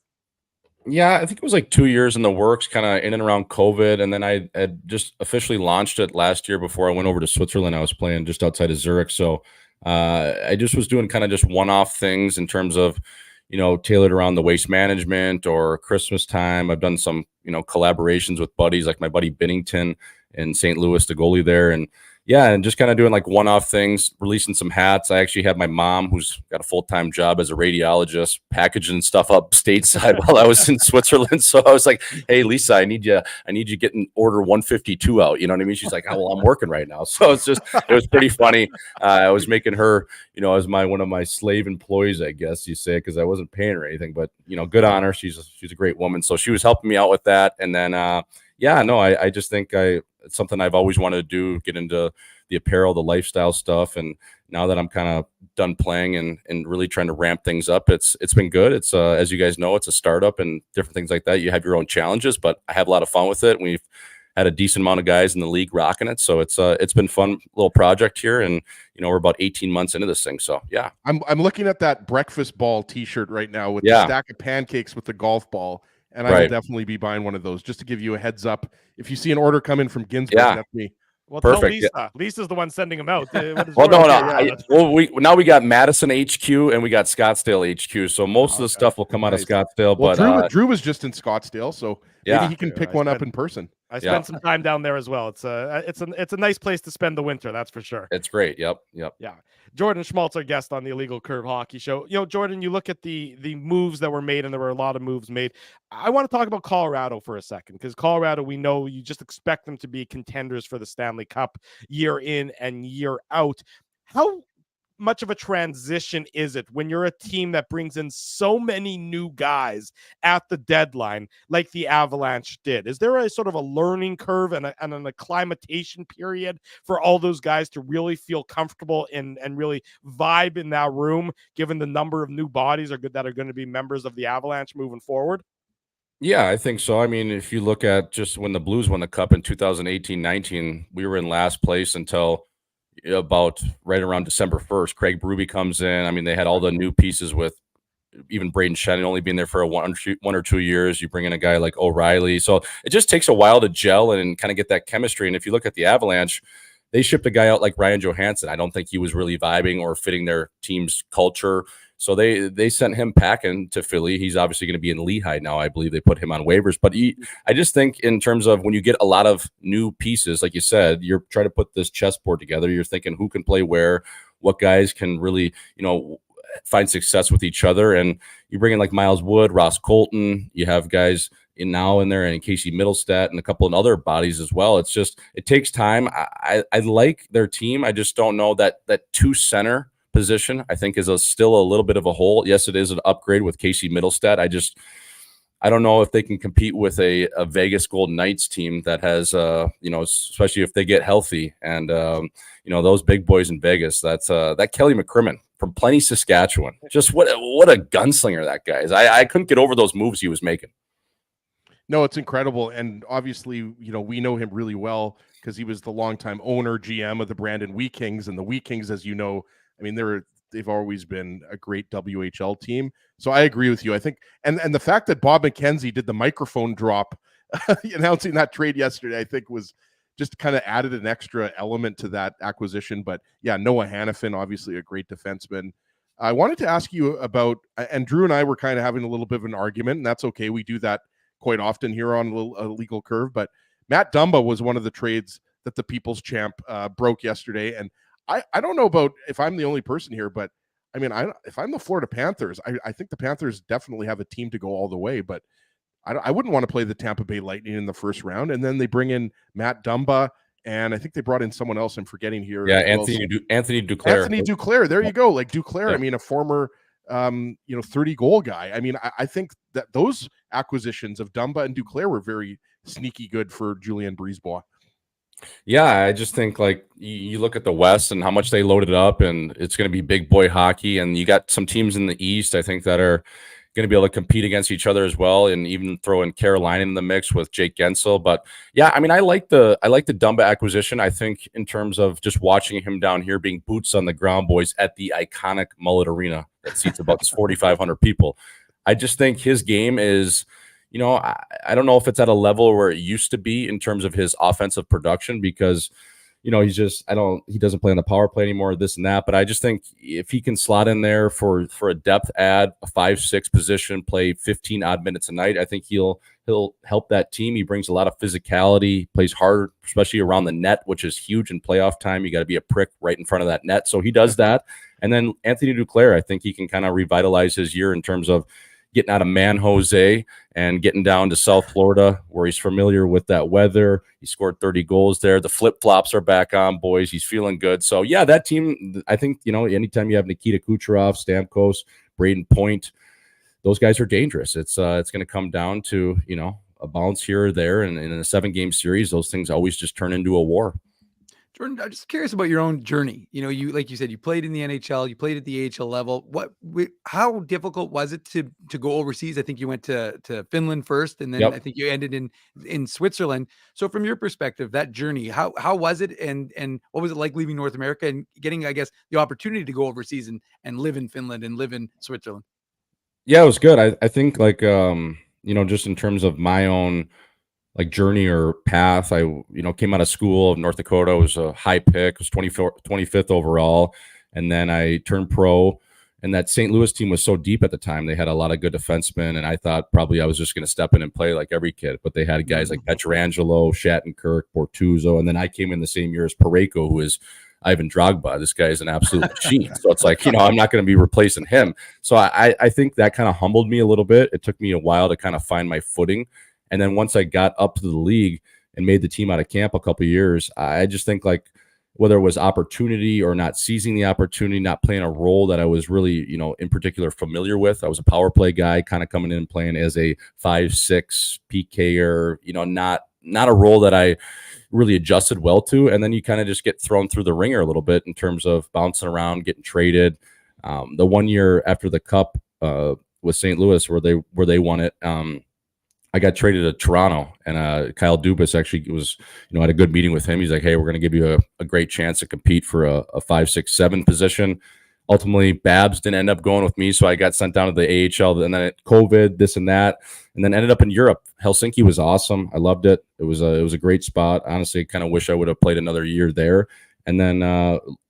Yeah, I think it was like 2 years in the works, kind of in and around COVID. And then I had just officially launched it last year before I went over to Switzerland. I was playing just outside of Zurich. So I just was doing kind of just one-off things in terms of, you know, tailored around the waste management or Christmas time. I've done some, you know, collaborations with buddies like my buddy Binnington in St. Louis, the goalie there. And yeah, and just kind of doing like one-off things, releasing some hats. I actually had my mom, who's got a full-time job as a radiologist, packaging stuff up stateside while I was in Switzerland. So I was like, hey, Lisa, I need you getting order 152 out. You know what I mean? She's like, oh, well, I'm working right now. So it was pretty funny. I was making her, you know, as one of my slave employees, I guess you say, because I wasn't paying her anything, but, you know, good on her. She's a great woman. So she was helping me out with that. And then, yeah, no, I just think it's something I've always wanted to do, get into the apparel, the lifestyle stuff. And now that I'm kind of done playing and really trying to ramp things up, it's been good. It's as you guys know, it's a startup and different things like that. You have your own challenges, but I have a lot of fun with it. We've had a decent amount of guys in the league rocking it. So it's been fun little project here. And, you know, we're about 18 months into this thing. So yeah. I'm looking at that breakfast ball t-shirt right now with the stack of pancakes with the golf ball. And I will definitely be buying one of those, just to give you a heads up. If you see an order come in from Ginsburg, that's me. Well, perfect. Tell Lisa. Yeah. Lisa's the one sending them out. Well, no. We got Madison HQ and we got Scottsdale HQ. So most of the stuff will come out of Scottsdale. Well, but Drew was just in Scottsdale, so maybe he can pick one up in person. I spent some time down there as well. It's a nice place to spend the winter, that's for sure. It's great. Yep. Yeah. Jordan Schmaltz, our guest on the Illegal Curve Hockey Show. Jordan, you look at the moves that were made, and there were a lot of moves made. I want to talk about Colorado for a second, because Colorado, we know you just expect them to be contenders for the Stanley Cup year in and year out. How much of a transition is it when you're a team that brings in so many new guys at the deadline like the Avalanche did? Is there a sort of a learning curve and an acclimatation period for all those guys to really feel comfortable and really vibe in that room, given the number of new bodies that are going to be members of the Avalanche moving forward? Yeah, I think so. I mean, if you look at just when the Blues won the Cup in 2018-19, we were in last place until about right around December 1st. Craig Berube comes in. I mean, they had all the new pieces with even Braden Shannon only being there for one or 2 years. You bring in a guy like O'Reilly. So it just takes a while to gel and kind of get that chemistry. And if you look at the Avalanche, they shipped a guy out like Ryan Johansson. I don't think he was really vibing or fitting their team's culture. So they sent him packing to Philly. He's obviously going to be in Lehigh now. I believe they put him on waivers. But I just think in terms of when you get a lot of new pieces, like you said, you're trying to put this chessboard together. You're thinking who can play where, what guys can really, find success with each other. And you bring in like Miles Wood, Ross Colton. You have guys in there and Casey Middlestat and a couple of other bodies as well. It's just, it takes time. I like their team. I just don't know that 2 center position, I think, is still a little bit of a hole. Yes, it is an upgrade with Casey Middlestat. I don't know if they can compete with a Vegas Golden Knights team that has, especially if they get healthy and, those big boys in Vegas. That's that Kelly McCrimmon from Plenty, Saskatchewan. Just what a gunslinger that guy is. I couldn't get over those moves he was making. No, it's incredible. And obviously, we know him really well because he was the longtime owner, GM of the Brandon Wheat Kings. And the Wheat Kings, as you know, I mean, they've always been a great WHL team. So I agree with you. I think, and the fact that Bob McKenzie did the microphone drop announcing that trade yesterday, I think was just kind of added an extra element to that acquisition. But yeah, Noah Hannafin, obviously a great defenseman. I wanted to ask you about, and Drew and I were kind of having a little bit of an argument, and that's okay. We do that quite often here on a Legal Curve. But Matt Dumba was one of the trades that the People's Champ broke yesterday. And I don't know about if I'm the only person here, but I mean, if I'm the Florida Panthers, I think the Panthers definitely have a team to go all the way, but I wouldn't want to play the Tampa Bay Lightning in the first round. And then they bring in Matt Dumba, and I think they brought in someone else I'm forgetting here. Yeah, Anthony Duclair. Anthony Duclair. There you go. Like Duclair, yeah. I mean, a former 30-goal guy. I mean, I think that those acquisitions of Dumba and Duclair were very sneaky good for Julien Brisebois. Yeah, I just think like you look at the West and how much they loaded up, and it's going to be big boy hockey. And you got some teams in the East, I think, that are going to be able to compete against each other as well, and even throw in Carolina in the mix with Jake Gensel. But yeah, I mean, I like the Dumba acquisition. I think in terms of just watching him down here being boots on the ground, boys, at the iconic Mullet Arena that seats about 4,500 people. I just think his game is, I don't know if it's at a level where it used to be in terms of his offensive production, because, he doesn't play on the power play anymore, this and that. But I just think if he can slot in there for a depth add, a 5-6 position, play 15 odd minutes a night, I think he'll help that team. He brings a lot of physicality, plays hard, especially around the net, which is huge in playoff time. You got to be a prick right in front of that net. So he does that. And then Anthony Duclair, I think he can kind of revitalize his year in terms of getting out of San Jose and getting down to South Florida, where he's familiar with that weather. He scored 30 goals there. The flip-flops are back on, boys. He's feeling good. So, yeah, that team, I think, anytime you have Nikita Kucherov, Stamkos, Braden Point, those guys are dangerous. It's going to come down to, a bounce here or there. And in a 7-game series, those things always just turn into a war. Jordan, I'm just curious about your own journey. You like you said, you played in the NHL, you played at the AHL level. How difficult was it to go overseas? I think you went to Finland first, and then I think you ended in Switzerland. So from your perspective, that journey, how was it, and what was it like leaving North America and getting, I guess, the opportunity to go overseas and live in Finland and live in Switzerland? Yeah, it was good. I think like just in terms of my own journey or path, I came out of school of North Dakota. It was a high pick. It was 25th overall, and then I turned pro, And that St. Louis team was so deep at the time. They had a lot of good defensemen, and I thought probably I was just going to step in and play like every kid. But they had guys like Pietrangelo, Shattenkirk, Bortuzzo, and then I came in the same year as Parayko, who is Ivan Drogba. This guy is an absolute machine. So it's like, I'm not going to be replacing him. So I think that kind of humbled me a little bit. It took me a while to kind of find my footing. And then once I got up to the league and made the team out of camp a couple of years, I just think like, whether it was opportunity or not seizing the opportunity, not playing a role that I was really, in particular familiar with. I was a power play guy, kind of coming in and playing as a 5'6" PKer, not a role that I really adjusted well to. And then you kind of just get thrown through the ringer a little bit in terms of bouncing around, getting traded. The 1 year after the Cup with St. Louis where they won it, I got traded to Toronto, and Kyle Dubas actually was, had a good meeting with him. He's like, hey, we're going to give you a great chance to compete for a 5, 6, 7 position. Ultimately, Babs didn't end up going with me, so I got sent down to the AHL, and then COVID, this and that, and then ended up in Europe. Helsinki was awesome. I loved it. It was a great spot. Honestly, kind of wish I would have played another year there. And then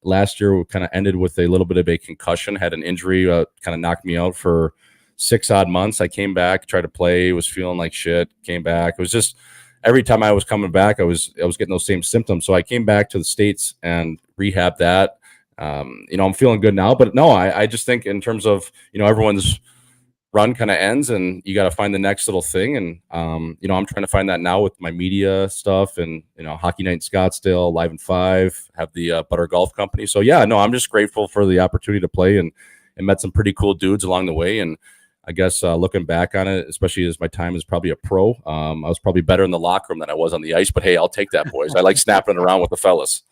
last year, we kind of ended with a little bit of a concussion, had an injury, kind of knocked me out for 6 odd months. I came back, tried to play, was feeling like shit, came back. It was just every time I was coming back, I was getting those same symptoms. So I came back to the States and rehabbed that. I'm feeling good now, but no, I just think in terms of, everyone's run kind of ends and you got to find the next little thing. And, I'm trying to find that now with my media stuff and, Hockey Night in Scottsdale, Live in 5, have the Butter Golf Company. So yeah, no, I'm just grateful for the opportunity to play and met some pretty cool dudes along the way. And I guess looking back on it, especially as my time as probably a pro, I was probably better in the locker room than I was on the ice. But hey, I'll take that, boys. I like snapping around with the fellas.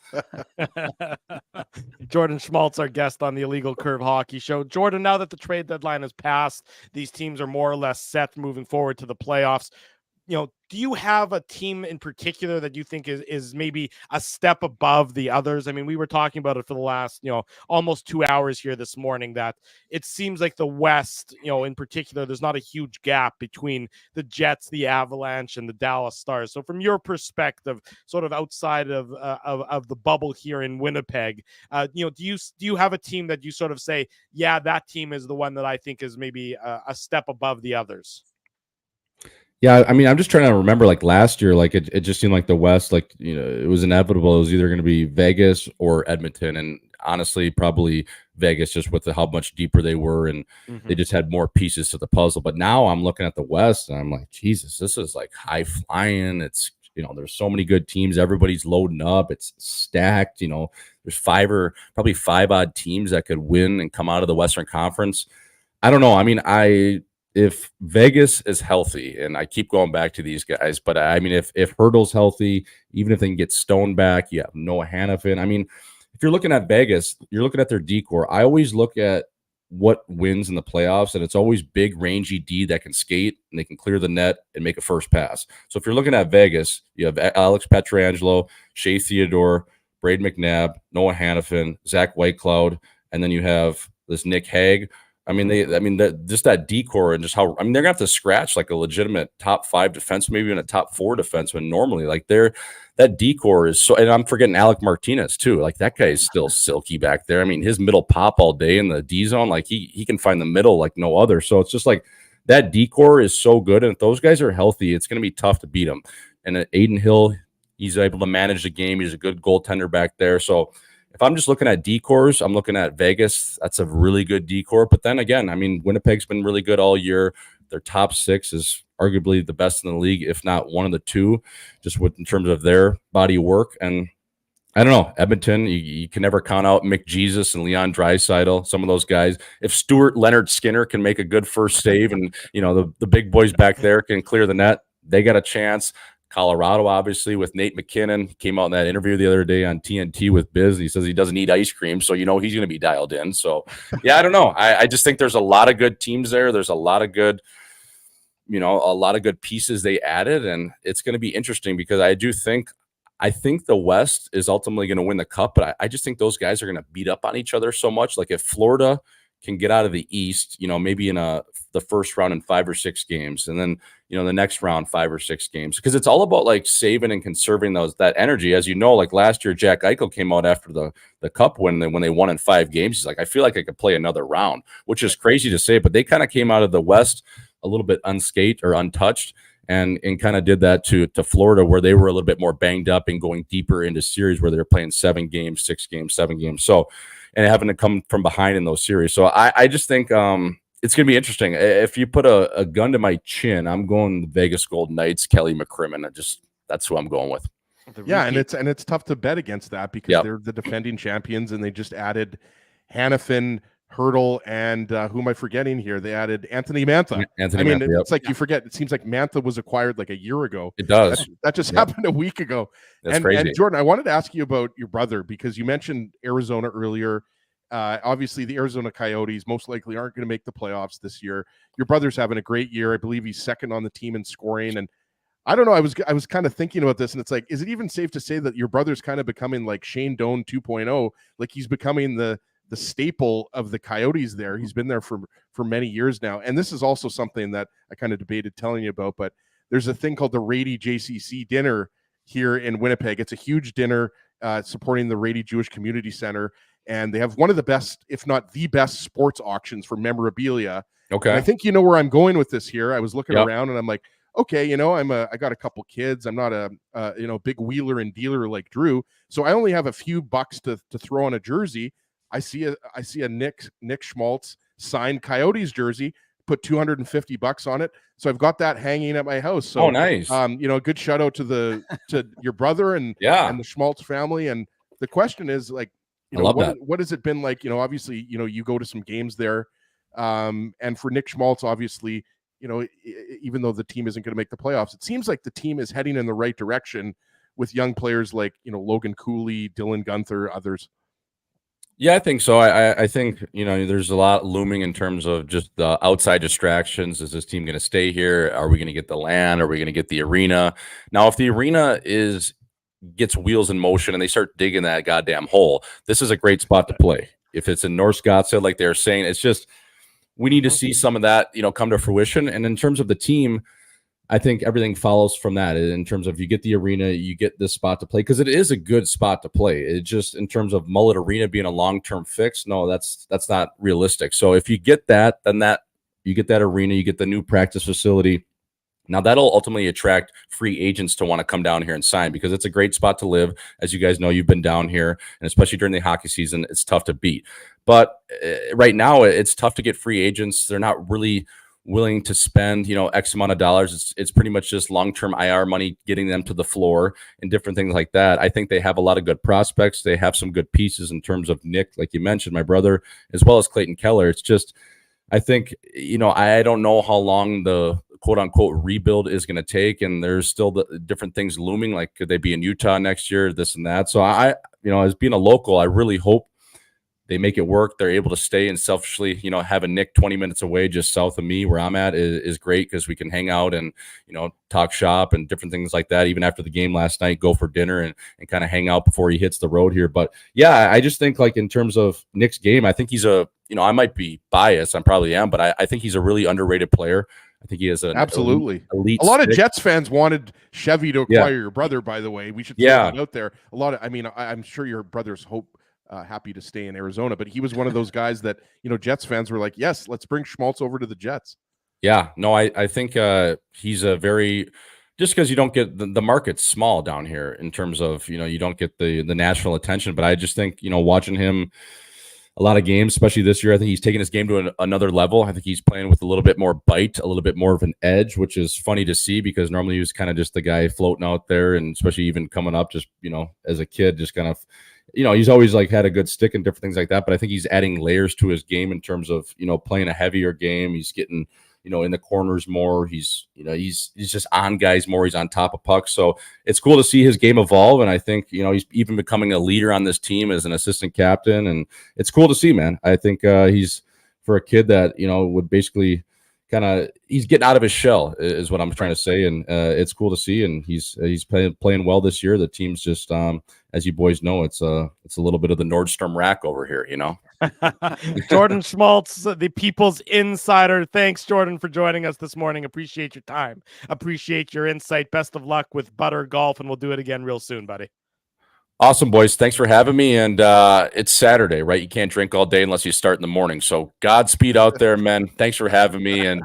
Jordan Schmaltz, our guest on the Illegal Curve Hockey Show. Jordan, now that the trade deadline has passed, these teams are more or less set moving forward to the playoffs. Do you have a team in particular that you think is maybe a step above the others? I mean, we were talking about it for the last, almost 2 hours here this morning, that it seems like the West, in particular, there's not a huge gap between the Jets, the Avalanche, and the Dallas Stars. So from your perspective, sort of outside of the bubble here in Winnipeg, do you have a team that you sort of say, yeah, that team is the one that I think is maybe a step above the others? Yeah, I mean, I'm just trying to remember, like last year, like it just seemed like the West, like, it was inevitable. It was either going to be Vegas or Edmonton. And honestly, probably Vegas, just with how much deeper they were. And they just had more pieces to the puzzle. But now I'm looking at the West and I'm like, Jesus, this is like high flying. It's, there's so many good teams. Everybody's loading up. It's stacked. There's probably 5 odd teams that could win and come out of the Western Conference. I don't know. I mean, if Vegas is healthy, and I keep going back to these guys, but I mean, if Hurdle's healthy, even if they can get Stone back, you have Noah Hannafin. I mean, if you're looking at Vegas, you're looking at their decor. I always look at what wins in the playoffs, and it's always big, rangy D that can skate and they can clear the net and make a first pass. So if you're looking at Vegas, you have Alex Pietrangelo, Shea Theodore, Braden McNabb, Noah Hannafin, Zach Whitecloud, and then you have this Nick Hague. I mean, just that decor and just how, they're gonna have to scratch like a legitimate top 5 defenseman, maybe even a top 4 defenseman normally. Like that decor is so, and I'm forgetting Alec Martinez too. Like that guy is still silky back there. I mean, his middle pop all day in the D zone, like he can find the middle like no other. So it's just like that decor is so good. And if those guys are healthy, it's gonna be tough to beat them. And Aiden Hill, he's able to manage the game. He's a good goaltender back there. So if I'm just looking at decors, I'm looking at Vegas. That's a really good decor. But then again, I mean, Winnipeg's been really good all year. Their top 6 is arguably the best in the league, if not one of the 2, just in terms of their body of work. And I don't know, Edmonton, you can never count out Mick Jesus and Leon Draisaitl, some of those guys. If Stuart Leonard Skinner can make a good first save and, the big boys back there can clear the net, they got a chance. Colorado, obviously, with Nate McKinnon, came out in that interview the other day on TNT with Biz. He says he doesn't eat ice cream, so he's going to be dialed in. So, yeah, I don't know. I just think there's a lot of good teams there. There's a lot of good, a lot of good pieces they added, and it's going to be interesting because I think the West is ultimately going to win the Cup, but I just think those guys are going to beat up on each other so much. Like if Florida can get out of the East, maybe in the first round in 5 or 6 games, and then the next round 5 or 6 games, because it's all about like saving and conserving that energy. As you know, like last year, Jack Eichel came out after the Cup when they won in 5 games. He's like, I feel like I could play another round, which is crazy to say, but they kind of came out of the West a little bit unscathed or untouched, and kind of did that to Florida, where they were a little bit more banged up and going deeper into series where they're playing 7 games, 6 games, 7 games. So, and having to come from behind in those series. So I just think it's going to be interesting. If you put a gun to my chin, I'm going the Vegas Golden Knights, Kelly McCrimmon. That's who I'm going with. Yeah, and it's tough to bet against that because they're the defending champions, and they just added Hannafin, Hurdle, and who am I forgetting here? They added Anthony Mantha. It's like you forget. It seems like Mantha was acquired like a year ago. It does. That just happened a week ago. That's crazy. And Jordan, I wanted to ask you about your brother, because you mentioned Arizona earlier. Obviously, the Arizona Coyotes most likely aren't going to make the playoffs this year. Your brother's having a great year. I believe he's second on the team in scoring. And I don't know. I was kind of thinking about this, and it's like, is it even safe to say that your brother's kind of becoming like Shane Doan 2.0? Like he's becoming the staple of the Coyotes there. He's been there for many years now. And this is also something that I kind of debated telling you about, but there's a thing called the Rady JCC dinner here in Winnipeg. It's a huge dinner supporting the Rady Jewish Community Center. And they have one of the best, if not the best, sports auctions for memorabilia. Okay. And I think you know where I'm going with this here. I was looking around and I'm like, okay, I got a couple kids. I'm not a big wheeler and dealer like Drew. So I only have a few bucks to throw on a jersey. I see a Nick Schmaltz signed Coyotes jersey, put $250 on it. So I've got that hanging at my house. So nice. A good shout out to your brother and the Schmaltz family. And the question is like, what has it been like? Obviously, you go to some games there. And for Nick Schmaltz, obviously, even though the team isn't going to make the playoffs, it seems like the team is heading in the right direction with young players like, Logan Cooley, Dylan Gunther, others. Yeah, I think so. I think, there's a lot looming in terms of just the outside distractions. Is this team going to stay here? Are we going to get the land? Are we going to get the arena? Now, if the arena gets wheels in motion and they start digging that goddamn hole, this is a great spot to play. If it's in North Scottsdale, like they're saying, it's just, we need to see some of that, come to fruition. And in terms of the team, I think everything follows from that. In terms of you get the arena, you get this spot to play, because it is a good spot to play. It just, in terms of Mullet Arena being a long-term fix, no, that's not realistic. So if you get that, then you get that arena, you get the new practice facility. Now that'll ultimately attract free agents to want to come down here and sign, because it's a great spot to live. As you guys know, you've been down here, and especially during the hockey season, it's tough to beat. But right now, it's tough to get free agents. They're not really willing to spend, X amount of dollars. It's pretty much just long-term IR money, getting them to the floor and different things like that. I think they have a lot of good prospects. They have some good pieces in terms of Nick, like you mentioned, my brother, as well as Clayton Keller. It's just, I think, I don't know how long the quote-unquote rebuild is going to take, and there's still the different things looming, like could they be in Utah next year, this and that. So I as being a local, I really hope they make it work. They're able to stay, and selfishly, having Nick 20 minutes away just south of me where I'm at is great, because we can hang out and, talk shop and different things like that. Even after the game last night, go for dinner and kind of hang out before he hits the road here. But yeah, I just think, like, in terms of Nick's game, I think he's I might be biased. I probably am, but I think he's a really underrated player. I think he has an absolutely elite a lot stick. of Jets fans wanted Chevy to acquire your brother, by the way. We should throw that out there. I'm sure your brother's happy to stay in Arizona, but he was one of those guys that, Jets fans were like, yes, let's bring Schmaltz over to the Jets. Yeah, no, I think he's a very, just because you don't get the market's small down here in terms of, you don't get the national attention, but I just think, watching him a lot of games, especially this year, I think he's taking his game to another level. I think he's playing with a little bit more bite, a little bit more of an edge, which is funny to see, because normally he was kind of just the guy floating out there, and especially even coming up, just, as a kid, just kind of, he's always like had a good stick and different things like that. But I think he's adding layers to his game in terms of, playing a heavier game. He's getting, in the corners more. He's just on guys more. He's on top of pucks. So it's cool to see his game evolve. And I think, he's even becoming a leader on this team as an assistant captain. And it's cool to see, man. I think he's, for a kid that, would basically he's getting out of his shell is what I'm trying to say, and it's cool to see. And he's playing well this year. The team's just as you boys know, it's a little bit of the Nordstrom rack over here, you know. Jordan Schmaltz, the People's Insider. Thanks, Jordan, for joining us this morning. Appreciate your time. Appreciate your insight. Best of luck with Butter Golf, and we'll do it again real soon, buddy. Awesome, boys. Thanks for having me. And it's Saturday, right? You can't drink all day unless you start in the morning. So Godspeed out there, men. Thanks for having me, and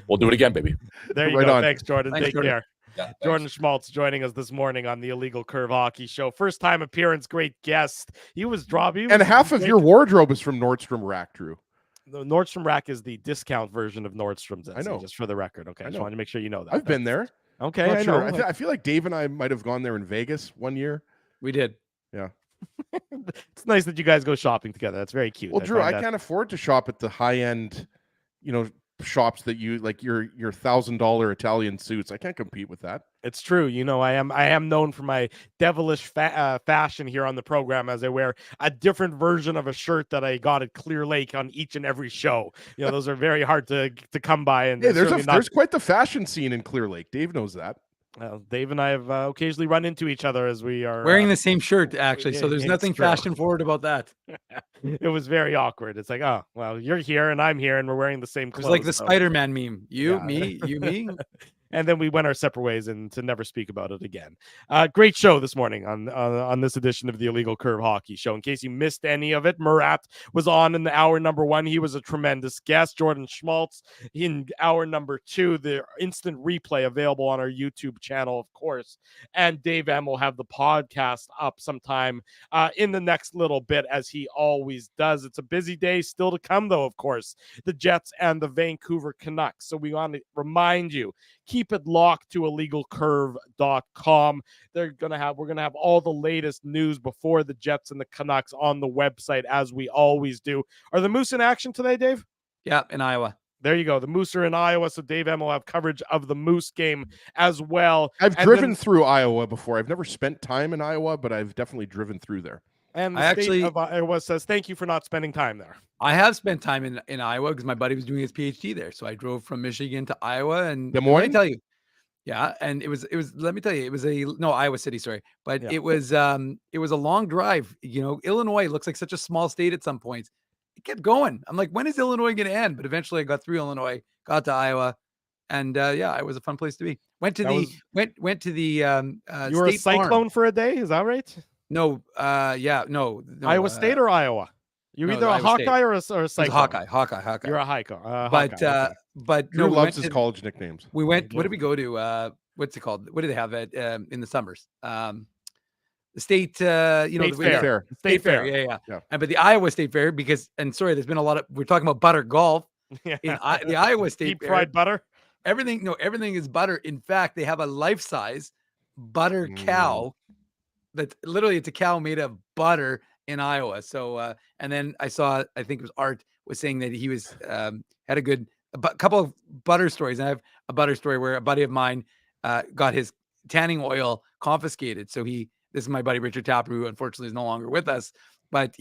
we'll do it again, baby. There you Right go. on. Thanks, Jordan. Thanks, Take Jordan. care. Yeah, Jordan Schmaltz joining us this morning on the Illegal Curve Hockey Show. First time appearance, great guest. He was dropping. And half of your wardrobe is from Nordstrom Rack, Drew. The Nordstrom Rack is the discount version of Nordstrom's. I know. Just for the record. Okay, I just wanted to make sure you know that. I've been there. Okay, Not I sure. know. I feel like Dave and I might have gone there in Vegas one year. We did. Yeah. It's nice that you guys go shopping together. That's very cute. Well, Drew, find I that- can't afford to shop at the high end, shops that you like your $1,000 Italian suits. I can't compete with that. It's true. I am known for my devilish fashion here on the program, as I wear a different version of a shirt that I got at Clear Lake on each and every show. Those are very hard to come by. And Hey, there's quite the fashion scene in Clear Lake. Dave knows that. Dave and I have occasionally run into each other as we are Wearing the same shirt, actually. So there's it's nothing true. fashion forward about that. It was very awkward. It's like, oh, well, you're here and I'm here and we're wearing the same clothes. It's like the so- Spider-Man meme. You, me, you, me. And then we went our separate ways and to never speak about it again. Great show this morning on this edition of the Illegal Curve Hockey Show. In case you missed any of it, Murat was on in the hour number 1. He was a tremendous guest. Jordan Schmaltz in hour number 2. The instant replay available on our YouTube channel, of course. And Dave M will have the podcast up sometime in the next little bit, as he always does. It's a busy day still to come, though, of course. The Jets and the Vancouver Canucks. So we want to remind you, keep it locked to illegalcurve.com. We're going to have all the latest news before the Jets and the Canucks on the website, as we always do. Are the Moose in action today, Dave? Yeah, in Iowa. There you go. The Moose are in Iowa, so Dave M will have coverage of the Moose game as well. I've driven through Iowa before. I've never spent time in Iowa, but I've definitely driven through there. And the state of Iowa says, thank you for not spending time there. I have spent time in Iowa because my buddy was doing his PhD there. So I drove from Michigan to Iowa, and Des Moines? let me tell you, yeah, and it was. Let me tell you, it was Iowa City, sorry, but Yeah. it was a long drive. Illinois looks like such a small state at some points. It kept going. I'm like, when is Illinois going to end? But eventually, I got through Illinois, got to Iowa, and it was a fun place to be. Went to the you were a State Farm. Cyclone for a day, is that right? No, no, Iowa State or Iowa? You're no, either a Iowa Hawkeye State. or a It was Cyclone. Hawkeye. You're a Hawkeye. But Drew no, we loves went his to- college nicknames. We went. What did we go to? What's it called? What do they have at in the summers? The state, State Fair. State Fair. Yeah. But the Iowa State Fair, there's been a lot of. We're talking about butter golf Yeah. in the Iowa State Deep Fair. fried butter. Everything is butter. In fact, they have a life-size butter cow. That's literally, it's a cow made of butter in Iowa. So, and then I think it was Art was saying that he was had a couple of butter stories. And I have a butter story where a buddy of mine got his tanning oil confiscated. So this is my buddy Richard Tapper, who unfortunately is no longer with us, but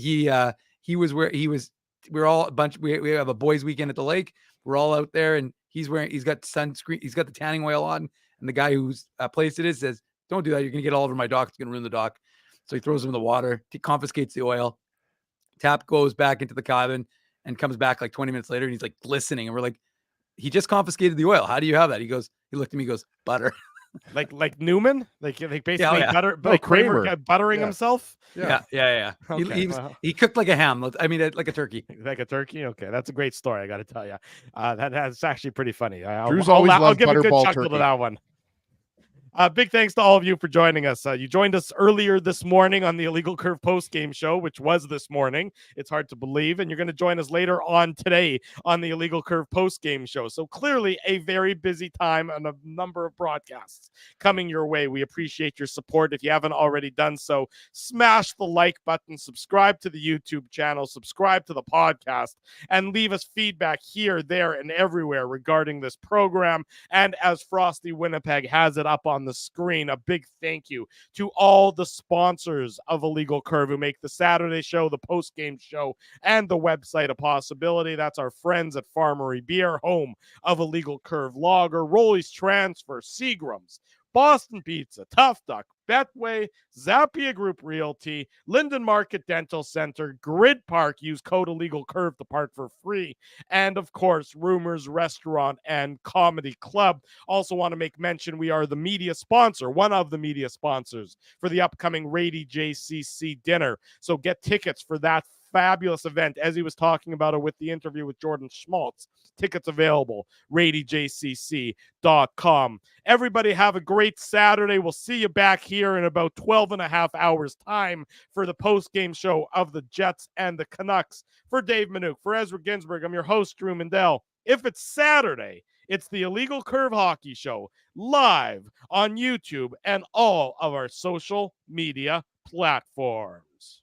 we're all a bunch. We have a boys' weekend at the lake. We're all out there, and he's got sunscreen. He's got the tanning oil on, and the guy whose place it is says, "Don't do that. You're gonna get all over my dock. It's gonna ruin the dock." So he throws him in the water. He confiscates the oil. Tap goes back into the cabin and comes back like 20 minutes later, and he's like glistening. And we're like, "He just confiscated the oil. How do you have that?" He looked at me, he goes, "Butter." like Newman, like basically yeah. butter, No, like Kramer Kramer. buttering himself. Yeah. Okay, He cooked like a ham. Like a turkey. Like a turkey. Okay, that's a great story. I got to tell you, that's actually pretty funny. Drew's always I'll loved give a good butterball chuckle to turkey. that one. Big thanks to all of you for joining us. You joined us earlier this morning on the Illegal Curve Postgame Show, which was this morning. It's hard to believe. And you're going to join us later on today on the Illegal Curve Postgame Show. So clearly a very busy time and a number of broadcasts coming your way. We appreciate your support. If you haven't already done so, smash the like button, subscribe to the YouTube channel, subscribe to the podcast, and leave us feedback here, there, and everywhere regarding this program. And as Frosty Winnipeg has it up on the the screen. A big thank you to all the sponsors of Illegal Curve who make the Saturday show, the post-game show, and the website a possibility. That's our friends at Farmery Beer, home of Illegal Curve Lager, Rolly's Transfer, Seagram's, Boston Pizza, Tough Duck, Betway, Zappia Group Realty, Linden Market Dental Center, Grid Park. Use code Illegal Curve to park for free. And of course, Rumors Restaurant and Comedy Club. Also want to make mention we are the media sponsor, one of the media sponsors for the upcoming Rady JCC dinner. So get tickets for that fabulous event, as he was talking about it with the interview with Jordan Schmaltz. Tickets available, radyjcc.com. Everybody have a great Saturday. We'll see you back here in about 12 and a half hours time for the post-game show of the Jets and the Canucks. For Dave Minuk, for Ezra Ginsburg, I'm your host, Drew Mindell. If it's Saturday, it's the Illegal Curve Hockey Show, live on YouTube and all of our social media platforms.